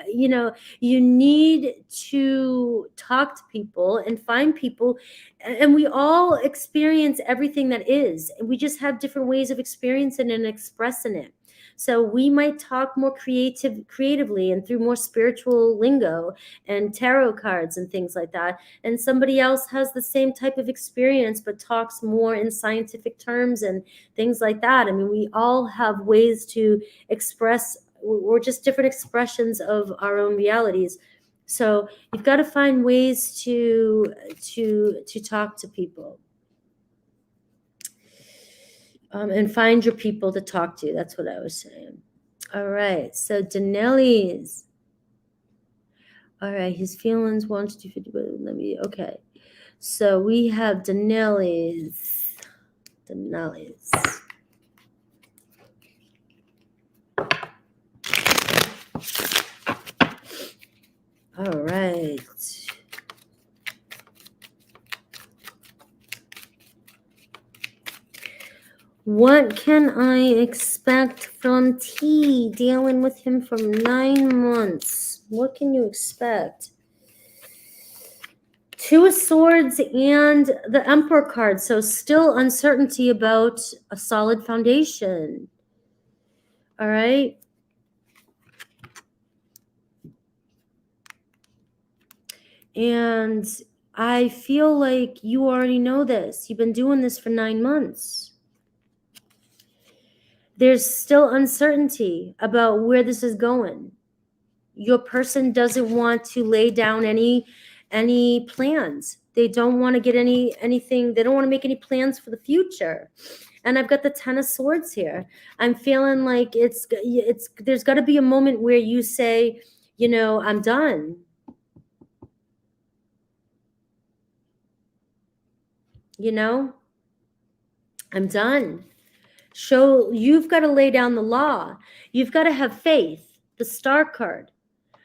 you need to talk to people and find people, and we all experience everything that is, and we just have different ways of experiencing and expressing it. So we might talk more creatively and through more spiritual lingo and tarot cards and things like that. And somebody else has the same type of experience, but talks more in scientific terms and things like that. I mean, we all have ways to express. We're just different expressions of our own realities. So you've got to find ways to talk to people. And find your people to talk to. That's what I was saying. All right. So Denali's. All right. His feelings 1 to 250. Let me. Okay. So we have Denali's. All right. What can I expect from T? Dealing with him for 9 months. What can you expect? 2 of Swords and the Emperor card. So still uncertainty about a solid foundation. All right. And I feel like you already know this. You've been doing this for 9 months. There's still uncertainty about where this is going. Your person doesn't want to lay down any plans. They don't want to get anything. They don't want to make any plans for the future. And I've got the 10 of Swords here. I'm feeling like there's got to be a moment where you say, I'm done. I'm done. You've got to lay down the law. You've got to have faith, the Star card.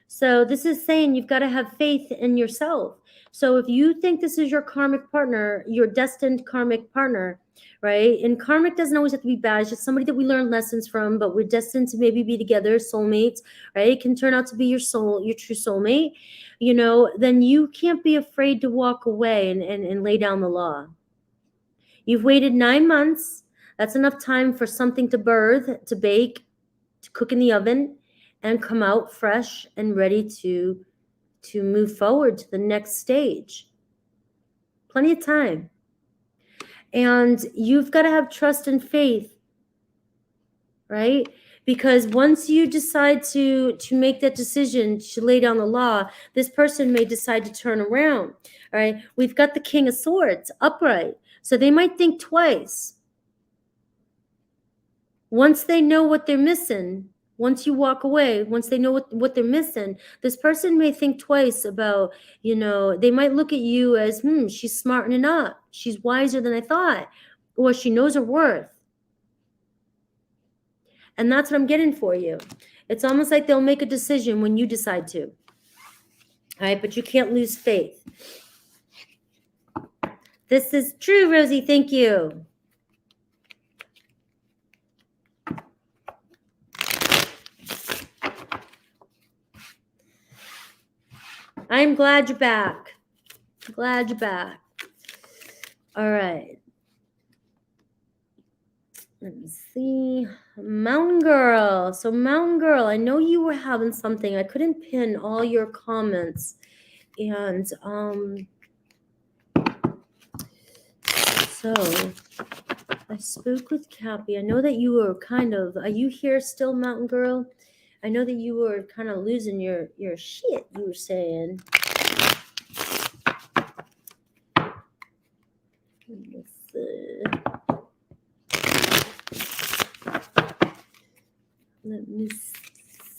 So this is saying you've got to have faith in yourself. So if you think this is your karmic partner, your destined karmic partner, right? And karmic doesn't always have to be bad. It's just somebody that we learn lessons from, but we're destined to maybe be together, soulmates, right? It can turn out to be your true soulmate, then you can't be afraid to walk away and lay down the law. You've waited 9 months. That's enough time for something to birth, to bake, to cook in the oven, and come out fresh and ready to move forward to the next stage. Plenty of time. And you've got to have trust and faith, right? Because once you decide to make that decision to lay down the law, this person may decide to turn around. All right. We've got the King of Swords upright. So they might think twice. Once they know what they're missing, once you walk away, once they know what they're missing, this person may think twice about, they might look at you as, she's smartening up. She's wiser than I thought. Or she knows her worth. And that's what I'm getting for you. It's almost like they'll make a decision when you decide to. All right, but you can't lose faith. This is true, Rosie. Thank you. I'm glad you're back. Glad you're back. All right. Let me see. Mountain Girl. So Mountain Girl, I know you were having something. I couldn't pin all your comments. And so I spoke with Cappy. I know that you were are you here still, Mountain Girl? I know that you were kind of losing your shit, you were saying. Let's see. Let me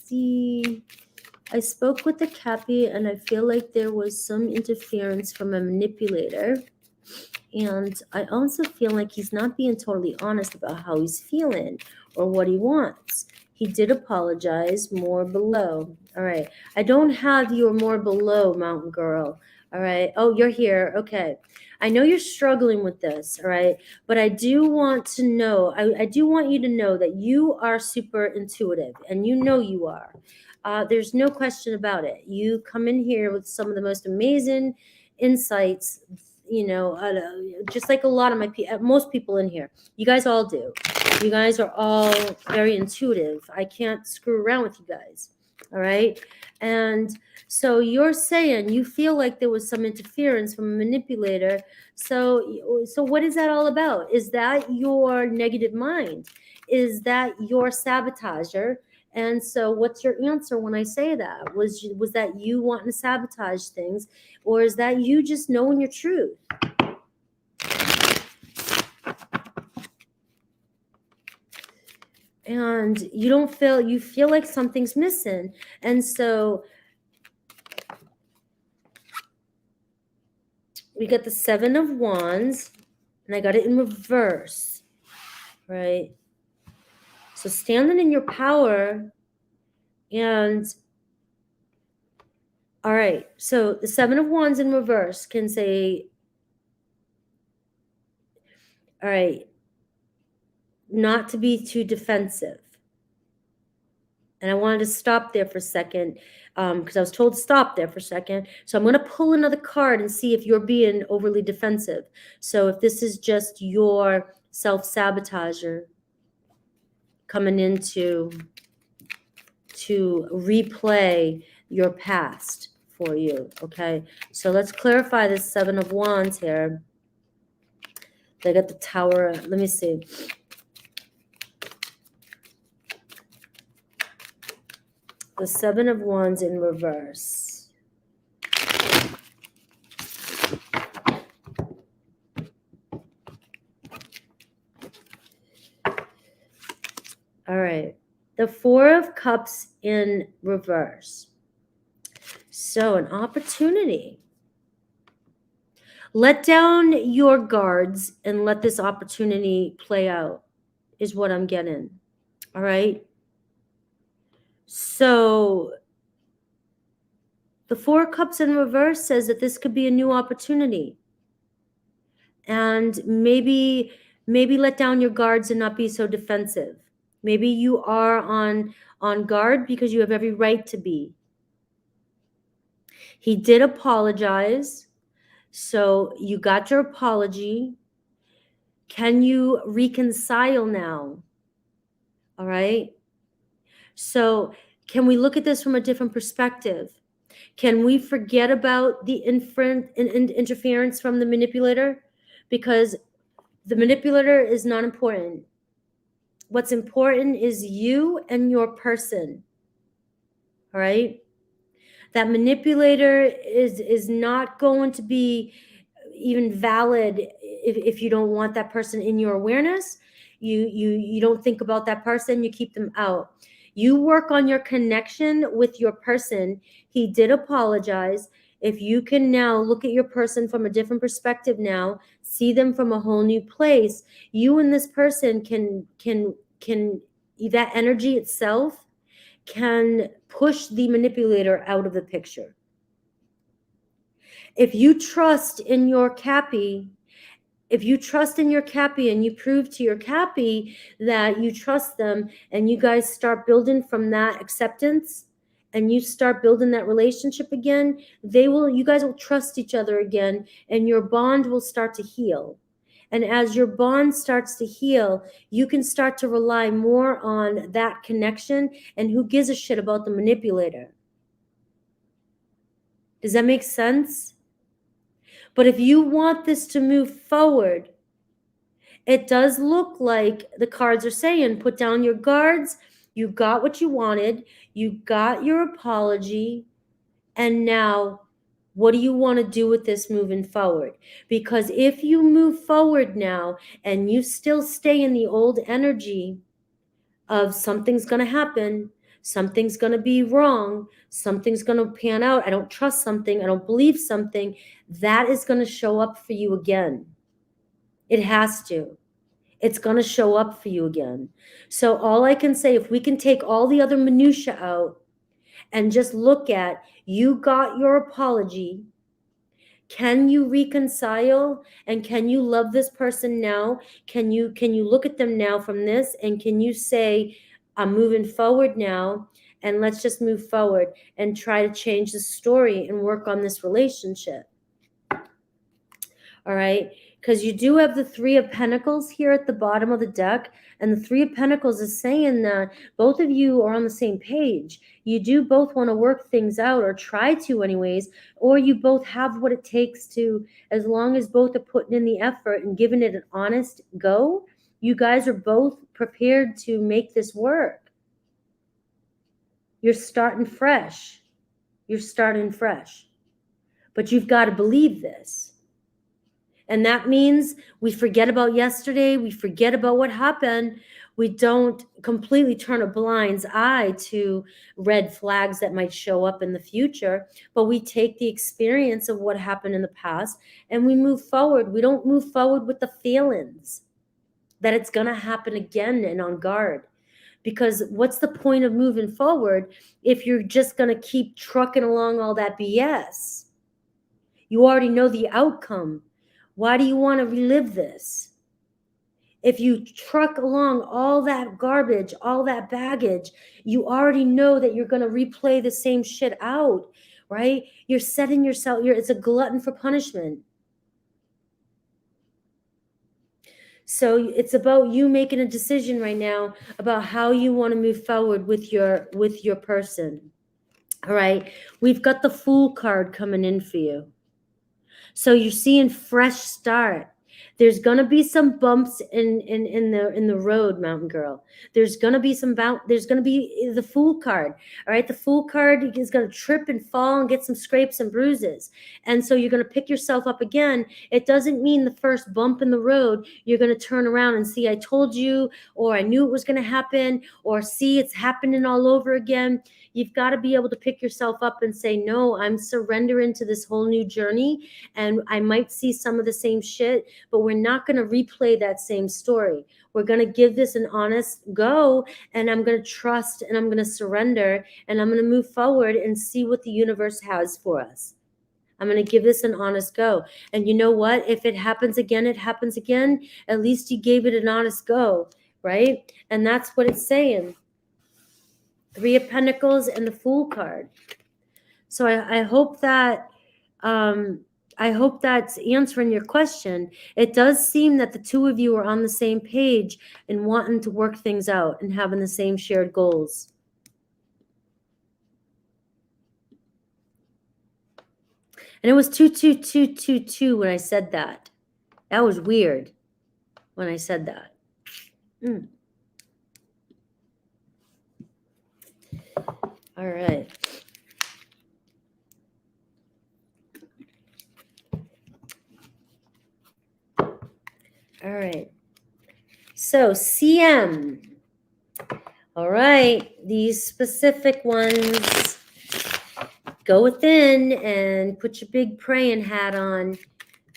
see. I spoke with the Cappy, and I feel like there was some interference from a manipulator. And I also feel like he's not being totally honest about how he's feeling or what he wants. He did apologize. More below. All right. I don't have your more below, Mountain Girl. All right. Oh, you're here. Okay. I know you're struggling with this. All right. But I do want to know, I do want you to know that you are super intuitive, and you are. There's no question about it. You come in here with some of the most amazing insights, just like a lot of most people in here. You guys all do. You guys are all very intuitive. I can't screw around with you guys. All right. And so you're saying you feel like there was some interference from a manipulator. So what is that all about? Is that your negative mind? Is that your sabotager? And so what's your answer when I say that? Was that you wanting to sabotage things, or is that you just knowing your truth? And you feel like something's missing. And so we got the 7 of Wands, and I got it in reverse, right? So standing in your power. And all right, so the 7 of Wands in reverse can say, all right, not to be too defensive. And I wanted to stop there for a second because I was told to stop there for a second. So I'm going to pull another card and see if you're being overly defensive. So if this is just your self-sabotager coming in to replay your past for you, okay? So let's clarify this 7 of Wands here. They got the Tower. Let me see. The 7 of Wands in reverse. All right. The 4 of Cups in reverse. So an opportunity. Let down your guards and let this opportunity play out is what I'm getting. All right. So the 4 of Cups in reverse says that this could be a new opportunity. And maybe let down your guards and not be so defensive. Maybe you are on guard because you have every right to be. He did apologize. So you got your apology. Can you reconcile now? All right. So can we look at this from a different perspective? Can we forget about the interference from the manipulator? Because the manipulator is not important. What's important is you and your person. All right? That manipulator is not going to be even valid if you don't want that person in your awareness. You don't think about that person, you keep them out. You work on your connection with your person. He did apologize. If you can now look at your person from a different perspective, now see them from a whole new place, you and this person can that energy itself can push the manipulator out of the picture. If you trust in your Cappy, and you prove to your Cappy that you trust them, and you guys start building from that acceptance, and you start building that relationship again, you guys will trust each other again, and your bond will start to heal. And as your bond starts to heal, you can start to rely more on that connection, and who gives a shit about the manipulator? Does that make sense? But if you want this to move forward, it does look like the cards are saying, put down your guards. You got what you wanted. You got your apology. And now, what do you want to do with this moving forward? Because if you move forward now and you still stay in the old energy of something's going to happen, something's going to be wrong, something's going to pan out, I don't trust something, I don't believe something, that is going to show up for you again. It has to. It's going to show up for you again. So all I can say, if we can take all the other minutia out and just look at, you got your apology, can you reconcile, and can you love this person now? Can you look at them now from this, and can you say, I'm moving forward now, and let's just move forward and try to change the story and work on this relationship? All right, because you do have the Three of Pentacles here at the bottom of the deck, and the Three of Pentacles is saying that both of you are on the same page. You do both want to work things out, or try to anyways, or you both have what it takes to, as long as both are putting in the effort and giving it an honest go, you guys are both prepared to make this work. You're starting fresh. You're starting fresh. But you've got to believe this. And that means we forget about yesterday. We forget about what happened. We don't completely turn a blind eye to red flags that might show up in the future, but we take the experience of what happened in the past and we move forward. We don't move forward with the feelings that it's going to happen again and on guard. Because what's the point of moving forward if you're just going to keep trucking along all that BS? You already know the outcome. Why do you want to relive this? If you truck along all that garbage, all that baggage, you already know that you're going to replay the same shit out, right? You're setting yourself, it's a glutton for punishment. So it's about you making a decision right now about how you want to move forward with your person. All right. We've got the Fool card coming in for you. So you're seeing fresh start. There's gonna be some bumps in the road, Mountain Girl. There's gonna be there's gonna be the Fool card. All right, the Fool card is gonna trip and fall and get some scrapes and bruises. And so you're gonna pick yourself up again. It doesn't mean the first bump in the road you're gonna turn around and see, I told you, or I knew it was gonna happen, or see it's happening all over again. You've got to be able to pick yourself up and say, no, I'm surrendering to this whole new journey. And I might see some of the same shit, but we're not going to replay that same story. We're going to give this an honest go, and I'm going to trust, and I'm going to surrender, and I'm going to move forward and see what the universe has for us. I'm going to give this an honest go. And you know what? If it happens again, it happens again. At least you gave it an honest go, right? And that's what it's saying. Three of Pentacles and the Fool card. So I hope that that's answering your question. It does seem that the two of you are on the same page and wanting to work things out and having the same shared goals. And it was 22222 when I said that. That was weird when I said that. All right. All right. So CM. All right. These specific ones. Go within and put your big praying hat on.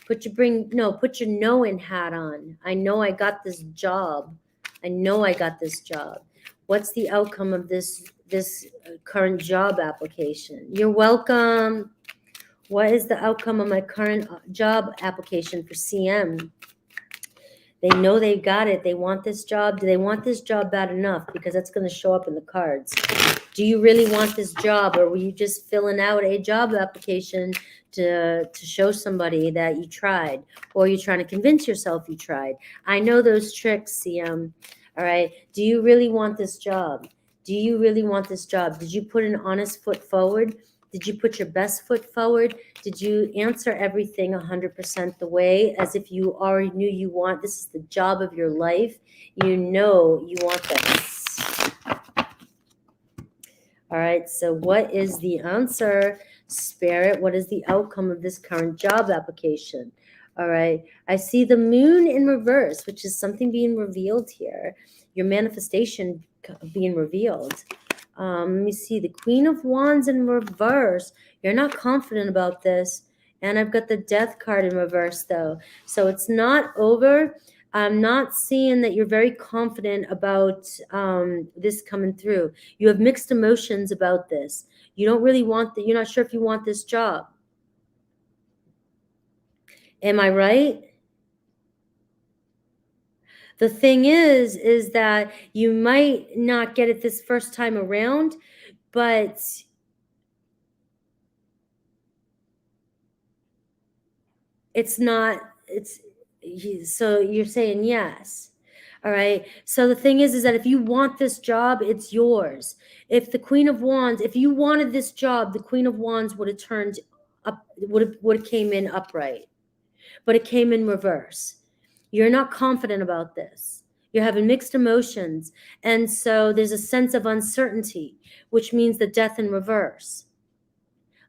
Put your knowing hat on. I know I got this job. I know I got this job. What's the outcome of this current job application? You're welcome. What is the outcome of my current job application for CM? They know they got it. They want this job. Do they want this job bad enough? Because that's going to show up in the cards. Do you really want this job, or were you just filling out a job application to show somebody that you tried, or you're trying to convince yourself you tried? I know those tricks, CM. All right. Do you really want this job? Do you really want this job? Did you put an honest foot forward? Did you put your best foot forward? Did you answer everything 100% the way as if you already knew you want? This is the job of your life. You know you want this. All right, so what is the answer, Spirit? What is the outcome of this current job application? All right, I see the moon in reverse, which is something being revealed here. Your manifestation being revealed. Let me see, the Queen of Wands in reverse. You're not confident about this. And I've got the Death card in reverse, though. So it's not over. I'm not seeing that you're very confident about this coming through. You have mixed emotions about this. You don't really want you're not sure if you want this job. Am I right? The thing is that you might not get it this first time around, but so you're saying yes. All right. So the thing is that if you want this job, it's yours. If the Queen of Wands, if you wanted this job, the Queen of Wands would have turned up, would have came in upright, but it came in reverse. You're not confident about this. You're having mixed emotions. And so there's a sense of uncertainty, which means the Death in reverse.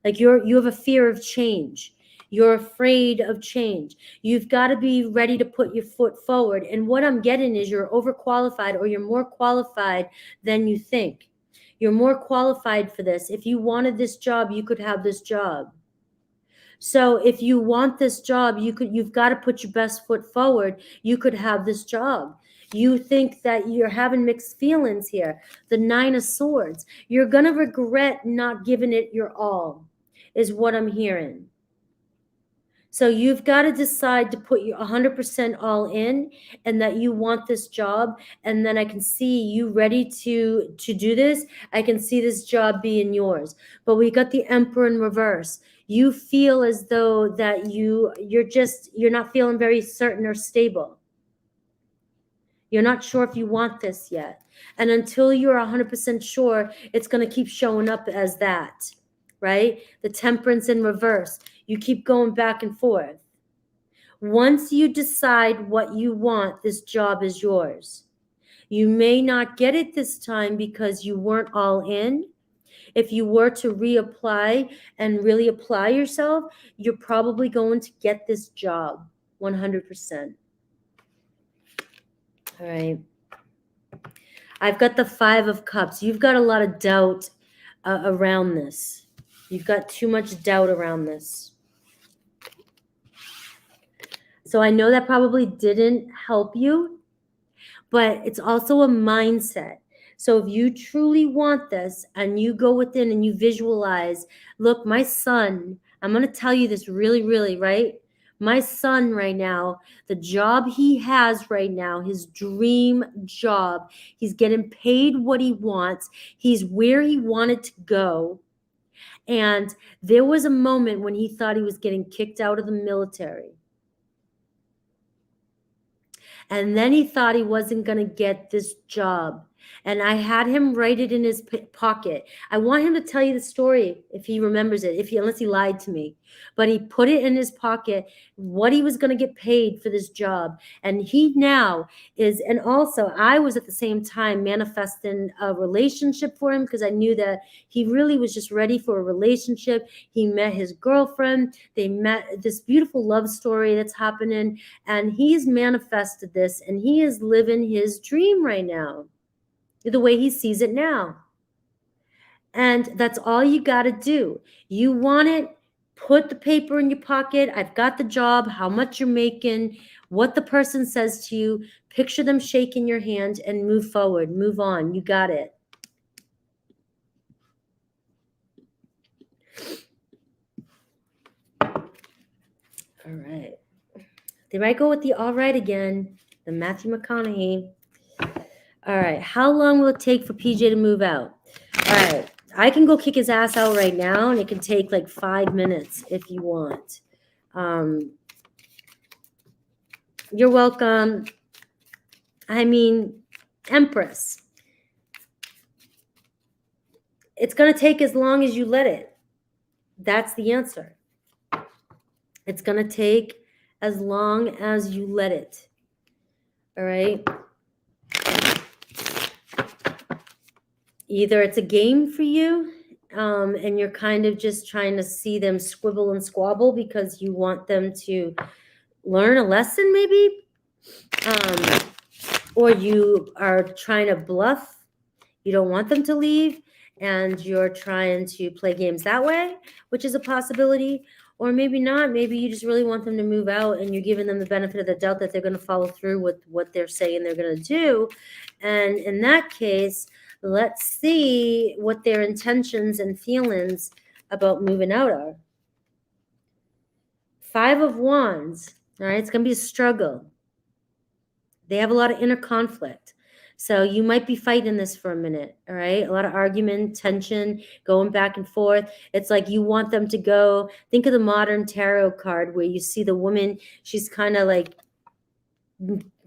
Like you have a fear of change. You're afraid of change. You've got to be ready to put your foot forward. And what I'm getting is you're overqualified, or you're more qualified than you think. You're more qualified for this. If you wanted this job, you could have this job. So if you want this job, you've got to put your best foot forward. You could have this job. You think that you're having mixed feelings here. The Nine of Swords. You're going to regret not giving it your all, is what I'm hearing. So you've got to decide to put your 100% all in, and that you want this job. And then I can see you ready to do this. I can see this job being yours. But we got the Emperor in reverse. You feel as though that you're not feeling very certain or stable. You're not sure if you want this yet. And until you're 100% sure, it's going to keep showing up as that, right? The Temperance in reverse. You keep going back and forth. Once you decide what you want, this job is yours. You may not get it this time because you weren't all in. If you were to reapply and really apply yourself, you're probably going to get this job 100%. All right. I've got the Five of Cups. You've got a lot of doubt around this. You've got too much doubt around this. So I know that probably didn't help you, but it's also a mindset. So if you truly want this and you go within and you visualize, look, my son, I'm going to tell you this really, really, right? My son right now, the job he has right now, his dream job, he's getting paid what he wants. He's where he wanted to go. And there was a moment when he thought he was getting kicked out of the military. And then he thought he wasn't going to get this job. And I had him write it in his pocket. I want him to tell you the story if he remembers it, unless he lied to me. But he put it in his pocket, what he was going to get paid for this job. And he now is, and also I was at the same time manifesting a relationship for him because I knew that he really was just ready for a relationship. He met his girlfriend. They met, this beautiful love story that's happening. And he's manifested this, and he is living his dream right now, the way he sees it now. And that's all you got to do. You want it, put the paper in your pocket. I've got the job, how much you're making, what the person says to you. Picture them shaking your hand and move forward, move on. You got it. All right. There I go with the all right again, the Matthew McConaughey. All right. How long will it take for PJ to move out? All right. I can go kick his ass out right now, and it can take like 5 minutes if you want. You're welcome. I mean, Empress. It's going to take as long as you let it. That's the answer. It's going to take as long as you let it. All right. Either it's a game for you, and you're kind of just trying to see them squibble and squabble because you want them to learn a lesson, maybe. Or you are trying to bluff. You don't want them to leave, and you're trying to play games that way, which is a possibility. Or maybe not. Maybe you just really want them to move out, and you're giving them the benefit of the doubt that they're going to follow through with what they're saying they're going to do. And in that case, let's see what their intentions and feelings about moving out are. 5 of Wands. All right, it's going to be a struggle. They have a lot of inner conflict. So you might be fighting this for a minute, all right? A lot of argument, tension, going back and forth. It's like you want them to go. Think of the modern tarot card where you see the woman, she's kind of like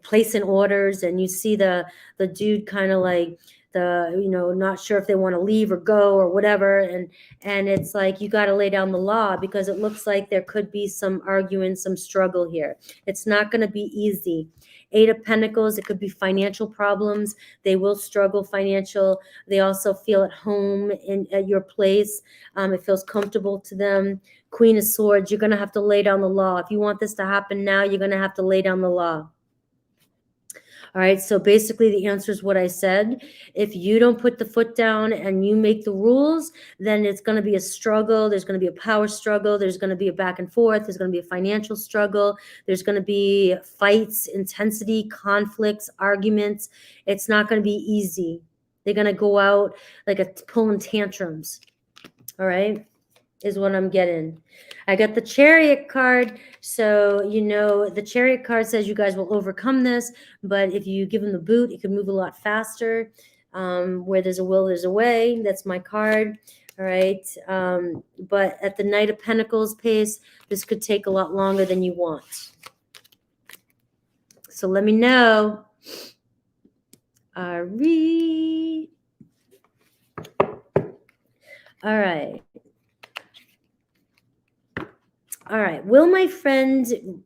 placing orders, and you see the dude kind of like not sure if they want to leave or go or whatever. And it's like, you got to lay down the law, because it looks like there could be some arguing, some struggle here. It's not going to be easy. 8 of Pentacles, it could be financial problems. They will struggle financial. They also feel at home at your place. It feels comfortable to them. Queen of Swords, you're going to have to lay down the law. If you want this to happen now, you're going to have to lay down the law. All right, so basically the answer is what I said. If you don't put the foot down and you make the rules, then it's going to be a struggle. There's going to be a power struggle. There's going to be a back and forth. There's going to be a financial struggle. There's going to be fights, intensity, conflicts, arguments. It's not going to be easy. They're going to go out like pulling tantrums. All right, is what I'm getting. I got the Chariot card. So, the Chariot card says you guys will overcome this, but if you give them the boot, it can move a lot faster. Where there's a will, there's a way. That's my card. All right. But at the Knight of Pentacles pace, this could take a lot longer than you want. So let me know. Ari. All right. All right. Will my friend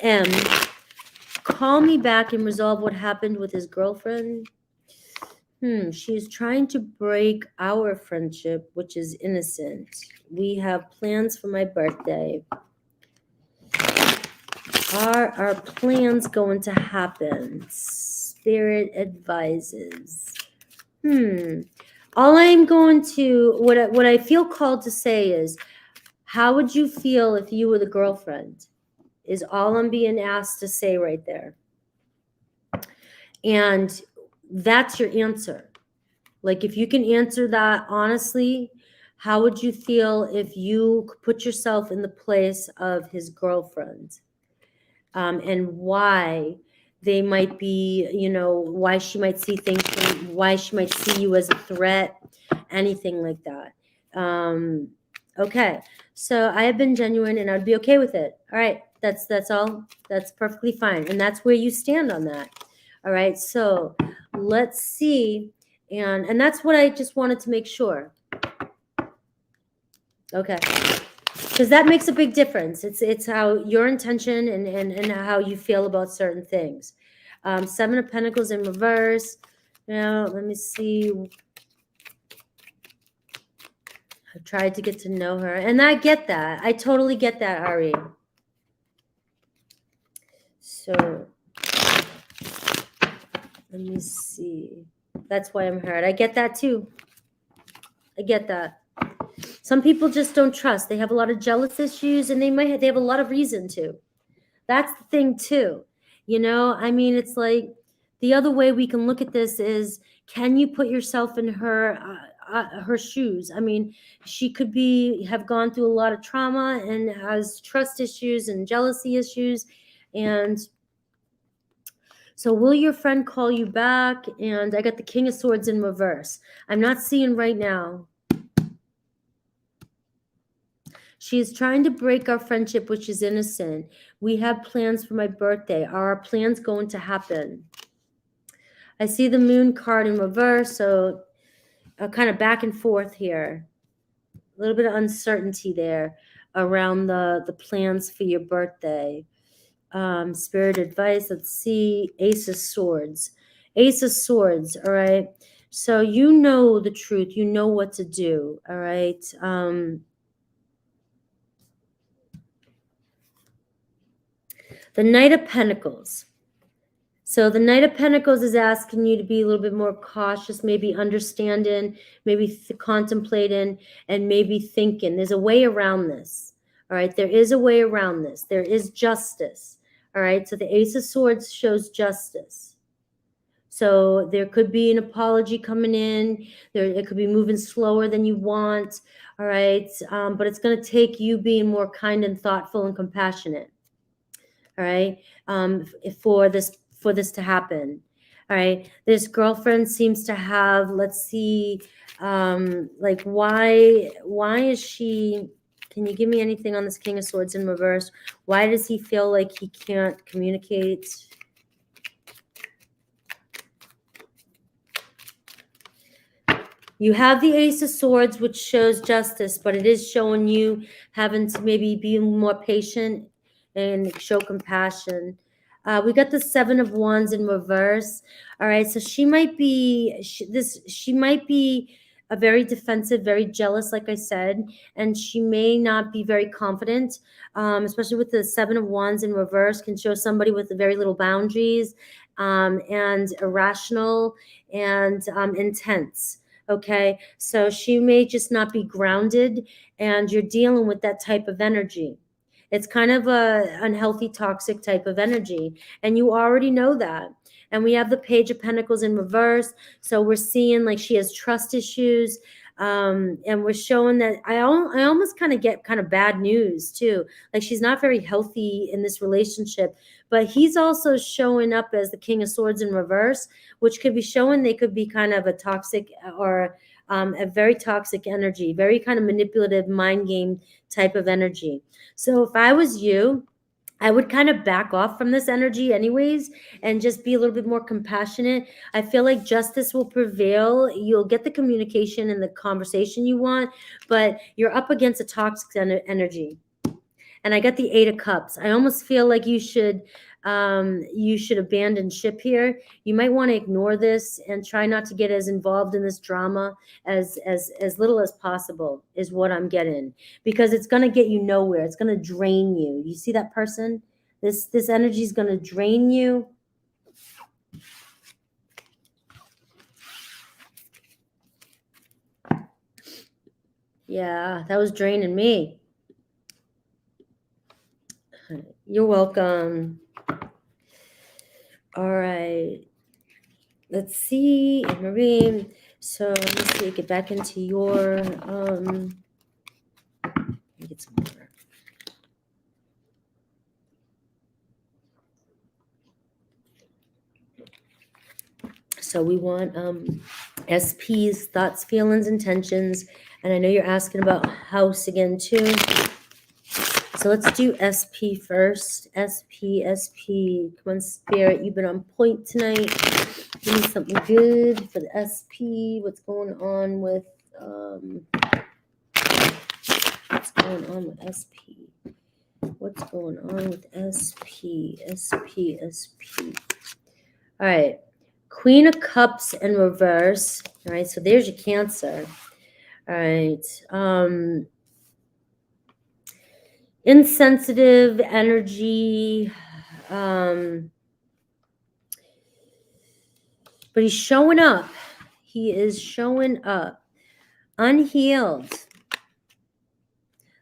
M call me back and resolve what happened with his girlfriend? She's trying to break our friendship, which is innocent. We have plans for my birthday. Are our plans going to happen? Spirit advises. All I'm going to, what I feel called to say is, how would you feel if you were the girlfriend? Is all I'm being asked to say right there. And that's your answer. Like, if you can answer that honestly, how would you feel if you put yourself in the place of his girlfriend? And why they might be, why she might see things, why she might see you as a threat, anything like that. Okay, so I have been genuine, and I'd be okay with it. All right, that's all. That's perfectly fine, and that's where you stand on that. All right, so let's see. And that's what I just wanted to make sure. Okay. Because that makes a big difference. It's how your intention and how you feel about certain things. 7 of Pentacles in reverse. Now, let me see. I've tried to get to know her. And I get that. I totally get that, Ari. So, let me see. That's why I'm hurt. I get that too. I get that. Some people just don't trust. They have a lot of jealous issues, and they have a lot of reason to. That's the thing too. You know, I mean, it's like the other way we can look at this is, can you put yourself in her shoes? I mean, she could have gone through a lot of trauma and has trust issues and jealousy issues. And so will your friend call you back? And I got the King of Swords in reverse. I'm not seeing right now. She is trying to break our friendship, which is innocent. We have plans for my birthday. Are our plans going to happen? I see the Moon card in reverse, so kind of back and forth here. A little bit of uncertainty there around the plans for your birthday. Spirit advice, let's see. Ace of Swords. Ace of Swords, all right? So you know the truth. You know what to do, all right? The Knight of Pentacles. So the Knight of Pentacles is asking you to be a little bit more cautious, maybe understanding, maybe contemplating, and maybe thinking. There's a way around this. All right, there is a way around this. There is justice. All right, so the Ace of Swords shows justice. So there could be an apology coming in. It could be moving slower than you want. All right, but it's going to take you being more kind and thoughtful and compassionate. All right, for this to happen. All right, this girlfriend seems to have, let's see, like why is she, can you give me anything on this King of Swords in reverse? Why does he feel like he can't communicate? You have the Ace of Swords, which shows justice, but it is showing you having to maybe be more patient and show compassion. We got the 7 of Wands in reverse. All right, so she might be a very defensive, very jealous, like I said, and she may not be very confident, especially with the 7 of Wands in reverse. Can show somebody with very little boundaries, and irrational and intense. Okay, so she may just not be grounded, and you're dealing with that type of energy. It's kind of a unhealthy, toxic type of energy, and you already know that. And we have the Page of Pentacles in reverse, so we're seeing like she has trust issues, and we're showing that I almost kind of get kind of bad news too. Like she's not very healthy in this relationship, but he's also showing up as the King of Swords in reverse, which could be showing they could be kind of a toxic or a very toxic energy, very kind of manipulative mind game type of energy. So if I was you, I would kind of back off from this energy anyways and just be a little bit more compassionate. I feel like justice will prevail. You'll get the communication and the conversation you want, but you're up against a toxic energy. And I got the 8 of Cups. I almost feel like you should abandon ship here. You might want to ignore this and try not to get as involved in this drama as little as possible is what I'm getting, because it's going to get you nowhere. It's going to drain you. You see that person? This energy is going to drain you. Yeah, that was draining me. You're welcome. All right. Let's see, Marie. So let's see, get back into your let me get some more. So we want SP's thoughts, feelings, intentions. And I know you're asking about house again too. So let's do SP first. SP. Come on, Spirit. You've been on point tonight. Give me something good for the SP. What's going on with SP? What's going on with SP? All right. Queen of Cups in reverse. All right. So there's your Cancer. All right. Insensitive energy. But he's showing up. He is showing up. Unhealed.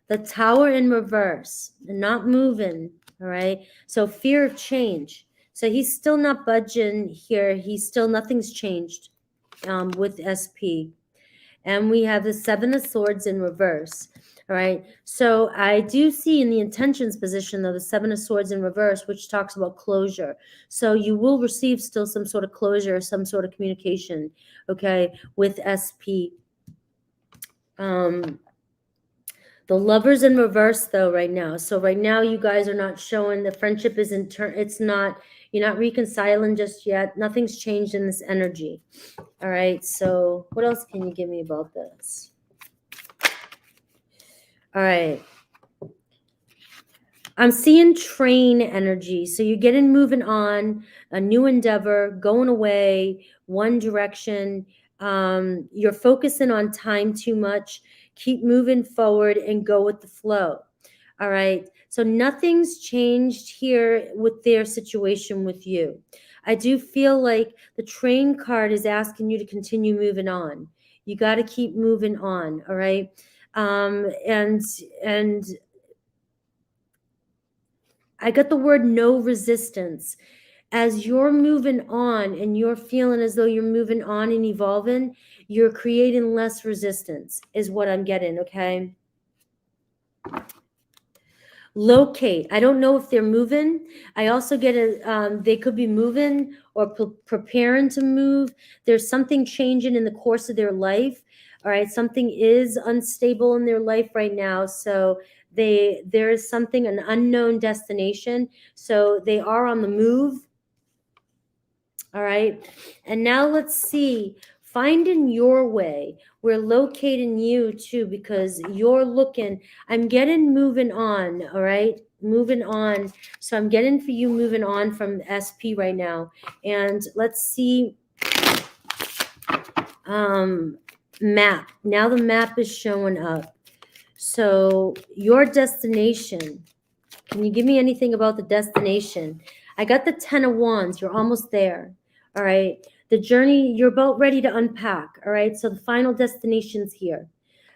The Tower in reverse. Not moving. All right. So fear of change. So he's still not budging here. Nothing's changed with SP. And we have the Seven of Swords in reverse. All right. So I do see in the intentions position, though, the Seven of Swords in reverse, which talks about closure. So you will receive still some sort of closure, some sort of communication, okay, with SP. The Lovers in reverse, though, right now. So right now, you guys are not showing the friendship is it's not, you're not reconciling just yet. Nothing's changed in this energy. All right. So what else can you give me about this? All right. I'm seeing train energy. So you're getting moving on, a new endeavor, going away, one direction. You're focusing on time too much. Keep moving forward and go with the flow. All right. So nothing's changed here with their situation with you. I do feel like the train card is asking you to continue moving on. You got to keep moving on. All right. And I got the word no resistance. As you're moving on and you're feeling as though you're moving on and evolving, you're creating less resistance is what I'm getting, okay? Locate. I don't know if they're moving. I also get they could be moving or preparing to move. There's something changing in the course of their life. All right. Something is unstable in their life right now. So there is something, an unknown destination. So they are on the move. All right. And now let's see, finding your way. We're locating you too, because you're looking, I'm getting moving on. All right. Moving on. So I'm getting for you moving on from SP right now. And let's see. Map. Now the map is showing up. So your destination. Can you give me anything about the destination? I got the 10 of Wands. You're almost there. All right. The journey, you're about ready to unpack. All right. So the final destination's here.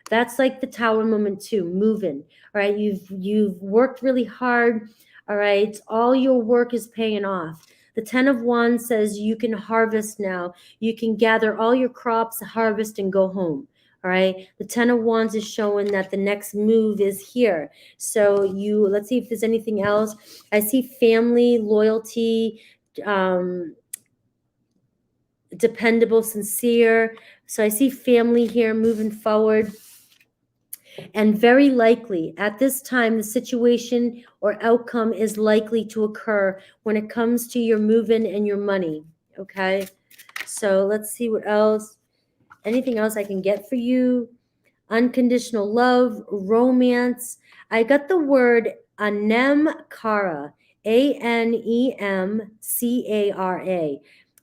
That's like the Tower moment too, moving. All right. You've worked really hard. All right. All your work is paying off. The 10 of Wands says you can harvest now. You can gather all your crops, harvest, and go home. All right. The 10 of Wands is showing that the next move is here. So let's see if there's anything else. I see family, loyalty, dependable, sincere. So I see family here moving forward. And very likely at this time, the situation or outcome is likely to occur when it comes to your moving and your money. Okay. So let's see what else. Anything else I can get for you? Unconditional love, romance. I got the word anemcara, ANEMCARA.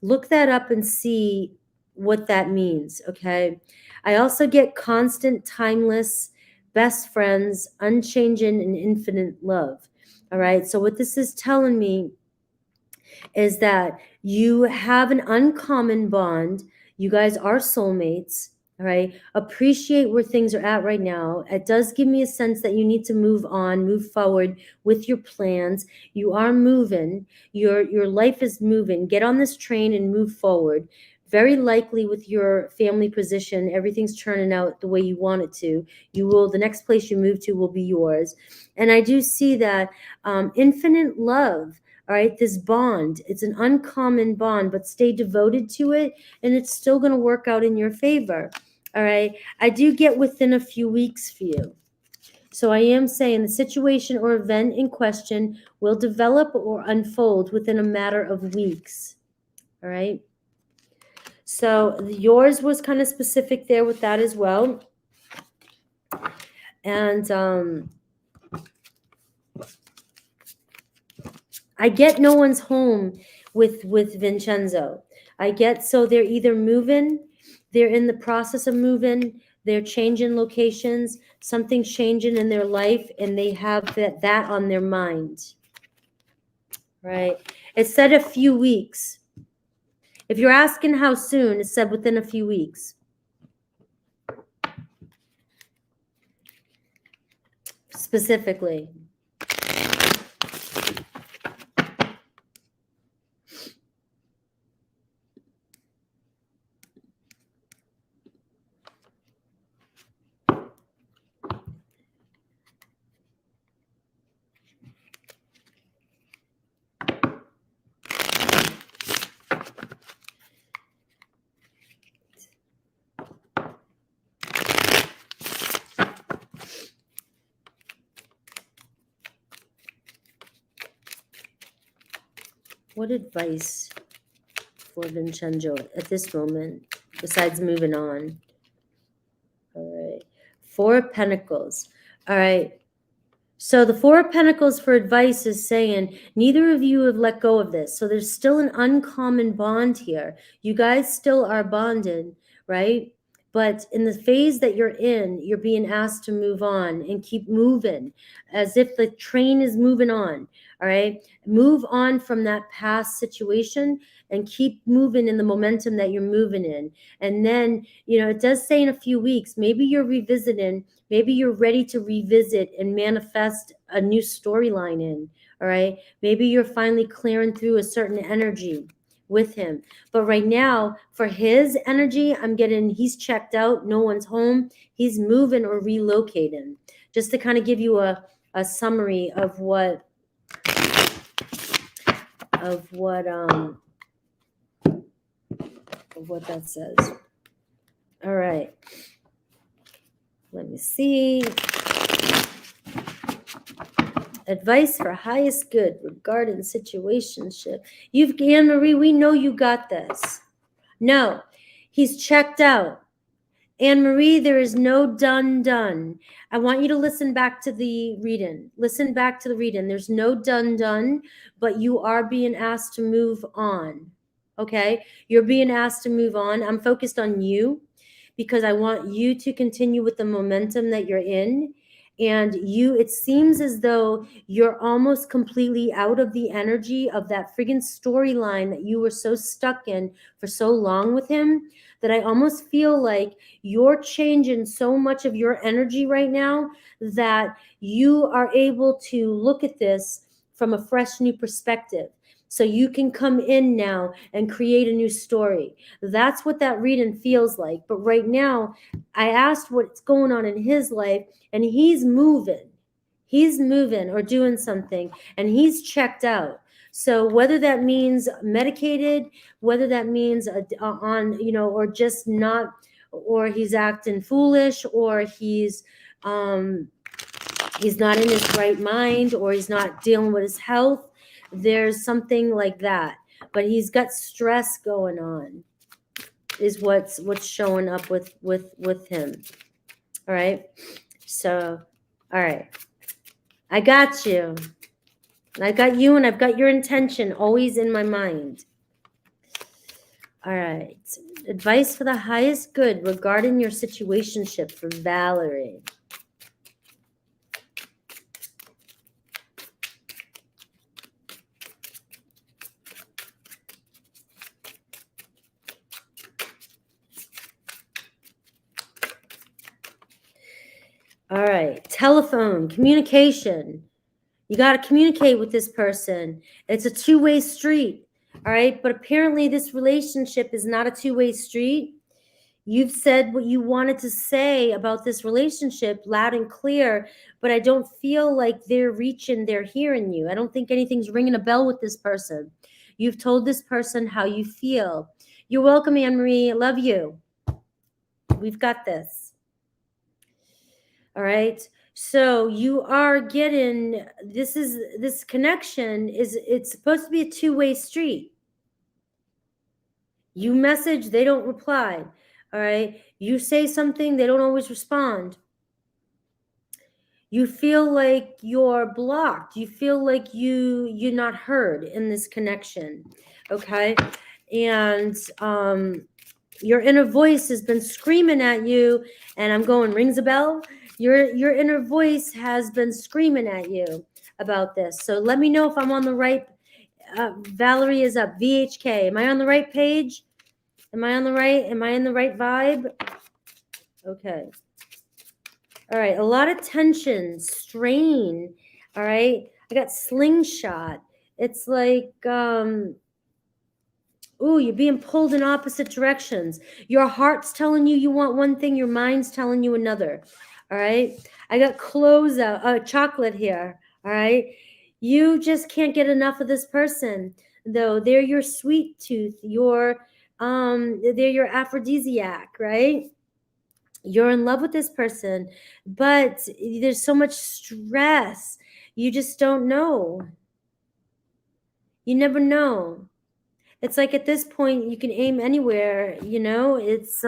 Look that up and see what that means, okay? I also get constant, timeless, best friends, unchanging, and infinite love, all right? So what this is telling me is that you have an uncommon bond. You guys are soulmates. All right. Appreciate where things are at right now. It does give me a sense that you need to move on, move forward with your plans. You are moving. Your life is moving. Get on this train and move forward. Very likely with your family position, everything's turning out the way you want it to. The next place you move to will be yours. And I do see that infinite love. All right, this bond, it's an uncommon bond, but stay devoted to it, and it's still going to work out in your favor. All right, I do get within a few weeks for you. So I am saying the situation or event in question will develop or unfold within a matter of weeks. All right. So yours was kind of specific there with that as well. And I get no one's home with Vincenzo. I get, so they're either moving, they're in the process of moving, they're changing locations, something's changing in their life, and they have that on their mind. Right? It said a few weeks. If you're asking how soon, it said within a few weeks. Specifically. What advice for Vincenzo at this moment, besides moving on? All right. 4 of Pentacles. All right. So the 4 of Pentacles for advice is saying neither of you have let go of this. So there's still an uncommon bond here. You guys still are bonded, right? But in the phase that you're in, you're being asked to move on and keep moving as if the train is moving on. All right. Move on from that past situation and keep moving in the momentum that you're moving in. And then, you know, it does say in a few weeks, maybe you're revisiting, maybe you're ready to revisit and manifest a new storyline in. All right. Maybe you're finally clearing through a certain energy with him. But right now, for his energy, I'm getting he's checked out. No one's home. He's moving or relocating. Just to kind of give you a summary of what that says. All right. Let me see. Advice for highest good regarding situationship. Anne-Marie, we know you got this. No, he's checked out. Anne-Marie, there is no done. I want you to listen back to the reading. Listen back to the reading. There's no done, but you are being asked to move on. Okay? You're being asked to move on. I'm focused on you because I want you to continue with the momentum that you're in. And it seems as though you're almost completely out of the energy of that friggin' storyline that you were so stuck in for so long with him, that I almost feel like you're changing so much of your energy right now that you are able to look at this from a fresh new perspective. So you can come in now and create a new story. That's what that reading feels like. But right now, I asked what's going on in his life, and he's moving. He's moving or doing something, and he's checked out. So whether that means medicated, whether that means on, you know, or just not, or he's acting foolish, or he's not in his right mind, or he's not dealing with his health. There's something like that, but he's got stress going on, is what's showing up with him. All right. So, all right. I got you. I got you, and I've got your intention always in my mind. All right. Advice for the highest good regarding your situationship for Valerie. All right. Telephone, communication. You got to communicate with this person. It's a two-way street. All right. But apparently this relationship is not a two-way street. You've said what you wanted to say about this relationship loud and clear, but I don't feel like they're hearing you. I don't think anything's ringing a bell with this person. You've told this person how you feel. You're welcome, Anne-Marie. I love you. We've got this. All right. So you are getting, this connection it's supposed to be a two-way street. You message, they don't reply. All right. You say something, they don't always respond. You feel like you're blocked. You feel like you're not heard in this connection. Okay. And your inner voice has been screaming at you, and I'm going, rings a bell. Your inner voice has been screaming at you about this. So let me know if I'm on the right. Valerie is up. VHK. Am I on the right page? Am I in the right vibe? Okay. All right. A lot of tension, strain. All right. I got slingshot. It's like, ooh, you're being pulled in opposite directions. Your heart's telling you want one thing, your mind's telling you another. All right. I got chocolate here. All right. You just can't get enough of this person, though. They're your sweet tooth. They're your aphrodisiac, right? You're in love with this person, but there's so much stress. You just don't know. You never know. It's like at this point you can aim anywhere, it's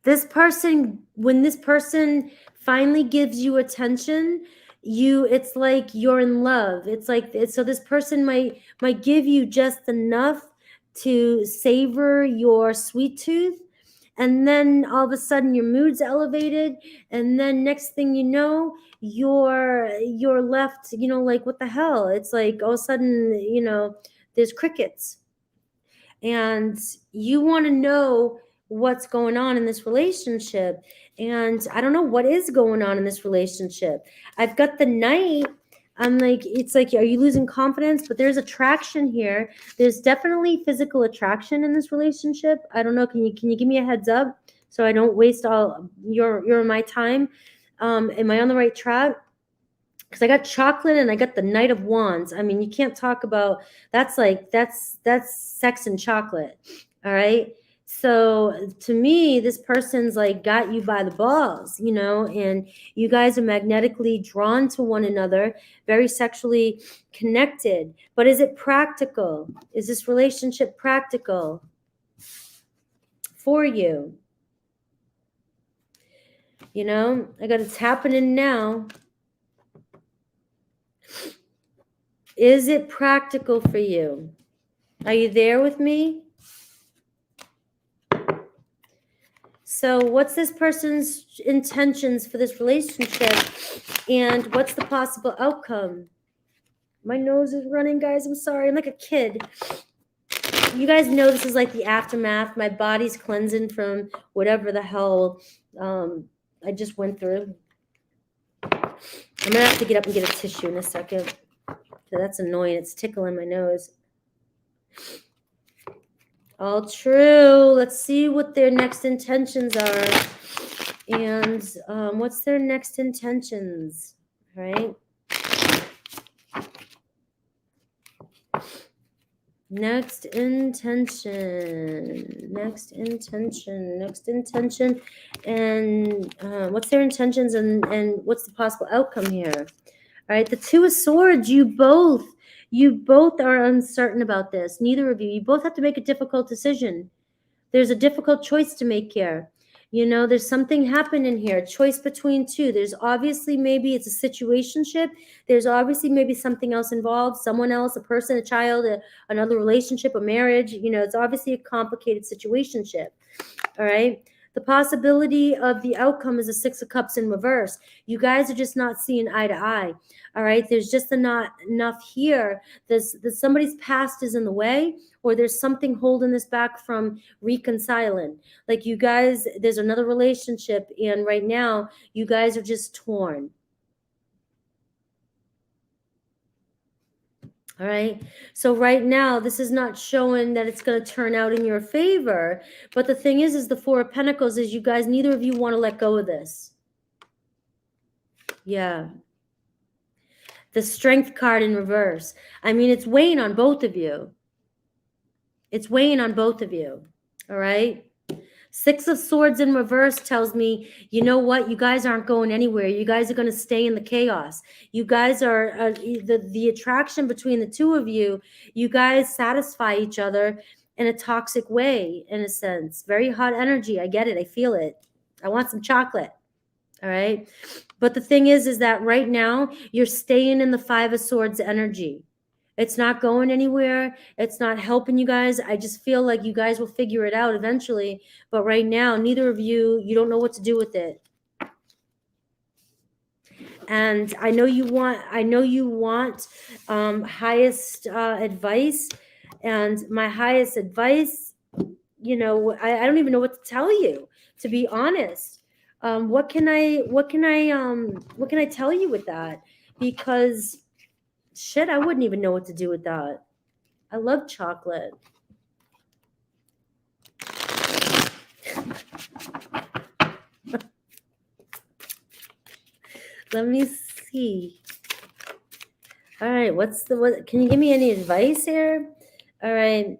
this person, when this person finally gives you attention, it's like you're in love. So this person might give you just enough to savor your sweet tooth, and then all of a sudden your mood's elevated, and then next thing you know, you're left, like, what the hell? It's like all of a sudden, there's crickets, and you want to know what's going on in this relationship. And I don't know what is going on in this relationship. I've got the Knight. I'm like, it's like, are you losing confidence? But there's attraction here. There's definitely physical attraction in this relationship. I don't know. Can you give me a heads up so I don't waste all your my time? Am I on the right track? Because I got chocolate and I got the Knight of Wands. I mean, you can't talk about, that's sex and chocolate. All right. So to me, this person's like got you by the balls, and you guys are magnetically drawn to one another, very sexually connected. But is it practical? Is this relationship practical for you? I got it's happening now. Is it practical for you? Are you there with me? So what's this person's intentions for this relationship, and what's the possible outcome? My nose is running, guys. I'm sorry. I'm like a kid. You guys know this is like the aftermath. My body's cleansing from whatever the hell I just went through. I'm going to have to get up and get a tissue in a second. That's annoying. It's tickling my nose. All true. Let's see what their next intentions are. And what's their next intentions, right? Next intention. And what's their intentions, and what's the possible outcome here? All right, the Two of Swords, you both are uncertain about this. Neither of you both have to make a difficult decision. There's a difficult choice to make here. There's something happening here, choice between two. There's obviously, maybe it's a situationship. There's obviously maybe something else involved, someone else, a person, a child, another relationship, a marriage. It's obviously a complicated situationship. All right. The possibility of the outcome is a Six of Cups in reverse. You guys are just not seeing eye to eye. All right. There's just not enough here. There's somebody's past is in the way, or there's something holding this back from reconciling. Like, you guys, there's another relationship, and right now you guys are just torn. All right. So right now, this is not showing that it's going to turn out in your favor. But the thing is the Four of Pentacles is you guys, neither of you want to let go of this. Yeah. The Strength card in reverse. I mean, it's weighing on both of you. It's weighing on both of you. All right. Six of Swords in reverse tells me, you know what? You guys aren't going anywhere. You guys are going to stay in the chaos. You guys are the attraction between the two of you. You guys satisfy each other in a toxic way, in a sense. Very hot energy. I get it. I feel it. I want some chocolate. All right. But the thing is that right now you're staying in the Five of Swords energy. It's not going anywhere. It's not helping you guys. I just feel like you guys will figure it out eventually. But right now, neither of you don't know what to do with it. And I know you want highest advice. And my highest advice, I don't even know what to tell you, to be honest. What can I tell you with that? Because shit, I wouldn't even know what to do with that. I love chocolate. Let me see. All right, what can you give me any advice here? All right.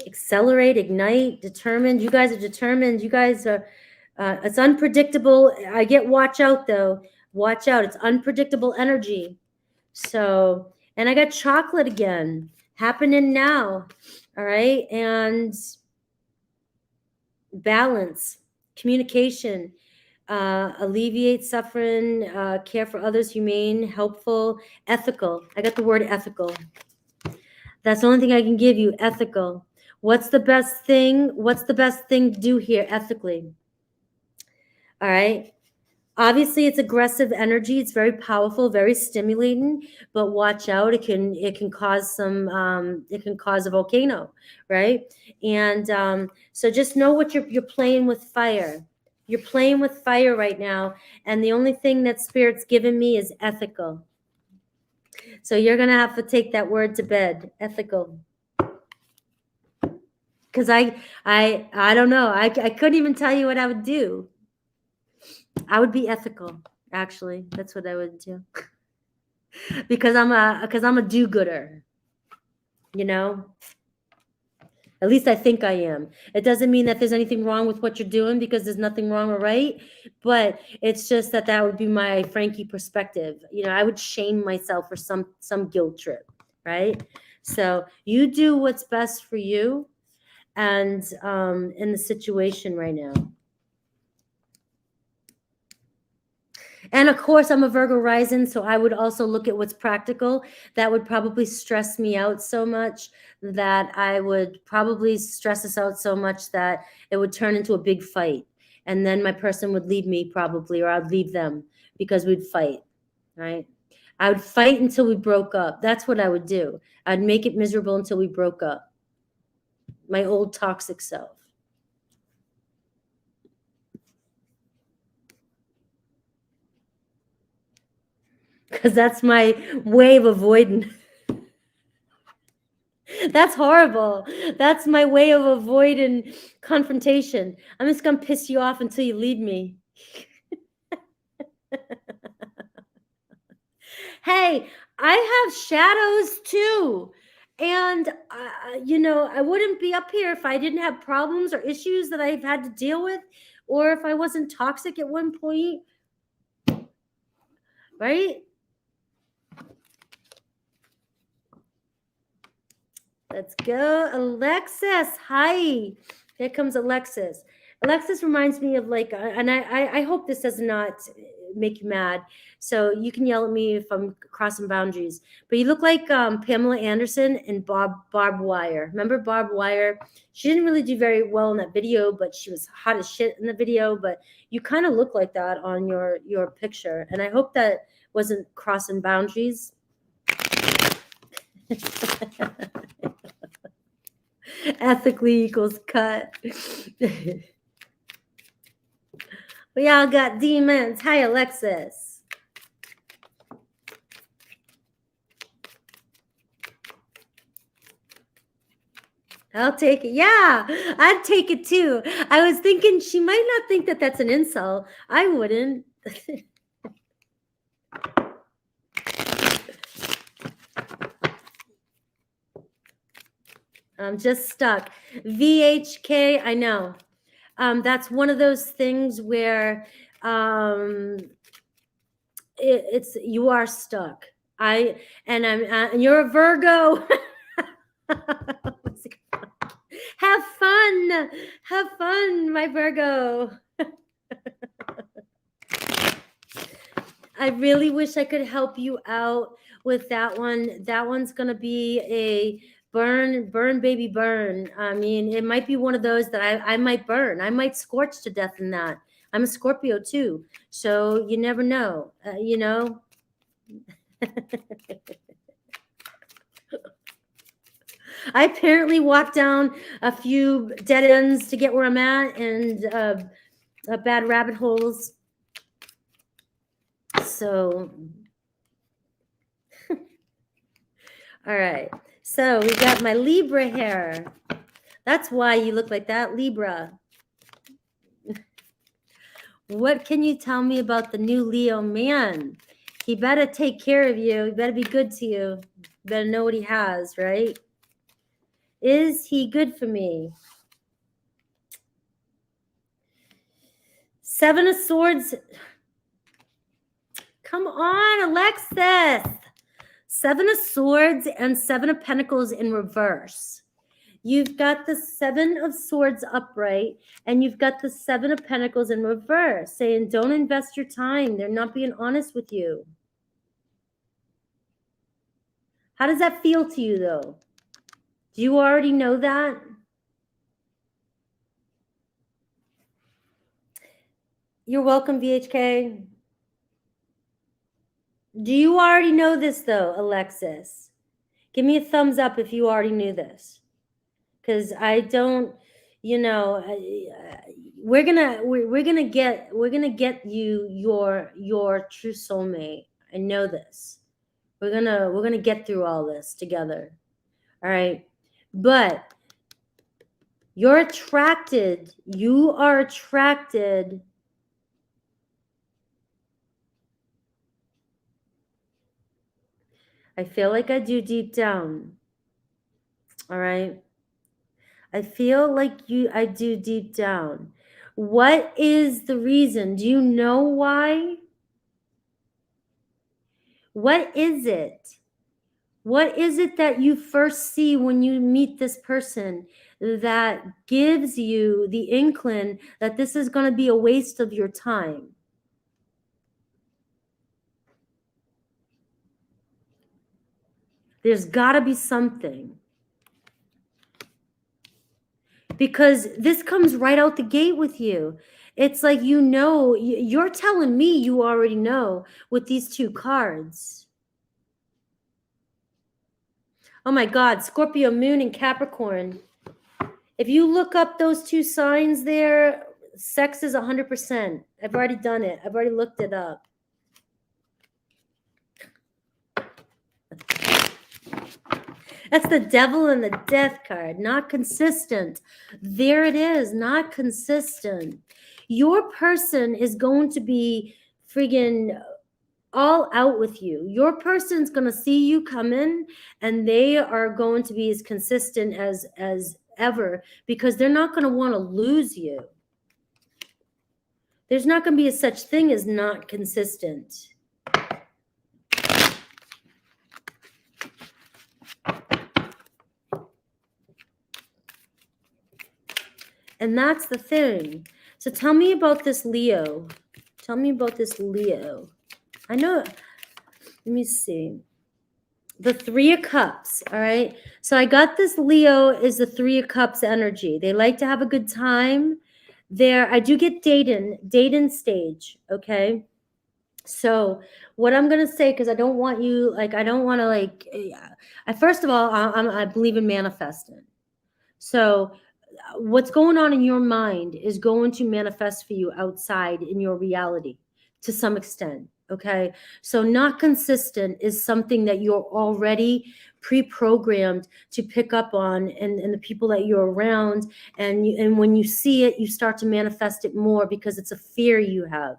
Accelerate, ignite, determined. You guys are determined. You guys are it's unpredictable. I get watch out though. Watch out. It's unpredictable energy. So, and I got chocolate again happening now. All right. And balance, communication, alleviate suffering, care for others, humane, helpful, ethical. I got the word ethical. That's the only thing I can give you, ethical. What's the best thing? What's the best thing to do here ethically? All right. Obviously, it's aggressive energy. It's very powerful, very stimulating. But watch out; it can cause some. It can cause a volcano, right? And so just know what you're playing with fire. You're playing with fire right now, and the only thing that Spirit's given me is ethical. So you're gonna have to take that word to bed, ethical. Because I don't know. I couldn't even tell you what I would do. I would be ethical, actually. That's what I would do. because I'm a do-gooder. At least I think I am. It doesn't mean that there's anything wrong with what you're doing, because there's nothing wrong or right, but it's just that would be my Frankie perspective. I would shame myself for some guilt trip, right? So you do what's best for you and in the situation right now. And of course, I'm a Virgo Ryzen, so I would also look at what's practical. That would probably stress me out so much that I would probably stress us out so much that it would turn into a big fight. And then my person would leave me probably, or I'd leave them because we'd fight, right? I would fight until we broke up. That's what I would do. I'd make it miserable until we broke up. My old toxic self. Because that's my way of avoiding. That's horrible. That's my way of avoiding confrontation. I'm just going to piss you off until you leave me. Hey, I have shadows too. And, I wouldn't be up here if I didn't have problems or issues that I've had to deal with, or if I wasn't toxic at one point. Right? Let's go. Alexis. Hi. Here comes Alexis. Alexis reminds me of and I hope this does not make you mad. So you can yell at me if I'm crossing boundaries. But you look like Pamela Anderson in Barbed Wire. Remember Barbed Wire? She didn't really do very well in that video, but she was hot as shit in the video. But you kind of look like that on your picture. And I hope that wasn't crossing boundaries. Ethically equals cut. We all got demons. Hi, Alexis. I'll take it. Yeah, I'd take it too. I was thinking she might not think that that's an insult. I wouldn't. I'm just stuck. VHK, I know. That's one of those things where it's you are stuck. And you're a Virgo. Have fun, my Virgo. I really wish I could help you out with that one. That one's gonna be a burn, baby, burn. I mean, it might be one of those that I might burn. I might scorch to death in that. I'm a Scorpio too, so you never know. You know. I apparently walked down a few dead ends to get where I'm at, and bad rabbit holes. So, all right. So we got my Libra hair. That's why you look like that, Libra. What can you tell me about the new Leo man? He better take care of you. He better be good to you. You better know what he has, right? Is he good for me? Seven of Swords. Come on, Alexis. Seven of Swords and Seven of Pentacles in reverse. You've got the Seven of Swords upright, and you've got the Seven of Pentacles in reverse, saying don't invest your time. They're not being honest with you. How does that feel to you, though? Do you already know that? You're welcome, VHK. Do you already know this, though, Alexis? Give me a thumbs up if you already knew this. Because I don't, you know, we're gonna get you your true soulmate. I know this. We're gonna get through all this together. All right. But you're attracted. You are attracted. I feel like I do deep down. All right. I feel like I do deep down. What is the reason? Do you know why? What is it? What is it that you first see when you meet this person that gives you the inkling that this is going to be a waste of your time? There's got to be something. Because this comes right out the gate with you. It's like, you know, you're telling me you already know with these two cards. Oh my God, Scorpio moon and Capricorn. If you look up those two signs there, sex is 100%. I've already done it. I've already looked it up. That's the Devil and the Death card. Not consistent. There it is. Not consistent. Your person is going to be friggin' all out with you. Your person's going to see you coming, and they are going to be as consistent as ever, because they're not going to want to lose you. There's not going to be a such thing as not consistent. And that's the thing. So tell me about this Leo. Tell me about this Leo. I know. Let me see. The Three of Cups. All right. So I got this Leo is the Three of Cups energy. They like to have a good time. I do get dating stage. Okay. So what I'm going to say, because I don't want you, like, I don't want to, like, first of all, I believe in manifesting. So what's going on in your mind is going to manifest for you outside in your reality to some extent. Okay. So not consistent is something that you're already pre-programmed to pick up on, and the people that you're around. And when you see it, you start to manifest it more because it's a fear you have.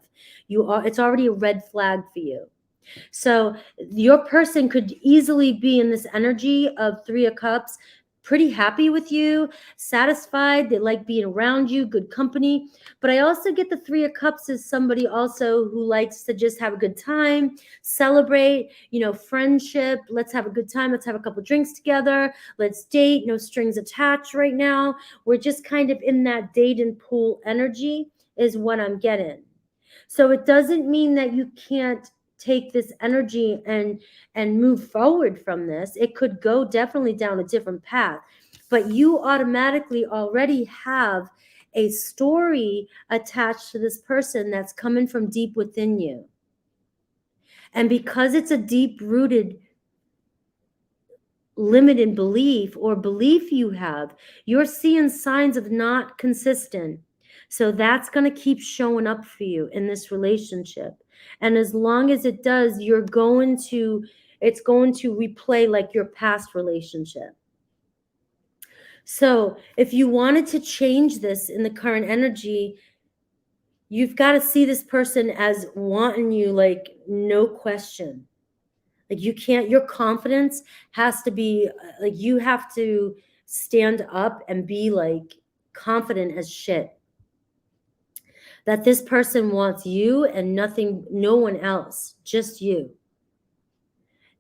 It's already a red flag for you. So your person could easily be in this energy of Three of Cups, pretty happy with you, satisfied. They like being around you, good company. But I also get the 3 of Cups as somebody also who likes to just have a good time, celebrate, friendship. Let's have a good time. Let's have a couple drinks together. Let's date. No strings attached right now. We're just kind of in that date and pool energy is what I'm getting. So it doesn't mean that you can't take this energy and move forward from this. It could go definitely down a different path, but you automatically already have a story attached to this person that's coming from deep within you. And because it's a deep-rooted limited belief or belief you have, you're seeing signs of not consistent. So that's going to keep showing up for you in this relationship. And as long as it does, it's going to replay like your past relationship. So if you wanted to change this in the current energy, you've got to see this person as wanting you, like, no question. Like, you can't, your confidence has to be like, you have to stand up and be like confident as shit that this person wants you and no one else, just you.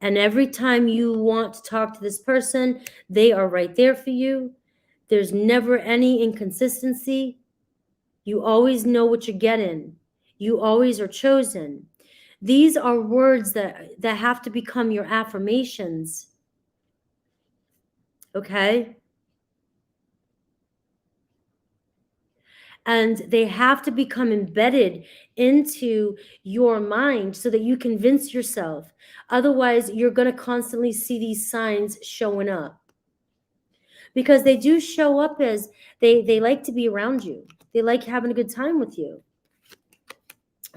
And every time you want to talk to this person, they are right there for you. There's never any inconsistency. You always know what you're getting. You always are chosen. These are words that have to become your affirmations. Okay? And they have to become embedded into your mind so that you convince yourself. Otherwise, you're going to constantly see these signs showing up. Because they do show up as they like to be around you. They like having a good time with you.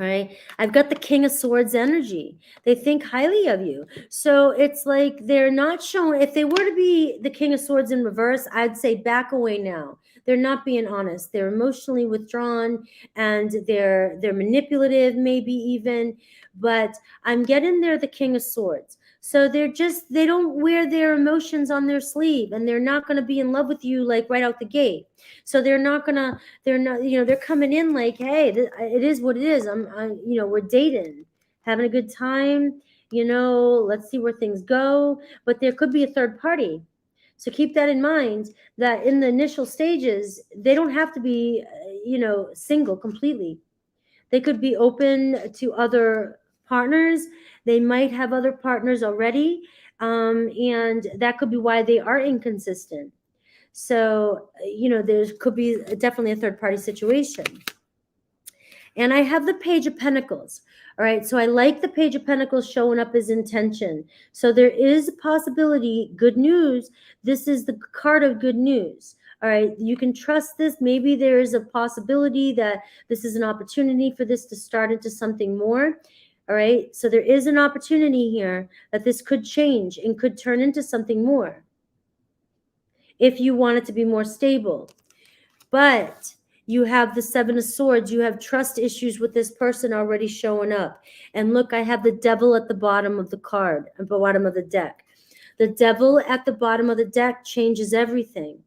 All right. I've got the King of Swords energy. They think highly of you. So it's like they're not showing. If they were to be the King of Swords in reverse, I'd say back away now. They're not being honest. They're emotionally withdrawn and they're manipulative, maybe even. But I'm getting there the King of Swords. So they don't wear their emotions on their sleeve, and they're not going to be in love with you like right out the gate. So they're not, they're coming in like, hey, it is what it is. We're dating, having a good time, let's see where things go. But there could be a third party. So keep that in mind, that in the initial stages, they don't have to be, single completely. They could be open to other partners. They might have other partners already. And that could be why they are inconsistent. So, there could be definitely a third party situation. And I have the Page of Pentacles. All right. So I like the Page of Pentacles showing up as intention. So there is a possibility, good news. This is the card of good news. All right. You can trust this. Maybe there is a possibility that this is an opportunity for this to start into something more. All right. So there is an opportunity here that this could change and could turn into something more if you want it to be more stable. But you have the Seven of Swords. You have trust issues with this person already showing up. And look, I have the Devil at the bottom of the card, at the bottom of the deck. The Devil at the bottom of the deck changes everything,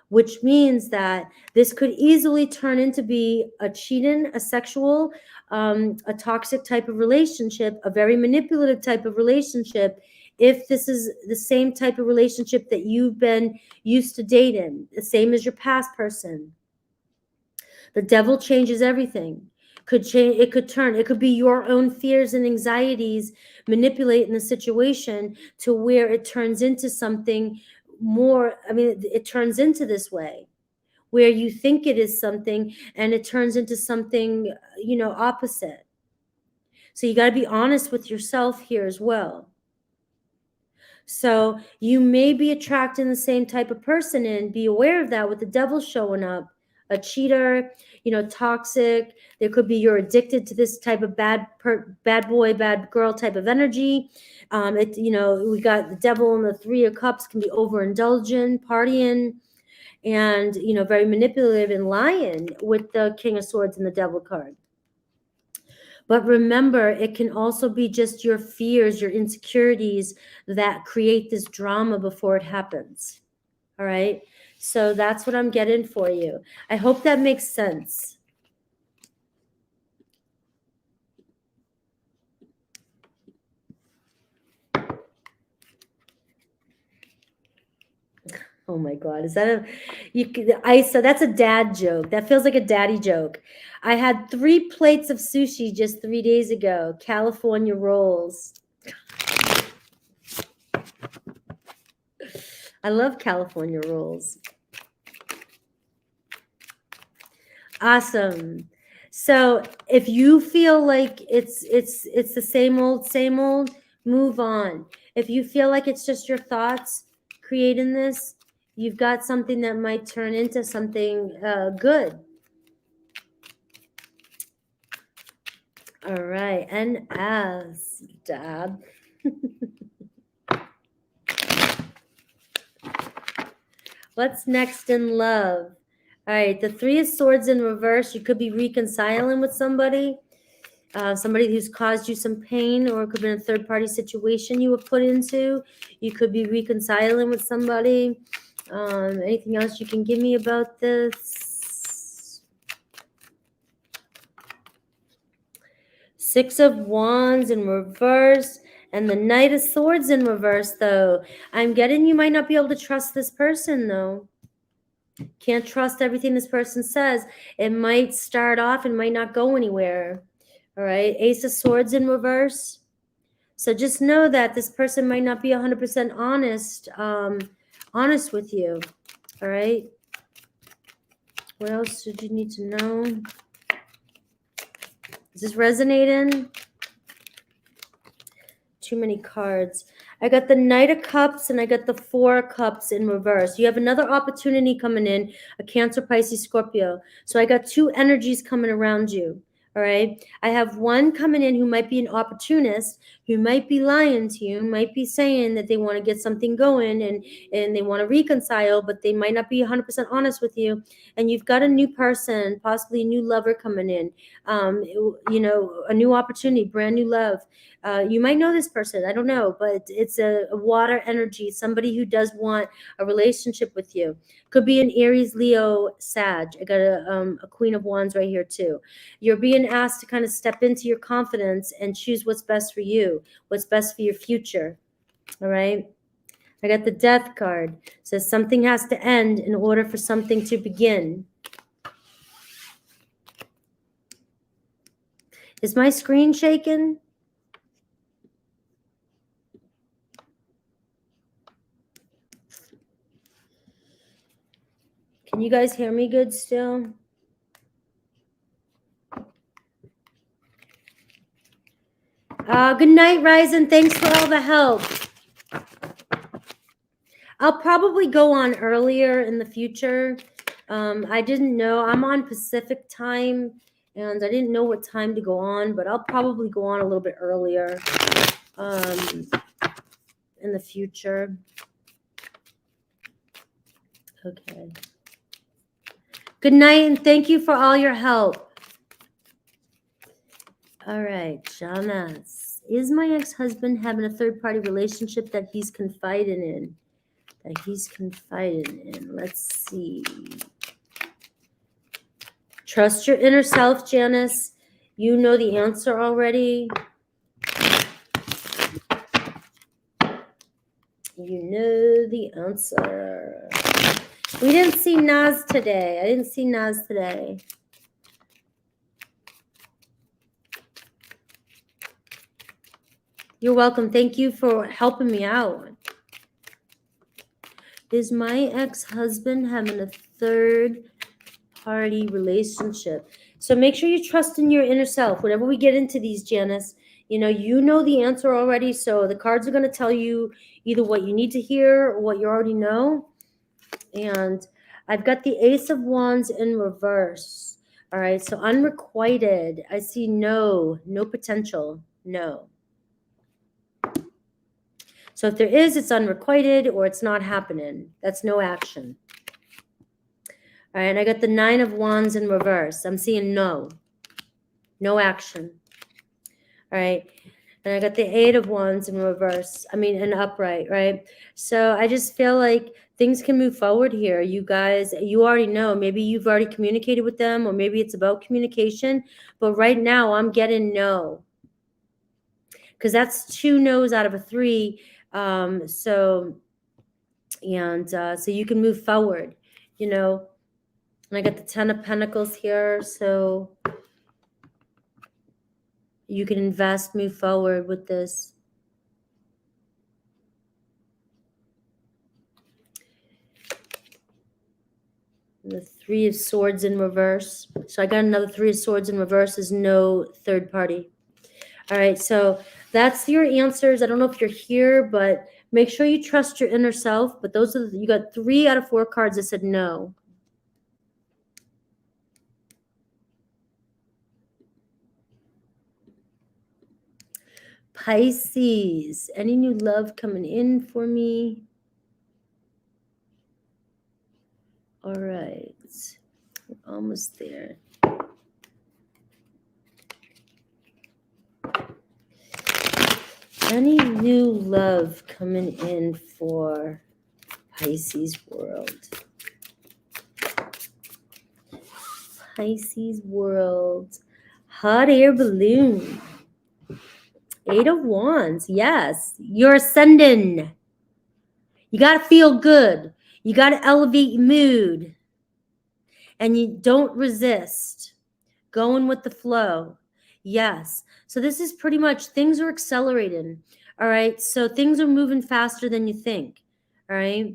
which means that this could easily turn into be a cheating, a sexual, a toxic type of relationship, a very manipulative type of relationship, if this is the same type of relationship that you've been used to dating, the same as your past person. The Devil changes everything. It could be your own fears and anxieties manipulating the situation to where it turns into something more. I mean, it turns into this way where you think it is something and it turns into something, opposite. So you got to be honest with yourself here as well. So you may be attracting the same type of person, and be aware of that with the Devil showing up. A cheater, toxic. There could be you're addicted to this type of bad boy, bad girl type of energy. We got the Devil and the Three of Cups can be overindulgent, partying, and, very manipulative and lying with the King of Swords and the Devil card. But remember, it can also be just your fears, your insecurities that create this drama before it happens. All right. So that's what I'm getting for you. I hope that makes sense. Oh my God. Is that Isa, that's a dad joke. That feels like a daddy joke. I had 3 plates of sushi just 3 days ago. California rolls. I love California rolls. Awesome. So if you feel like it's the same old, move on. If you feel like it's just your thoughts creating this, you've got something that might turn into something good. All right, and as dad. What's next in love? All right, the 3 of Swords in reverse. You could be reconciling with somebody. Somebody who's caused you some pain, or it could be a third-party situation you were put into. You could be reconciling with somebody. Anything else you can give me about this? 6 of Wands in reverse. And the Knight of Swords in reverse, though. I'm getting you might not be able to trust this person, though. Can't trust everything this person says. It might start off and might not go anywhere. All right. Ace of Swords in reverse. So just know that this person might not be 100% honest with you. All right. What else did you need to know? Is this resonating? Too many cards. I got the Knight of Cups and I got the 4 of Cups in reverse. You have another opportunity coming in, a Cancer, Pisces, Scorpio. So I got 2 energies coming around you. All right. I have one coming in who might be an opportunist, who might be lying to you, might be saying that they want to get something going and they want to reconcile, but they might not be 100% honest with you. And you've got a new person, possibly a new lover coming in, you know, a new opportunity, brand new love. You might know this person. I don't know, but it's a water energy, somebody who does want a relationship with you. Could be an Aries, Leo, Sag. I got a Queen of Wands right here too. You're being asked to kind of step into your confidence and choose what's best for you, what's best for your future. All right. I got the Death card. It says something has to end in order for something to begin. Is my screen shaking? Can you guys hear me good still? Good night, Ryzen. Thanks for all the help. I'll probably go on earlier in the future. I didn't know. I'm on Pacific time, and I didn't know what time to go on, but I'll probably go on a little bit earlier in the future. Okay. Good night, and thank you for all your help. All right, Jonas. Is my ex-husband having a third-party relationship that he's confiding in? Let's see. Trust your inner self, Janice. You know the answer already. You know the answer. We didn't see Naz today. I didn't see Naz today. You're welcome. Thank you for helping me out. Is my ex-husband having a third-party relationship? So make sure you trust in your inner self. Whenever we get into these, Janice, you know the answer already. So the cards are going to tell you either what you need to hear or what you already know. And I've got the Ace of Wands in reverse. All right, so unrequited. I see no potential, no. So if there is, it's unrequited or it's not happening. That's no action. All right, and I got the 9 of Wands in reverse. I'm seeing no action. All right, And I got the 8 of Wands in reverse. I mean, in upright, right? So I just feel like things can move forward here. You guys, you already know. Maybe you've already communicated with them, or maybe it's about communication. But right now, I'm getting no. Because that's 2 no's out of a 3. So you can move forward, you know. And I got the 10 of Pentacles here. So you can invest, move forward with this. The 3 of Swords in reverse. So I got another 3 of Swords in reverse is no third party. All right, so that's your answers. I don't know if you're here, but make sure you trust your inner self. But those are you got 3 out of 4 cards that said no. Pisces, any new love coming in for me? All right, we're almost there. Any new love coming in for Pisces world? Pisces world. Hot air balloon. 8 of Wands. Yes, you're ascending. You got to feel good. You got to elevate your mood. And you don't resist. Going with the flow. Yes. So this is pretty much things are accelerating. All right. So things are moving faster than you think. All right.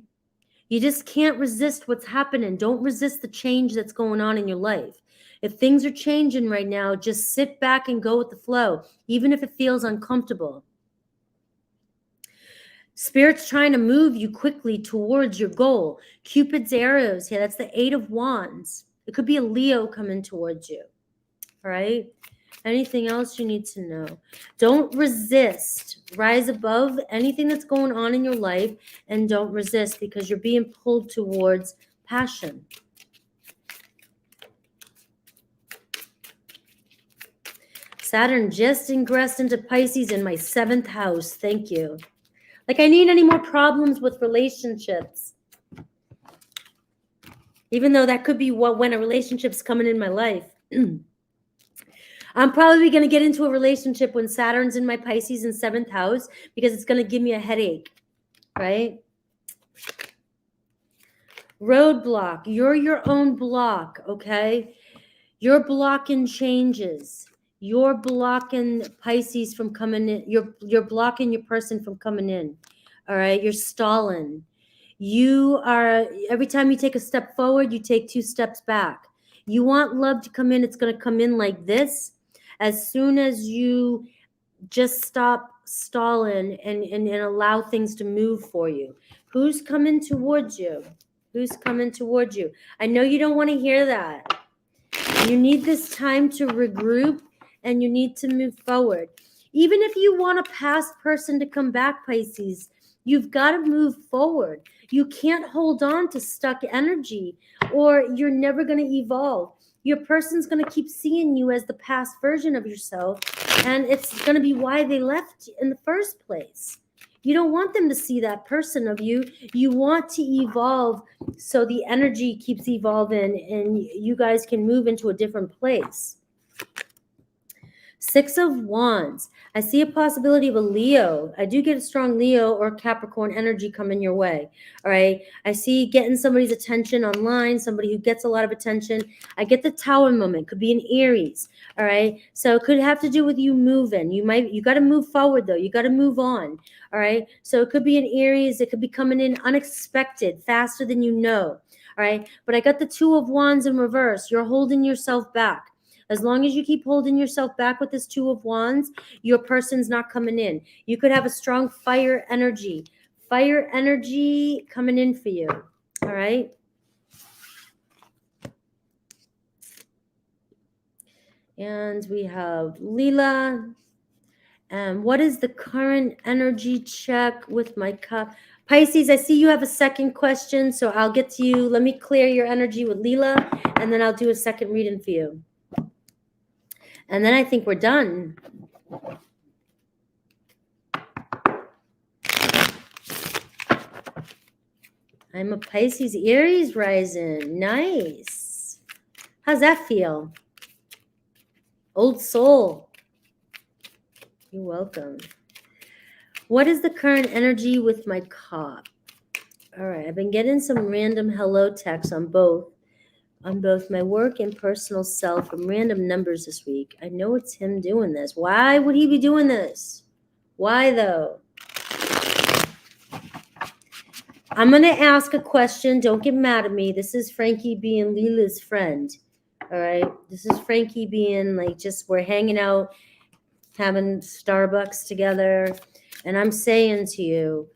You just can't resist what's happening. Don't resist the change that's going on in your life. If things are changing right now, just sit back and go with the flow, even if it feels uncomfortable. Spirit's trying to move you quickly towards your goal. Cupid's arrows here, that's the 8 of Wands. It could be a Leo coming towards you. All right? Anything else you need to know? Don't resist. Rise above anything that's going on in your life and don't resist because you're being pulled towards passion. Saturn just ingressed into Pisces in my 7th house. Thank you. Like I need any more problems with relationships. Even though that could be when a relationship's coming in my life. I'm probably going to get into a relationship when Saturn's in my Pisces in 7th house because it's going to give me a headache, right? Roadblock. You're your own block, okay? You're blocking changes. You're blocking Pisces from coming in. You're blocking your person from coming in, all right? You're stalling. You are, every time you take a step forward, you take 2 steps back. You want love to come in, it's going to come in like this. As soon as you just stop stalling and allow things to move for you. Who's coming towards you? Who's coming towards you? I know you don't want to hear that. You need this time to regroup and you need to move forward. Even if you want a past person to come back, Pisces, you've got to move forward. You can't hold on to stuck energy or you're never going to evolve. Your person's going to keep seeing you as the past version of yourself, and it's going to be why they left in the first place. You don't want them to see that person of you. You want to evolve so the energy keeps evolving and you guys can move into a different place. 6 of Wands. I see a possibility of a Leo. I do get a strong Leo or Capricorn energy coming your way. All right. I see getting somebody's attention online, somebody who gets a lot of attention. I get the Tower moment. Could be an Aries. All right. So it could have to do with you moving. You got to move forward though. You got to move on. All right. So it could be an Aries. It could be coming in unexpected, faster than you know. All right. But I got the 2 of Wands in reverse. You're holding yourself back. As long as you keep holding yourself back with this 2 of Wands, your person's not coming in. You could have a strong fire energy coming in for you. All right. And we have Leela. And what is the current energy check with my cup? Pisces, I see you have a second question, so I'll get to you. Let me clear your energy with Leela, and then I'll do a second reading for you. And then I think we're done. I'm a Pisces, Aries rising. Nice. How's that feel? Old soul. You're welcome. What is the current energy with my cop? All right, I've been getting some random hello texts on both my work and personal self from random numbers this week. I know it's him doing this. Why would he be doing this? Why though? I'm going to ask a question. Don't get mad at me. This is Frankie being Leela's friend. All right. This is Frankie being like, just we're hanging out, having Starbucks together. And I'm saying to you,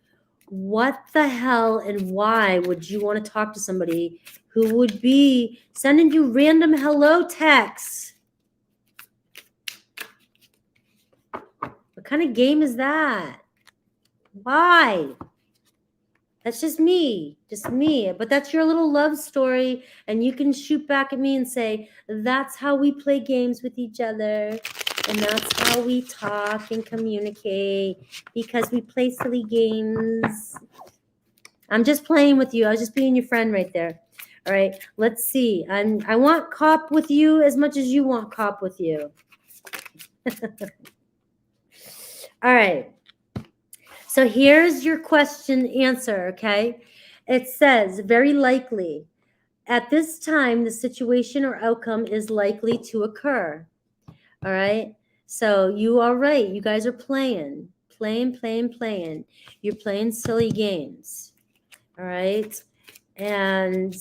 what the hell and why would you want to talk to somebody who would be sending you random hello texts? What kind of game is that? Why? That's just me. But that's your little love story. And you can shoot back at me and say, that's how we play games with each other. And that's how we talk and communicate, because we play silly games. I'm just playing with you. I was just being your friend right there. All right, let's see. I want cop with you as much as you want cop with you. All right. So here's your question answer, okay? It says, very likely, at this time, the situation or outcome is likely to occur. All right? So you are right. You guys are playing. You're playing silly games. All right? And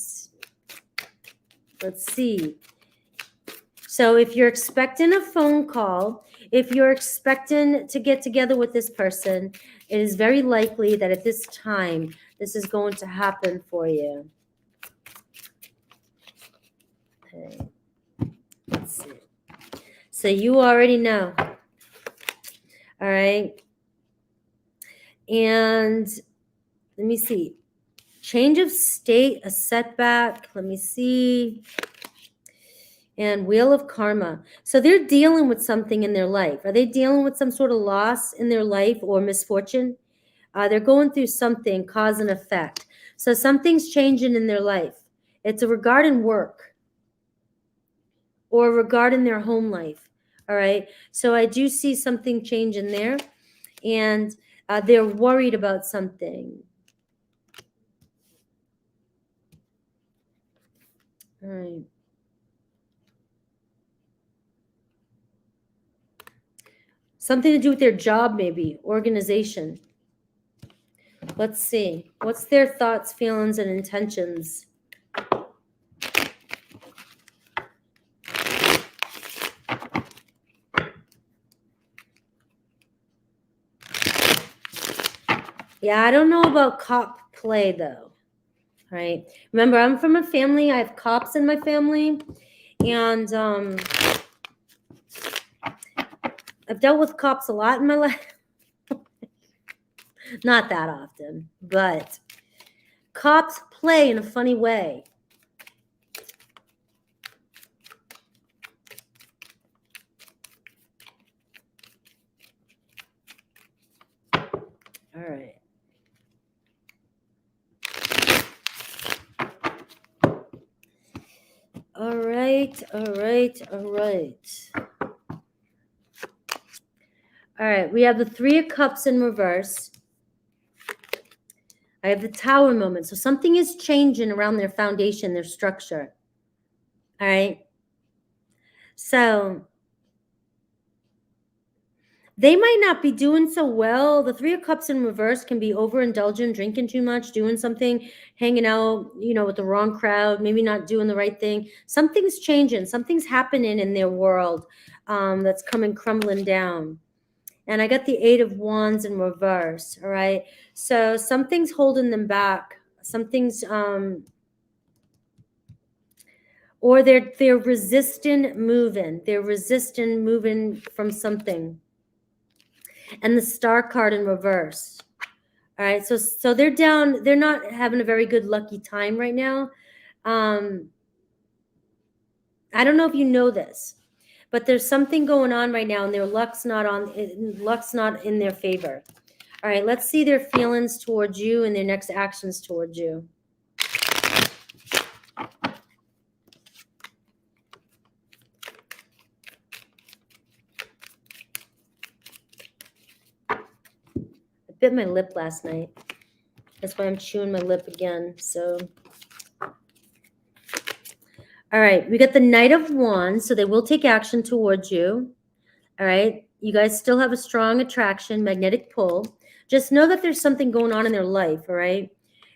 let's see. So if you're expecting a phone call, if you're expecting to get together with this person, it is very likely that at this time, this is going to happen for you. Okay. Let's see. So you already know. All right. And let me see. Change of state, a setback. Let me see. And wheel of karma. So they're dealing with something in their life. Are they dealing with some sort of loss in their life or misfortune? They're going through something, cause and effect. So something's changing in their life. It's regarding work or regarding their home life. All right. So I do see something changing there. And they're worried about something. All right. Something to do with their job, maybe, organization. Let's see. What's their thoughts, feelings, and intentions? Yeah, I don't know about cop play, though. All right. Remember, I'm from a family. I have cops in my family. And I've dealt with cops a lot in my life. Not that often, but cops play in a funny way. All right. All right. All right, we have the Three of Cups in reverse. I have the Tower moment. So something is changing around their foundation, their structure. All right. So they might not be doing so well. The Three of Cups in reverse can be overindulgent, drinking too much, doing something, hanging out, with the wrong crowd, maybe not doing the right thing. Something's changing. Something's happening in their world that's coming crumbling down. And I got the Eight of Wands in reverse, all right? So something's holding them back. Something's, or they're resistant moving. They're resistant moving from something. And the Star card in reverse. All right, so they're down. They're not having a very good lucky time right now. I don't know if you know this, but there's something going on right now, and their luck's not in their favor. All right, let's see their feelings towards you and their next actions towards you. bit my lip last night. That's why I'm chewing my lip again. So, all right, we got the Knight of Wands, so they will take action towards you. All right, you guys still have a strong attraction, magnetic pull. Just know that there's something going on in their life, all right?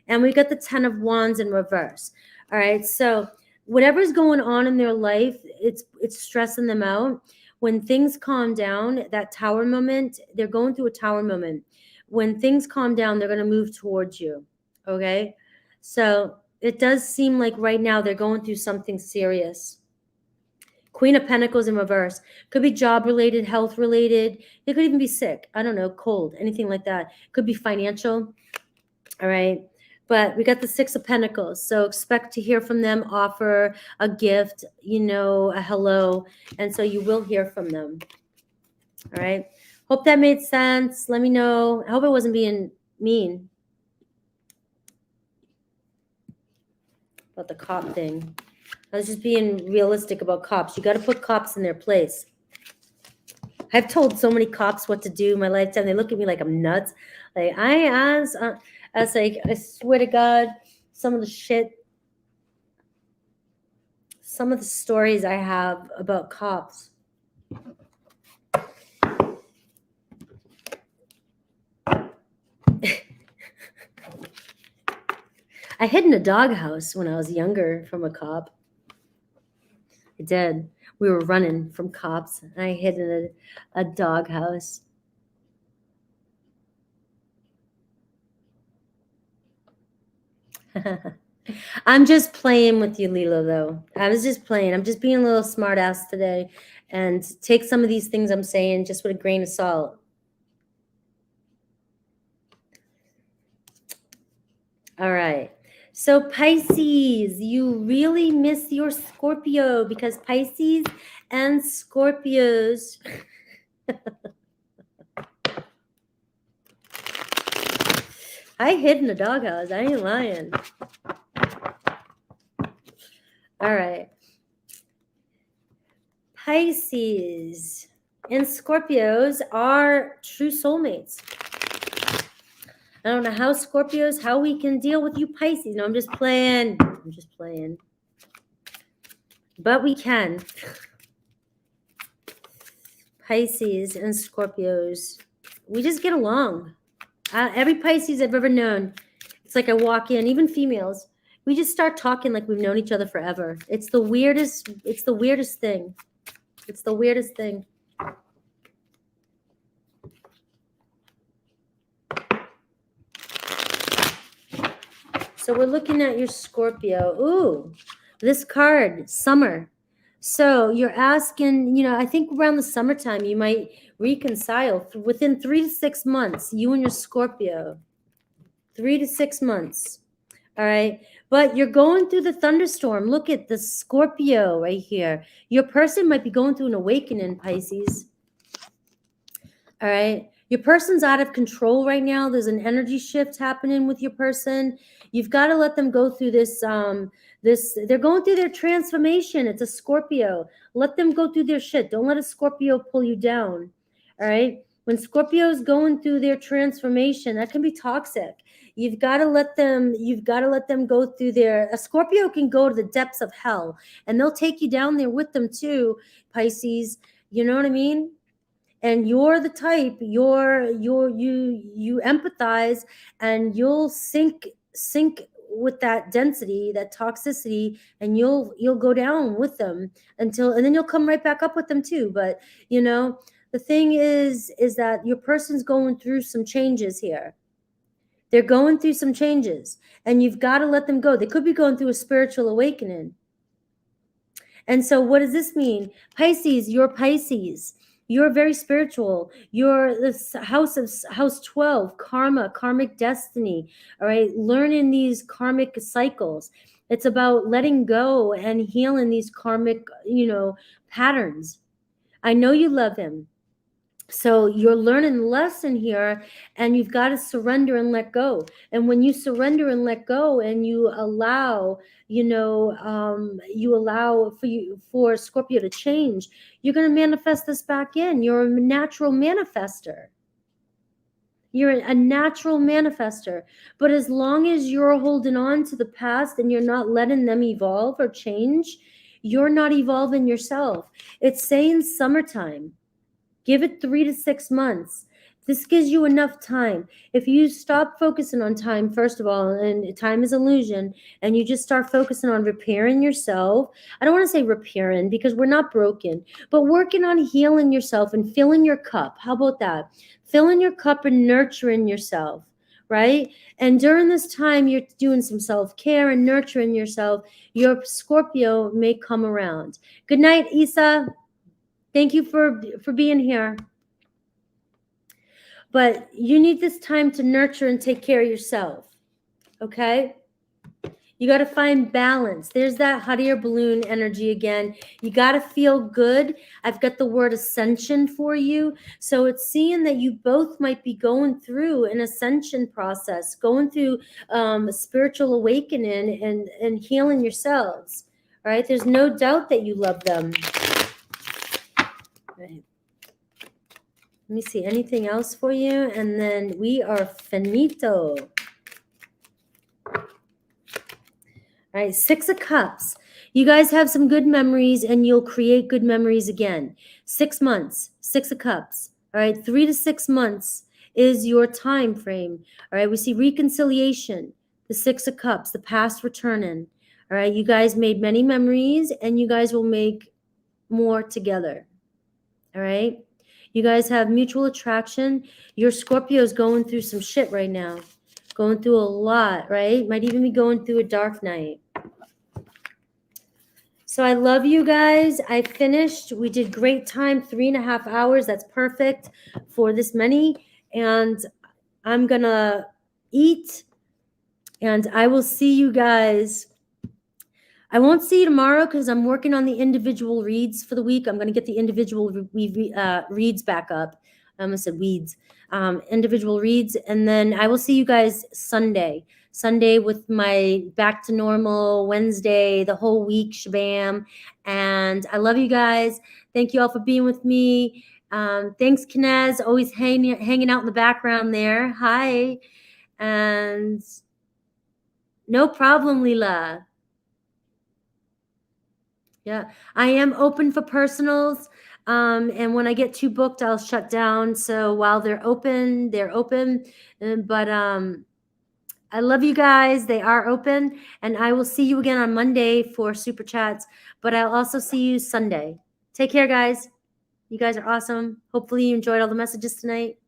And we got the 10 of Wands in reverse. All right, so whatever's going on in their life, it's stressing them out. When things calm down, that tower moment, they're going through a tower moment. When things calm down, they're going to move towards you, okay? So it does seem like right now they're going through something serious. Queen of Pentacles in reverse. Could be job-related, health-related. They could even be sick. I don't know, cold, anything like that. Could be financial, all right? But we got the Six of Pentacles. So expect to hear from them, offer a gift, a hello. And so you will hear from them, all right? Hope that made sense. Let me know. I hope I wasn't being mean about the cop thing. I was just being realistic about cops. You got to put cops in their place. I've told so many cops what to do in my lifetime. They look at me like I'm nuts. Like I was like, I swear to God, some of the stories I have about cops. I hid in a doghouse when I was younger from a cop. I did. We were running from cops, and I hid in a doghouse. I'm just playing with you, Lilo, though. I was just playing. I'm just being a little smart ass today, and take some of these things I'm saying just with a grain of salt. All right. So Pisces, you really miss your Scorpio, because Pisces and Scorpios I hid in the doghouse. I ain't lying. All right. Pisces and Scorpios are true soulmates. I don't know how Scorpios, how we can deal with you Pisces. No, I'm just playing. But we can. Pisces and Scorpios, we just get along. Every Pisces I've ever known, it's like I walk in, even females, we just start talking like we've known each other forever. It's the weirdest thing. It's the weirdest thing. So we're looking at your Scorpio. Ooh, this card, summer. So you're asking, I think around the summertime, you might reconcile within 3 to 6 months, you and your Scorpio. 3 to 6 months. All right. But you're going through the thunderstorm. Look at the Scorpio right here. Your person might be going through an awakening, Pisces. All right. Your person's out of control right now. There's an energy shift happening with your person. You've got to let them go through this. They're going through their transformation. It's a Scorpio. Let them go through their shit. Don't let a Scorpio pull you down. All right. When Scorpio's going through their transformation, that can be toxic. You've got to let them go through a Scorpio can go to the depths of hell, and they'll take you down there with them too, Pisces. You know what I mean? And you're the type, you empathize, and you'll sink with that density, that toxicity, and you'll go down with them and then you'll come right back up with them too. But the thing is that your person's going through some changes here. They're going through some changes, and you've got to let them go. They could be going through a spiritual awakening. And so what does this mean? Pisces, you're Pisces. You're very spiritual. You're the house 12, karma, karmic destiny. All right. Learning these karmic cycles. It's about letting go and healing these karmic, patterns. I know you love him. So you're learning the lesson here, and you've got to surrender and let go. And when you surrender and let go, and you allow, for Scorpio to change, you're going to manifest this back in. You're a natural manifester. You're a natural manifester. But as long as you're holding on to the past and you're not letting them evolve or change, you're not evolving yourself. It's saying summertime. Give it 3 to 6 months. This gives you enough time. If you stop focusing on time, first of all, and time is illusion, and you just start focusing on repairing yourself, I don't want to say repairing because we're not broken, but working on healing yourself and filling your cup. How about that? Filling your cup and nurturing yourself, right? And during this time, you're doing some self-care and nurturing yourself. Your Scorpio may come around. Good night, Isa. Thank you for being here. But you need this time to nurture and take care of yourself, okay? You got to find balance. There's that hot air balloon energy again. You got to feel good. I've got the word ascension for you. So it's seeing that you both might be going through an ascension process, going through a spiritual awakening and healing yourselves, right? There's no doubt that you love them. Right. Let me see anything else for you, and then we are finito. All right, 6 of Cups. You guys have some good memories, and you'll create good memories again. 6 months, 6 of Cups. All right, 3 to 6 months is your time frame. All right, we see reconciliation, the 6 of Cups, the past returning. All right, you guys made many memories, and you guys will make more together. All right. You guys have mutual attraction. Your Scorpio is going through some shit right now. Going through a lot, right? Might even be going through a dark night. So I love you guys. I finished. We did great time, 3.5 hours. That's perfect for this many. And I'm going to eat. And I will see you guys. I won't see you tomorrow because I'm working on the individual reads for the week. I'm going to get the individual reads back up. I almost said weeds. Individual reads. And then I will see you guys Sunday. Sunday with my back to normal, Wednesday, the whole week, shabam. And I love you guys. Thank you all for being with me. Thanks, Kinez, always hanging out in the background there. Hi. And no problem, Leela. Yeah, I am open for personals. And when I get too booked, I'll shut down. So while they're open, they're open. But I love you guys. They are open. And I will see you again on Monday for Super Chats. But I'll also see you Sunday. Take care, guys. You guys are awesome. Hopefully you enjoyed all the messages tonight.